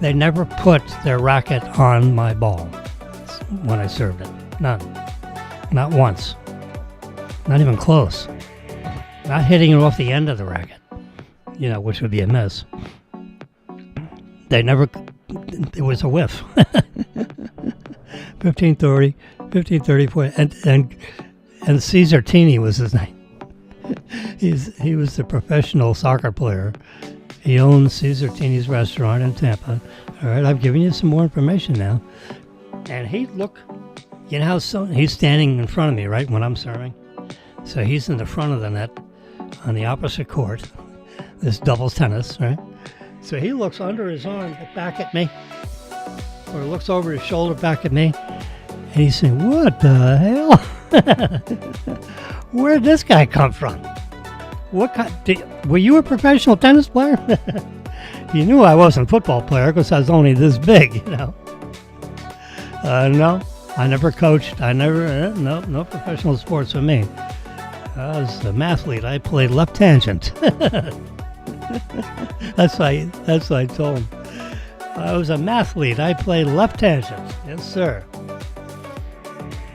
They never put their racket on my ball when I served it. None. Not once. Not even close. Not hitting it off the end of the racket, which would be a miss. They never, it was a whiff. 15-30, and Caesar Tini was his name. He was the professional soccer player. He owned Caesar Tini's restaurant in Tampa. All right, I've given you some more information now. And he's standing in front of me, right, when I'm serving. So he's in the front of the net on the opposite court. This doubles tennis, right? So he looks under his arm back at me, or looks over his shoulder back at me, and he's saying, "What the hell? Where'd this guy come from? Were you a professional tennis player?" He knew I wasn't a football player because I was only this big, No, I never coached. No professional sports for me. I was a mathlete. I played left tangent. That's why I told him. I was a mathlete. I played left tangent. Yes, sir.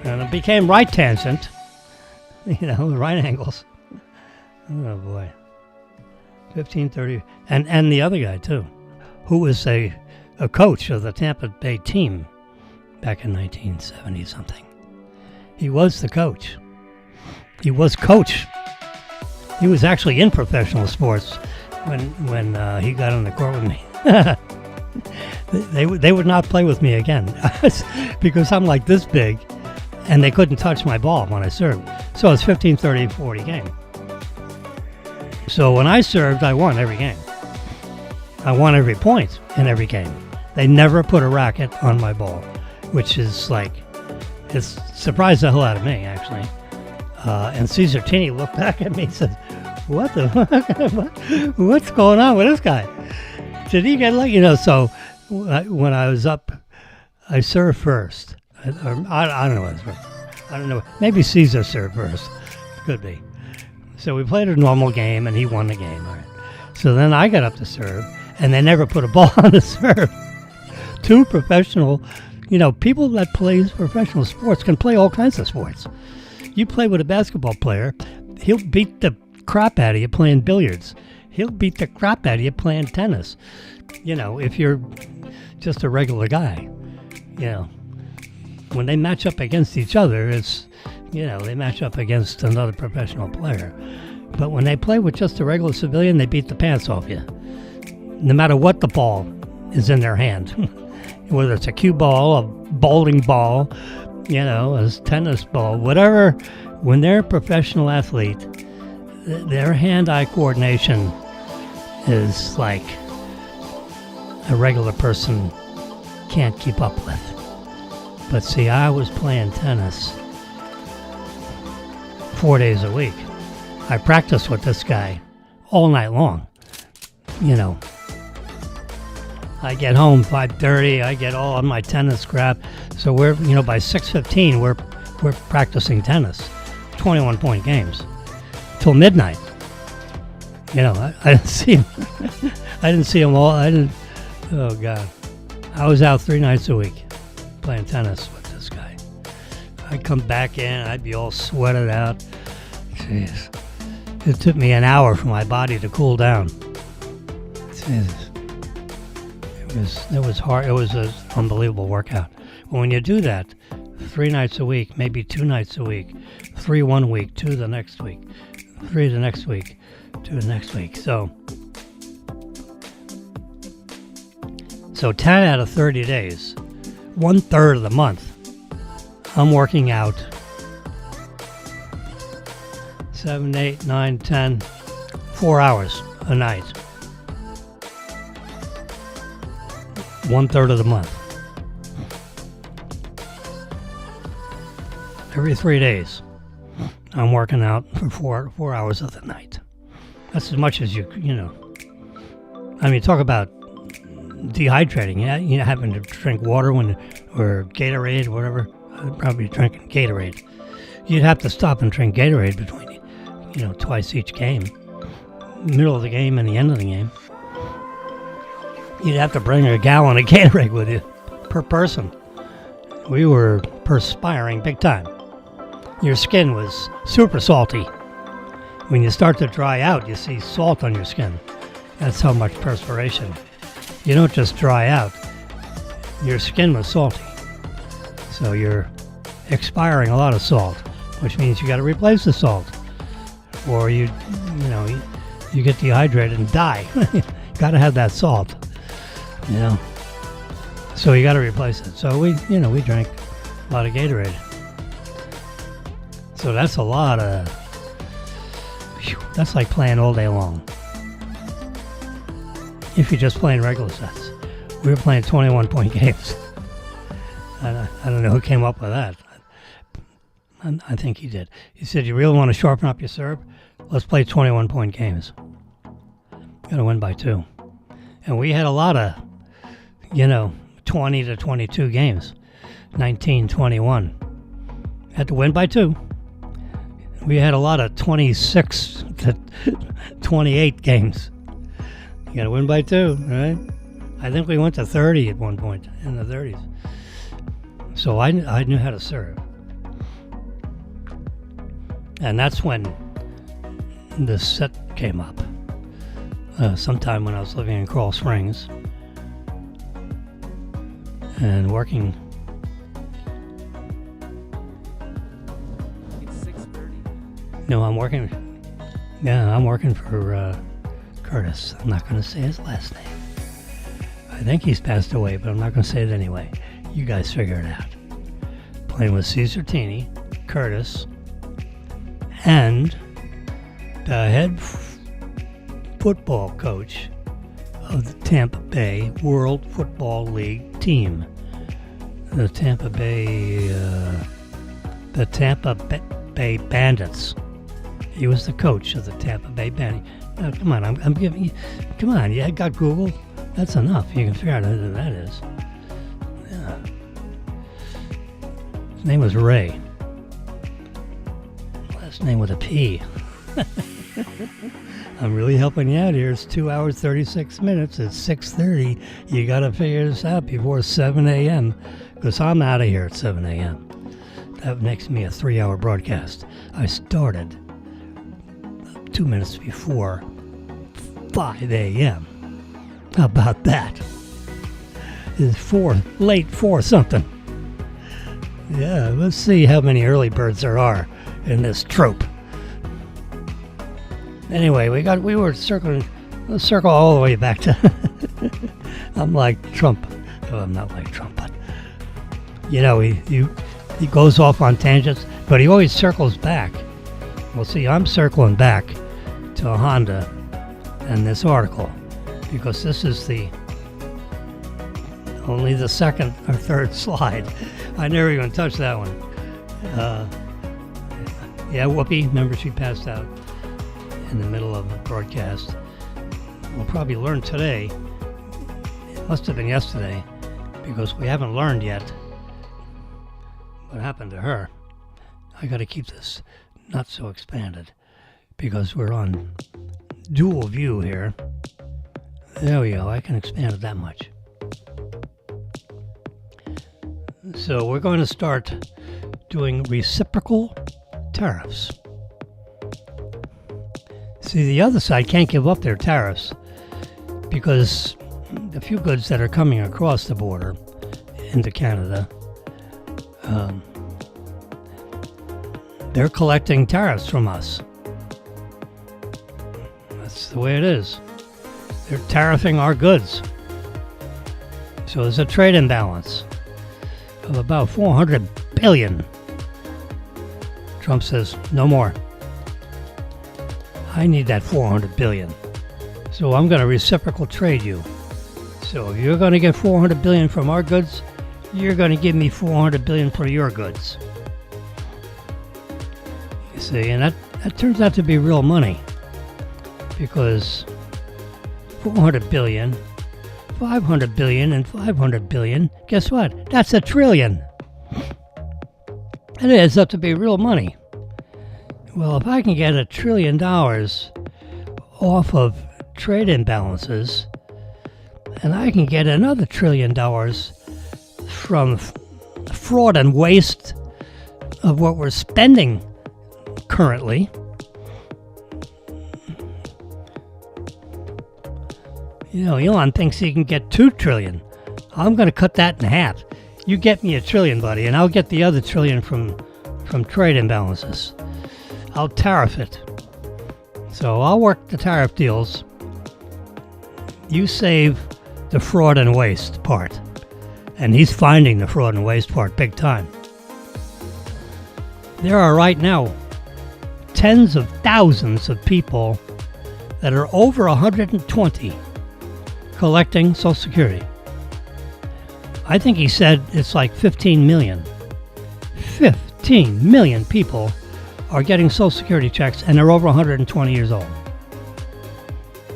And it became right tangent. Right angles. Oh, boy. 15-30. And the other guy, too, who was a coach of the Tampa Bay team back in 1970-something. He was the coach. He was coach He was actually in professional sports when he got on the court with me. They would not play with me again because I'm like this big, and they couldn't touch my ball when I served. So it's 15, 30, 40 game. So when I served, I won every game. I won every point in every game. They never put a racket on my ball, which is like, it's surprised the hell out of me, actually. And Caesar Tini looked back at me and said, what the fuck? What's going on with this guy? Did he get like, so when I was up, I served first. I don't know what it was. I don't know. Maybe Caesar served first. Could be. So we played a normal game, and he won the game. All right. So then I got up to serve, and they never put a ball on the serve. Two professional, people that play professional sports can play all kinds of sports. You play with a basketball player, he'll beat the crap out of you playing billiards. He'll beat the crap out of you playing tennis. If you're just a regular guy, when they match up against each other, it's, they match up against another professional player. But when they play with just a regular civilian, they beat the pants off you. No matter what the ball is in their hand, whether it's a cue ball, a bowling ball, a tennis ball, whatever. When they're a professional athlete, their hand-eye coordination is like a regular person can't keep up with. But see, I was playing tennis 4 days a week. I practiced with this guy all night long. I get home 5:30. I get all on my tennis crap. So we're, by 6:15, we're practicing tennis, 21-point games, till midnight. I didn't see him. I didn't see him all. Oh God, I was out 3 nights a week playing tennis with this guy. I'd come back in, I'd be all sweated out. Jeez. It took me an hour for my body to cool down. Jeez. It was hard. It was an unbelievable workout. But when you do that 3 nights a week, maybe 2 nights a week, 3 one week, 2 the next week, 3 the next week, 2 the next week. So 10 out of 30 days, 1/3 of the month, I'm working out 7, 8, 9, 10, 4 hours a night. 1/3 of the month. Every 3 days, I'm working out for 4 hours of the night. That's as much as you talk about dehydrating. Having to drink water or Gatorade, whatever. I'd probably drinking Gatorade. You'd have to stop and drink Gatorade between, twice each game. Middle of the game and the end of the game. You'd have to bring a gallon of Gatorade with you per person. We were perspiring big time. Your skin was super salty. When you start to dry out, you see salt on your skin. That's how much perspiration. You don't just dry out. Your skin was salty. So you're expiring a lot of salt, which means you got to replace the salt. Or you get dehydrated and die. Got to have that salt. So you got to replace it. So we drank a lot of Gatorade. So that's a lot of, that's like playing all day long. If you're just playing regular sets. We were playing 21-point games. I don't know who came up with that. I think he did. He said, you really want to sharpen up your serve? Let's play 21-point games. Got to win by 2. And we had a lot of 20 to 22 games, 19, 21. Had to win by 2. We had a lot of 26 to 28 games. You got to win by 2, right? I think we went to 30 at one point, in the 30s. So I knew how to serve. And that's when the set came up. Sometime when I was living in Coral Springs. And working. It's 6:30. No, I'm working. Yeah, I'm working for Curtis. I'm not going to say his last name. I think he's passed away, but I'm not going to say it anyway. You guys figure it out. Playing with Caesar Tini, Curtis, and the head football coach of the Tampa Bay World Football League team. The Tampa Bay Bandits. He was the coach of the Tampa Bay Bandits. Now, come on, I'm giving you. Come on, you got Google. That's enough. You can figure out who that is. Yeah. His name was Ray. Last name with a P. I'm really helping you out here. It's 2 hours, 36 minutes. It's 6:30. You got to figure this out before 7 a.m. because I'm out of here at 7 a.m. That makes me a 3-hour broadcast. I started 2 minutes before 5 a.m. How about that? It's late 4 something. Yeah, let's see how many early birds there are in this trope. Anyway, we were circling. Let's circle all the way back to. I'm like Trump. Oh, I'm not like Trump, but he goes off on tangents, but he always circles back. Well, see, I'm circling back to Honda and this article because this is only the second or third slide. I never even touched that one. Yeah, Whoopi, remember she passed out in the middle of the broadcast. We'll probably learn today. It must have been yesterday because we haven't learned yet what happened to her. I got to keep this not so expanded because we're on dual view here. There we go. I can expand it that much. So we're going to start doing reciprocal tariffs. See, the other side can't give up their tariffs because the few goods that are coming across the border into Canada, they're collecting tariffs from us. That's the way it is. They're tariffing our goods. So there's a trade imbalance of about $400 billion. Trump says, no more. I need that $400 billion. So I'm going to reciprocal trade you. So if you're going to get $400 billion from our goods, you're going to give me $400 billion for your goods. You see, and that turns out to be real money. Because 400 billion, 500 billion, and 500 billion, guess what? That's $1 trillion. It adds up to be real money. Well, if I can get $1 trillion off of trade imbalances, and I can get another $1 trillion from fraud and waste of what we're spending currently, Elon thinks he can get $2 trillion. I'm going to cut that in half. You get me $1 trillion, buddy, and I'll get the other $1 trillion from trade imbalances. I'll tariff it. So I'll work the tariff deals. You save the fraud and waste part. And he's finding the fraud and waste part big time. There are right now tens of thousands of people that are over 120 collecting Social Security. I think he said it's like 15 million. 15 million people are getting Social Security checks and they're over 120 years old.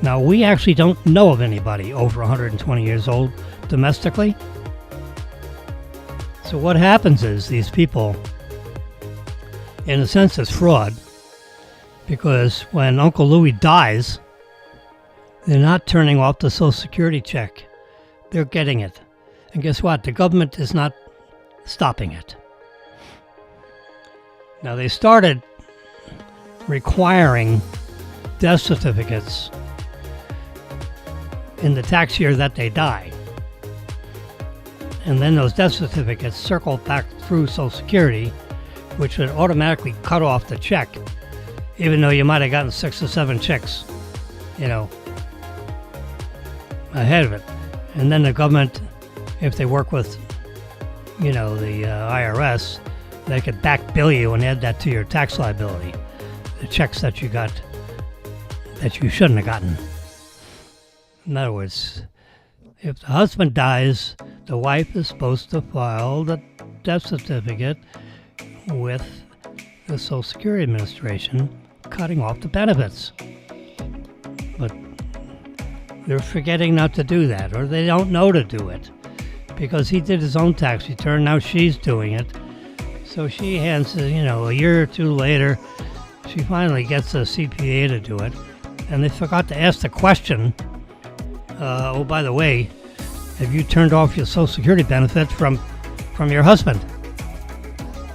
Now, we actually don't know of anybody over 120 years old domestically. So what happens is these people, in a sense, it's fraud, because when Uncle Louie dies, they're not turning off the Social Security check. They're getting it. And guess what? The government is not stopping it. Now, they started requiring death certificates in the tax year that they die. And then those death certificates circle back through Social Security, which would automatically cut off the check even though you might have gotten 6 or 7 checks, ahead of it. And then the government, if they work with, the IRS, they could back bill you and add that to your tax liability. The checks that you got that you shouldn't have gotten. In other words, if the husband dies, the wife is supposed to file the death certificate with the Social Security Administration, cutting off the benefits. But they're forgetting not to do that, or they don't know to do it, because he did his own tax return. Now she's doing it. So she hands it, a year or two later, she finally gets a CPA to do it. And they forgot to ask the question, oh, by the way, have you turned off your Social Security benefits from your husband?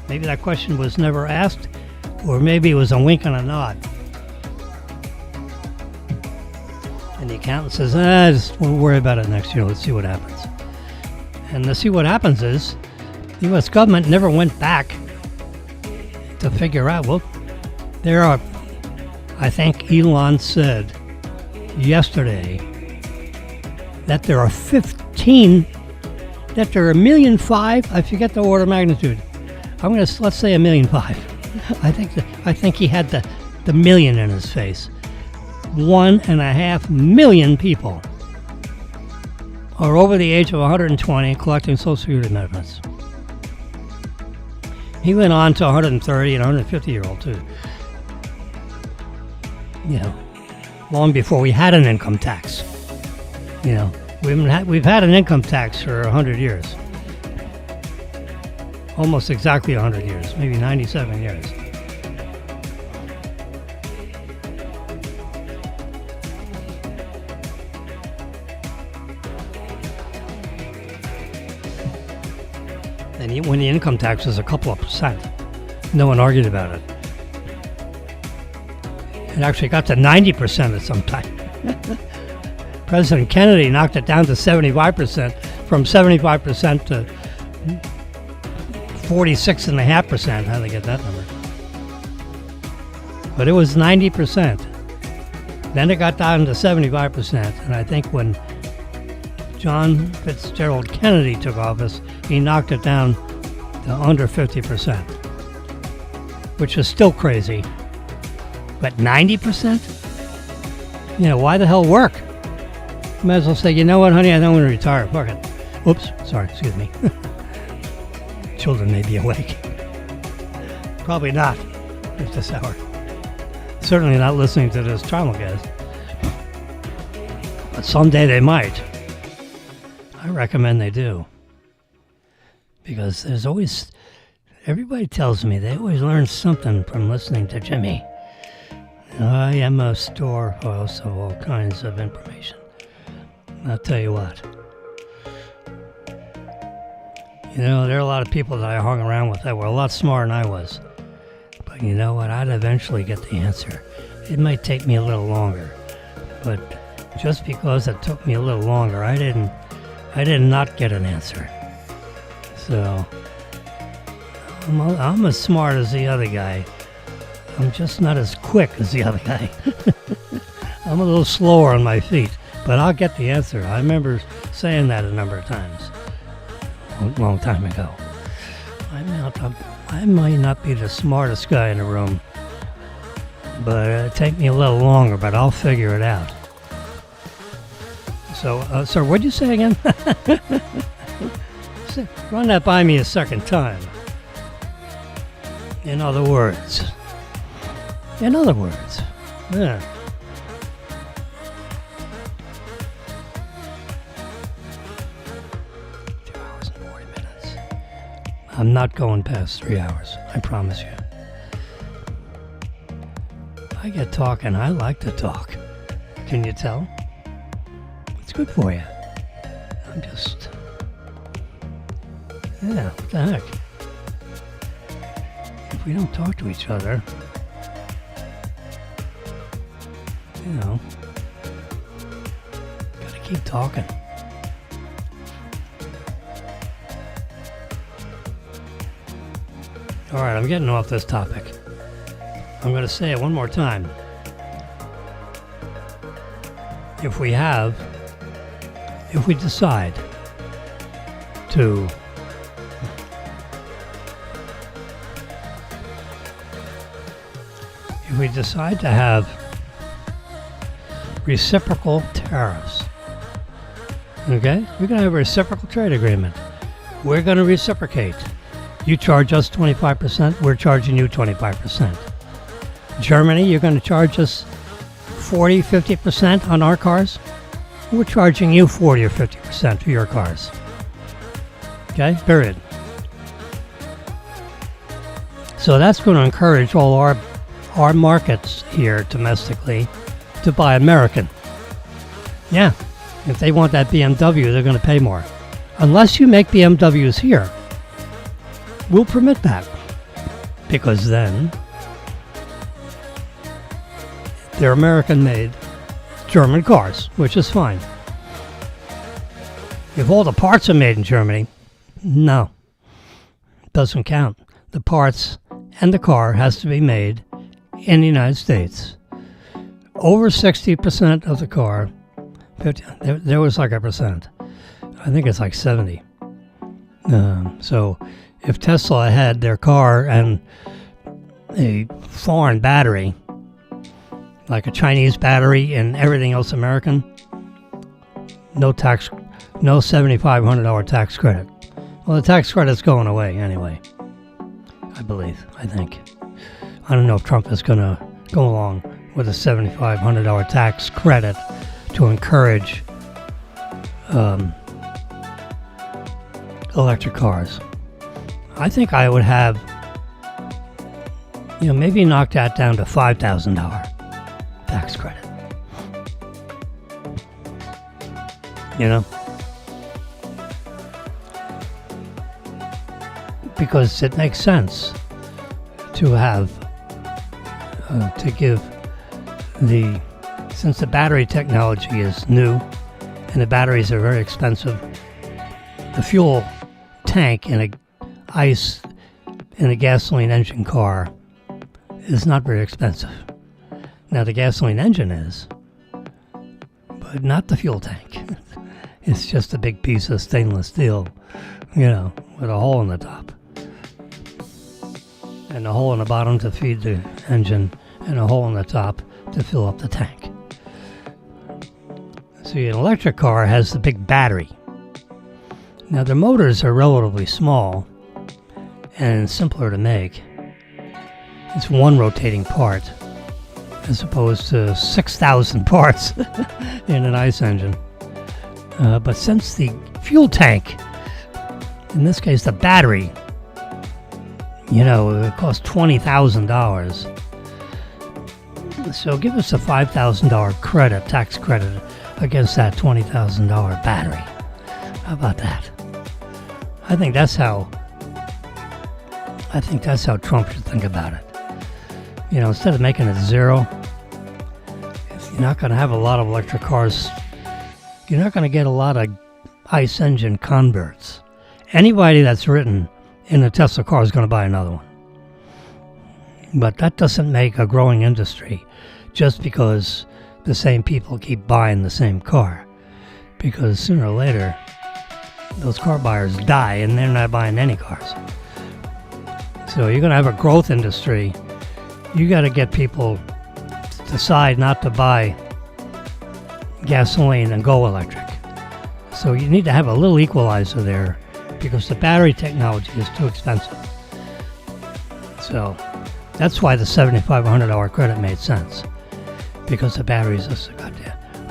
Maybe that question was never asked, or maybe it was a wink and a nod. And the accountant says, just we'll worry about it next year. Let's see what happens. And to see what happens is, the U.S. government never went back to figure out, well, there are, I think Elon said yesterday, that there are 15, that there are 1.5 million, I forget the order of magnitude. Let's say 1.5 million. I think he had the million in his face. 1.5 million people are over the age of 120 collecting Social Security benefits. He went on to 130 and 150-year-old too. Long before we had an income tax. We've had an income tax for 100 years. Almost exactly 100 years, maybe 97 years. And when the income tax was a couple of percent, no one argued about it. It actually got to 90% at some time. President Kennedy knocked it down to 75%, from 75% to 46.5%. How did they get that number? But it was 90%. Then it got down to 75%. And I think when John Fitzgerald Kennedy took office, he knocked it down to under 50%, which is still crazy. But 90%? Why the hell work? Might as well say, you know what, honey, I don't want to retire. Fuck it. Oops, sorry, excuse me. Children may be awake. Probably not at this hour. Certainly not listening to this Simulcast. But someday they might. I recommend they do. Because there's always, everybody tells me they always learn something from listening to Jimmy. I am a storehouse of all kinds of information. I'll tell you what. There are a lot of people that I hung around with that were a lot smarter than I was. But you know what? I'd eventually get the answer. It might take me a little longer. But just because it took me a little longer, I did not get an answer. So, I'm as smart as the other guy. I'm just not as quick as the other guy. I'm a little slower on my feet, but I'll get the answer. I remember saying that a number of times, a long time ago. I might not be the smartest guy in the room, but it'll take me a little longer, but I'll figure it out. So, sir, what'd you say again? Run that by me a second time. In other words. Yeah. I'm not going past 3 hours, I promise you. I get talking, I like to talk. Can you tell? It's good for you. I'm just... Yeah, what the heck? If we don't talk to each other, gotta keep talking. All right, I'm getting off this topic. I'm going to say it one more time. If we decide to have reciprocal tariffs, okay? We're going to have a reciprocal trade agreement. We're going to reciprocate. You charge us 25%, we're charging you 25%. Germany, you're going to charge us 40, 50% on our cars. We're charging you 40 or 50% for your cars. Okay, period. So that's going to encourage all our markets here domestically to buy American. Yeah, if they want that BMW, they're going to pay more. Unless you make BMWs here, we'll permit that. Because then they're American-made German cars, which is fine. If all the parts are made in Germany, no, doesn't count. The parts and the car has to be made in the United States. Over 60% of the car, 50, there was like a percent. I think it's like 70. So if Tesla had their car and a foreign battery, like a Chinese battery and everything else American, no tax, no $7,500 tax credit. Well, the tax credit's going away anyway, I think. I don't know if Trump is going to go along with a $7,500 tax credit to encourage electric cars. I think I would have, maybe knock that down to $5,000 tax credit. Because it makes sense to have, to give since the battery technology is new and the batteries are very expensive, the fuel tank in a gasoline engine car is not very expensive. Now the gasoline engine is, but not the fuel tank. It's just a big piece of stainless steel, with a hole in the top. And a hole in the bottom to feed the engine, and a hole in the top to fill up the tank. See, an electric car has the big battery. Now the motors are relatively small and simpler to make. It's one rotating part as opposed to 6,000 parts in an ICE engine. But since the fuel tank, in this case the battery, it costs $20,000. So give us a $5,000 tax credit against that $20,000 battery. How about that? I think that's how Trump should think about it. Instead of making it zero, if you're not going to have a lot of electric cars, you're not going to get a lot of ICE engine converts. Anybody that's written in a Tesla car is going to buy another one. But that doesn't make a growing industry just because the same people keep buying the same car. Because sooner or later, those car buyers die and they're not buying any cars. So you're going to have a growth industry. You got to get people to decide not to buy gasoline and go electric. So you need to have a little equalizer there because the battery technology is too expensive. So that's why the $7,500 credit made sense, because the batteries are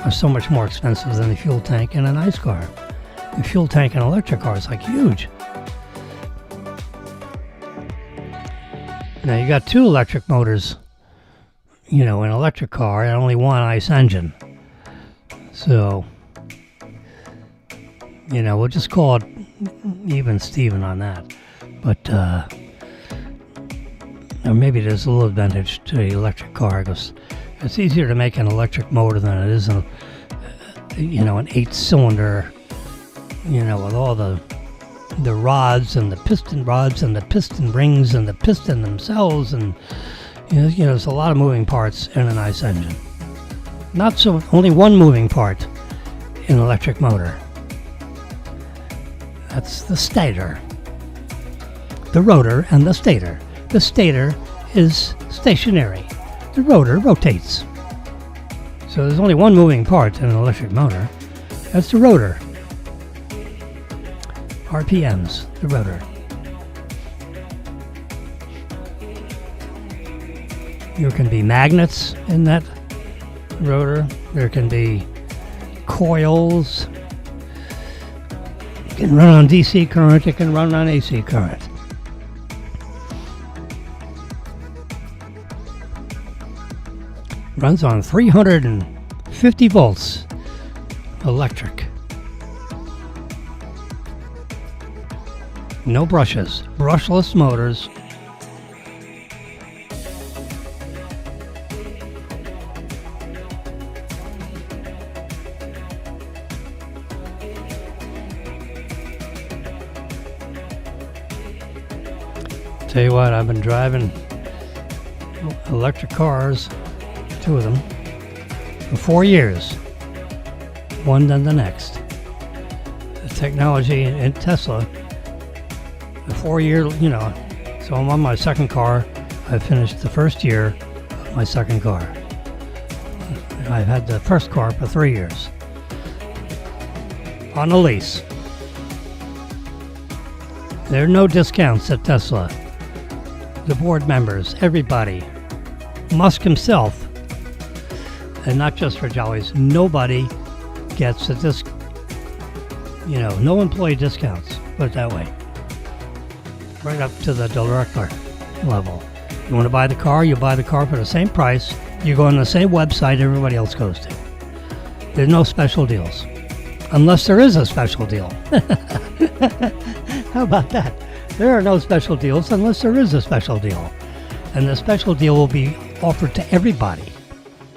so much more expensive than the fuel tank in an ICE car. The fuel tank in an electric car is like huge. Now you got two electric motors, in an electric car and only one ICE engine. So, we'll just call it even Steven on that. But, or maybe there's a little advantage to the electric car because it's easier to make an electric motor than it is an 8-cylinder, with all the rods and the piston rods and the piston rings and the piston themselves and There's a lot of moving parts in a nice engine. Only one moving part in an electric motor. That's the stator. The rotor and the stator. The stator is stationary. The rotor rotates. So there's only one moving part in an electric motor. That's the rotor. RPMs, the rotor. There can be magnets in that rotor. There can be coils. It can run on DC current. It can run on AC current. Runs on 350 volts electric. No brushes. Brushless motors. Tell you what, I've been driving electric cars, 2 of them, for 4 years, one than the next. The technology in Tesla, the 4-year, so I'm on my second car. I finished the first year of my second car. I've had the first car for 3 years on a lease. There are no discounts at Tesla. The board members, everybody, Musk himself, and not just for jollies, nobody gets no employee discounts, put it that way. Right up to the director level. You want to buy the car, you buy the car for the same price, you go on the same website everybody else goes to. There's no special deals. Unless there is a special deal. How about that? There are no special deals unless there is a special deal. And the special deal will be offered to everybody,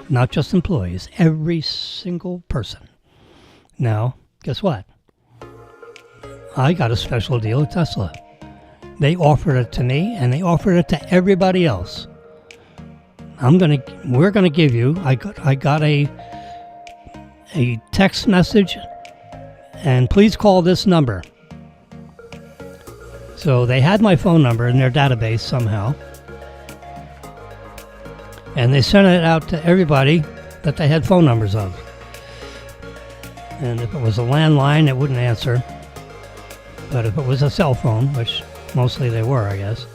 not just employees, every single person. Now, guess what? I got a special deal at Tesla. They offered it to me, and they offered it to everybody else. We're gonna give you. I got a text message, and please call this number. So they had my phone number in their database somehow, and they sent it out to everybody that they had phone numbers of. And if it was a landline, it wouldn't answer. But if it was a cell phone, which mostly they were, I guess,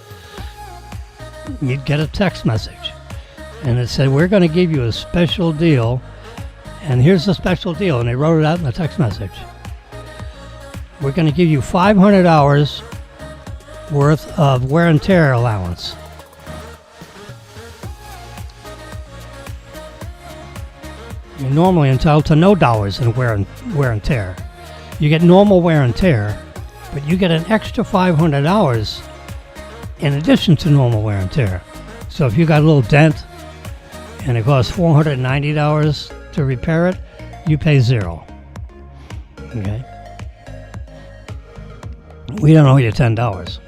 you'd get a text message. And it said, we're going to give you a special deal, and here's the special deal. And they wrote it out in the text message. We're going to give you 500 hours worth of wear and tear allowance. You're normally entitled to no dollars in wear and tear. You get normal wear and tear, but you get an extra 500 hours in addition to normal wear and tear. So if you got a little dent and it costs $490 to repair it, you pay $0. Okay? We don't owe you $10.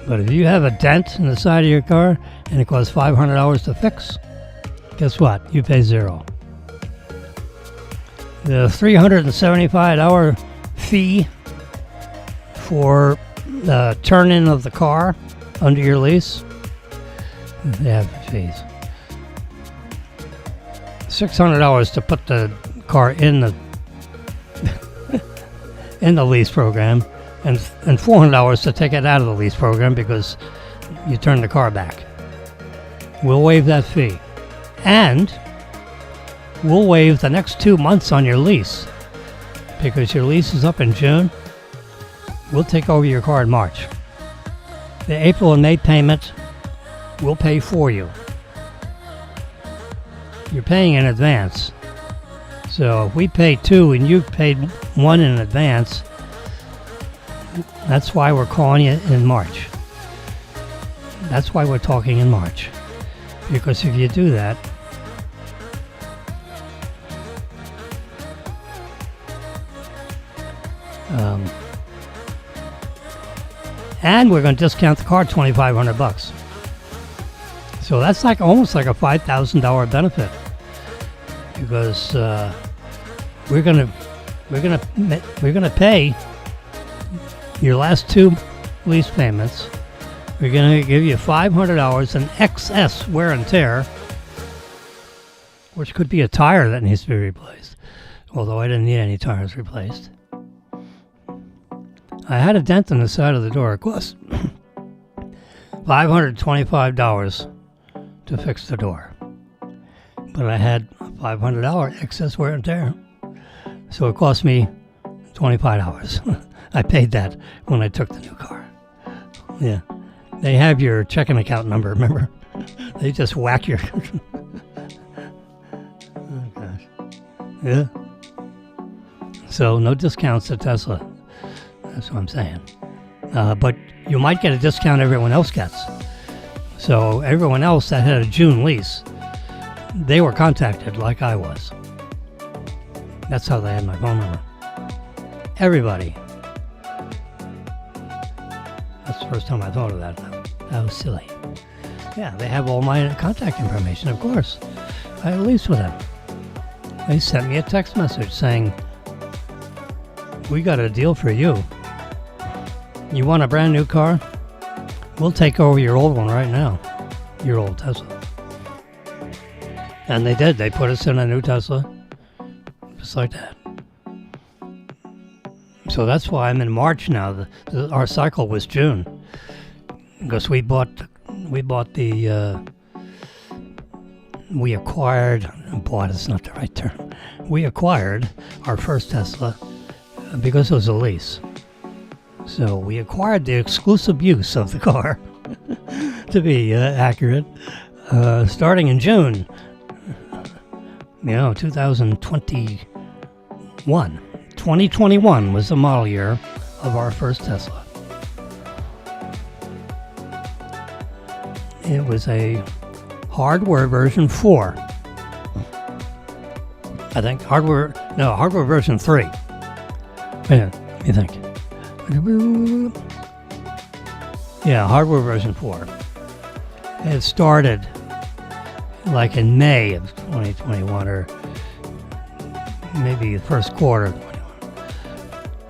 But if you have a dent in the side of your car and it costs $500 to fix, guess what? You pay $0. The $375 fee for the turn-in of the car under your lease, they have fees. $600 to put the car in the in the lease program, and $400 to take it out of the lease program because you turn the car back. We'll waive that fee. And we'll waive the next 2 months on your lease because your lease is up in June. We'll take over your car in March. The April and May payment we'll pay for you. You're paying in advance. So if we pay 2 and you've paid 1 in advance, that's why we're calling you in March. That's why we're talking in March. Because if you do that, and we're going to discount the car $2,500. So that's like almost like a $5,000 benefit, because we're gonna pay your last 2 lease payments. We're gonna give you $500 in excess wear and tear, which could be a tire that needs to be replaced. Although I didn't need any tires replaced. I had a dent in the side of the door. It cost $525 to fix the door. But I had a $500 excess wear and tear. So it cost me $25. I paid that when I took the new car. Yeah. They have your checking account number, remember? They just whack your... Oh, gosh. Yeah. So no discounts at Tesla. That's what I'm saying. But you might get a discount everyone else gets. So everyone else that had a June lease, they were contacted like I was. That's how they had my phone number. Everybody. That's the first time I thought of that. That was silly. Yeah, they have all my contact information, of course. I had a lease with them. They sent me a text message saying, "We got a deal for you. You want a brand new car? We'll take over your old one right now. Your old Tesla." And they did. They put us in a new Tesla. Just like that. So that's why I'm in March now. Our cycle was June. Because we acquired, bought is not the right term. We acquired our first Tesla because it was a lease. So we acquired the exclusive use of the car, to be accurate, starting in June, 2021. 2021 was the model year of our first Tesla. It was a hardware version 4. I think hardware version 3. Yeah, you think? Yeah, hardware version 4. It started like in May of 2021, or maybe the first quarter of 2021.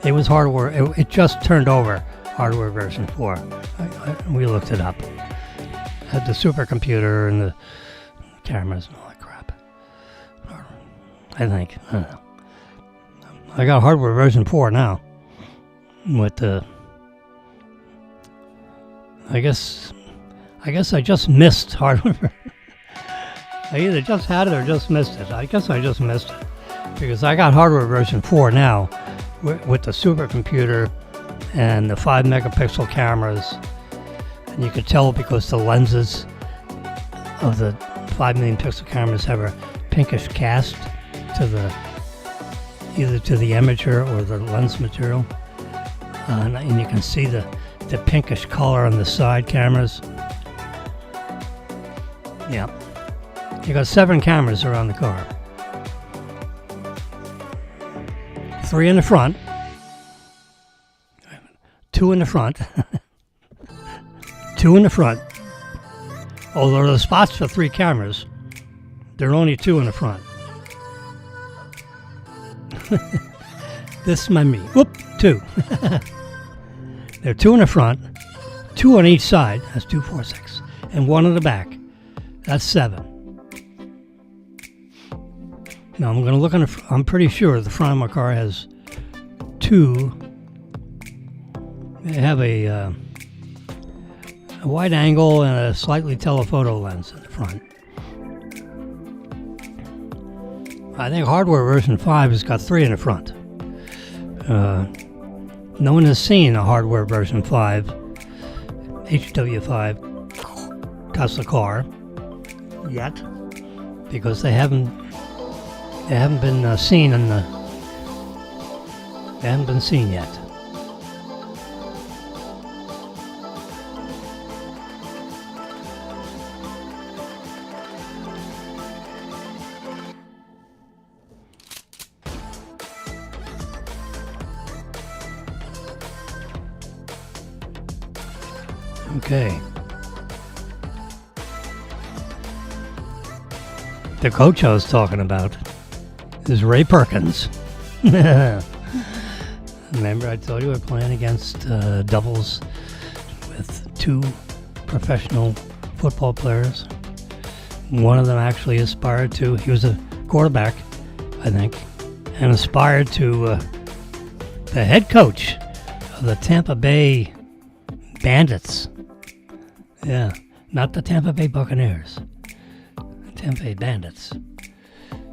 It was hardware. It just turned over hardware version 4. We looked it up. Had the supercomputer and the cameras and all that crap. I think. I don't know. I got hardware version 4 now. With the... I guess I just missed hardware. I either just had it or just missed it. I guess I just missed it. Because I got hardware version 4 now with the supercomputer and the 5 megapixel cameras. And you could tell because the lenses of the 5 million pixel cameras have a pinkish cast to either to the imager or the lens material. And you can see the pinkish color on the side cameras. Yeah. You got 7 cameras around the car. 3 in the front. 2 in the front. 2 in the front. Although there are spots for 3 cameras, there are only 2 in the front. This might be, 2. There are 2 in the front, 2 on each side, that's 2, 4, 6, and 1 in the back, that's 7. Now I'm going to look on I'm pretty sure the front of my car has 2. They have a wide angle and a slightly telephoto lens in the front. I think hardware version 5 has got 3 in the front. No one has seen a hardware version 5 HW5 Tesla car yet, because they haven't been seen they haven't been seen yet. Okay. The coach I was talking about is Ray Perkins. Remember I told you we're playing against doubles with two professional football players. One of them actually aspired to, he was a quarterback, I think, and aspired to the head coach of the Tampa Bay Bandits. Yeah, not the Tampa Bay Buccaneers. Tampa Bay Bandits.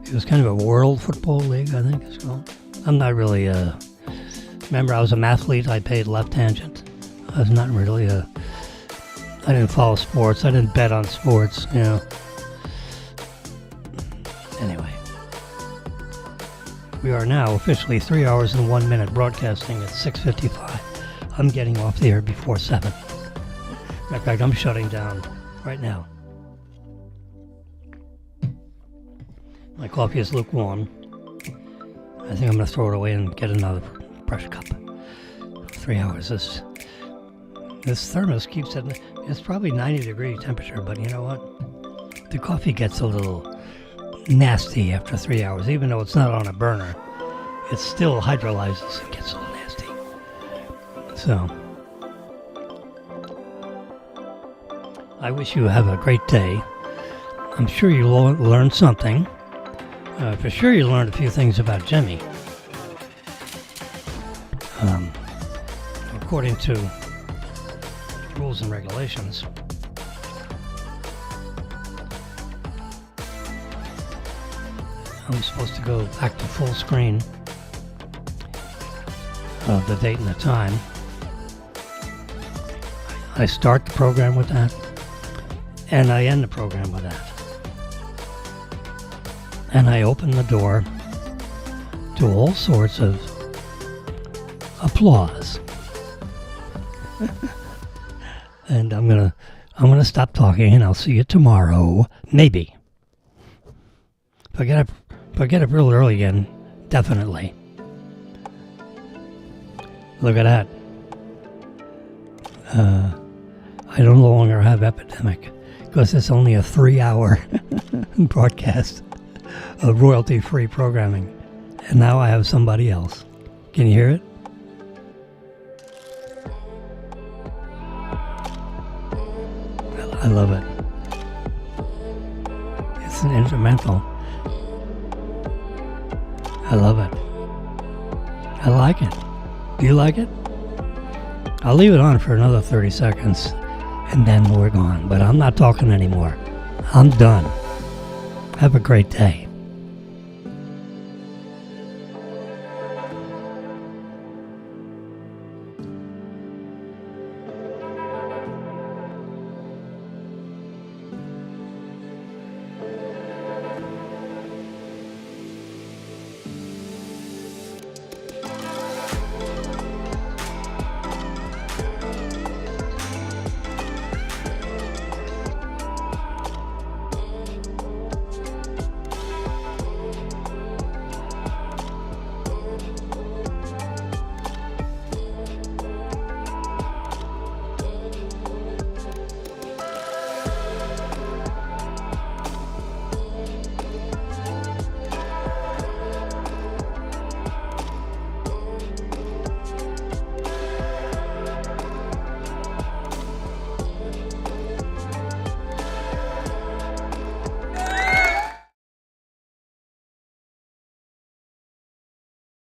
It was kind of a world football league, I think it's called. I'm not really remember I was a mathlete, I played left tangent. I was not really I didn't follow sports, I didn't bet on sports, you know. Anyway. We are now officially 3 hours and 1 minute broadcasting at 6:55. I'm getting off the air before 7. In fact, I'm shutting down right now. My coffee is lukewarm. I think I'm going to throw it away and get another fresh cup. 3 hours. This thermos keeps it. It's probably 90-degree temperature, but you know what? The coffee gets a little nasty after 3 hours, even though it's not on a burner. It still hydrolyzes and gets a little nasty. So, I wish you have a great day. I'm sure you learned something. For sure you learned a few things about Jimmy. According to rules and regulations. I'm supposed to go back to full screen of the date and the time. I start the program with that, and I end the program with that. And I open the door to all sorts of applause. And I'm gonna stop talking, and I'll see you tomorrow, maybe. If I get up real early again, definitely. Look at that. I no longer have Epidemic because it's only a 3-hour broadcast of royalty-free programming. And now I have somebody else. Can you hear it? I love it. It's an instrumental. I love it. I like it. Do you like it? I'll leave it on for another 30 seconds and then we're gone. But I'm not talking anymore. I'm done. Have a great day.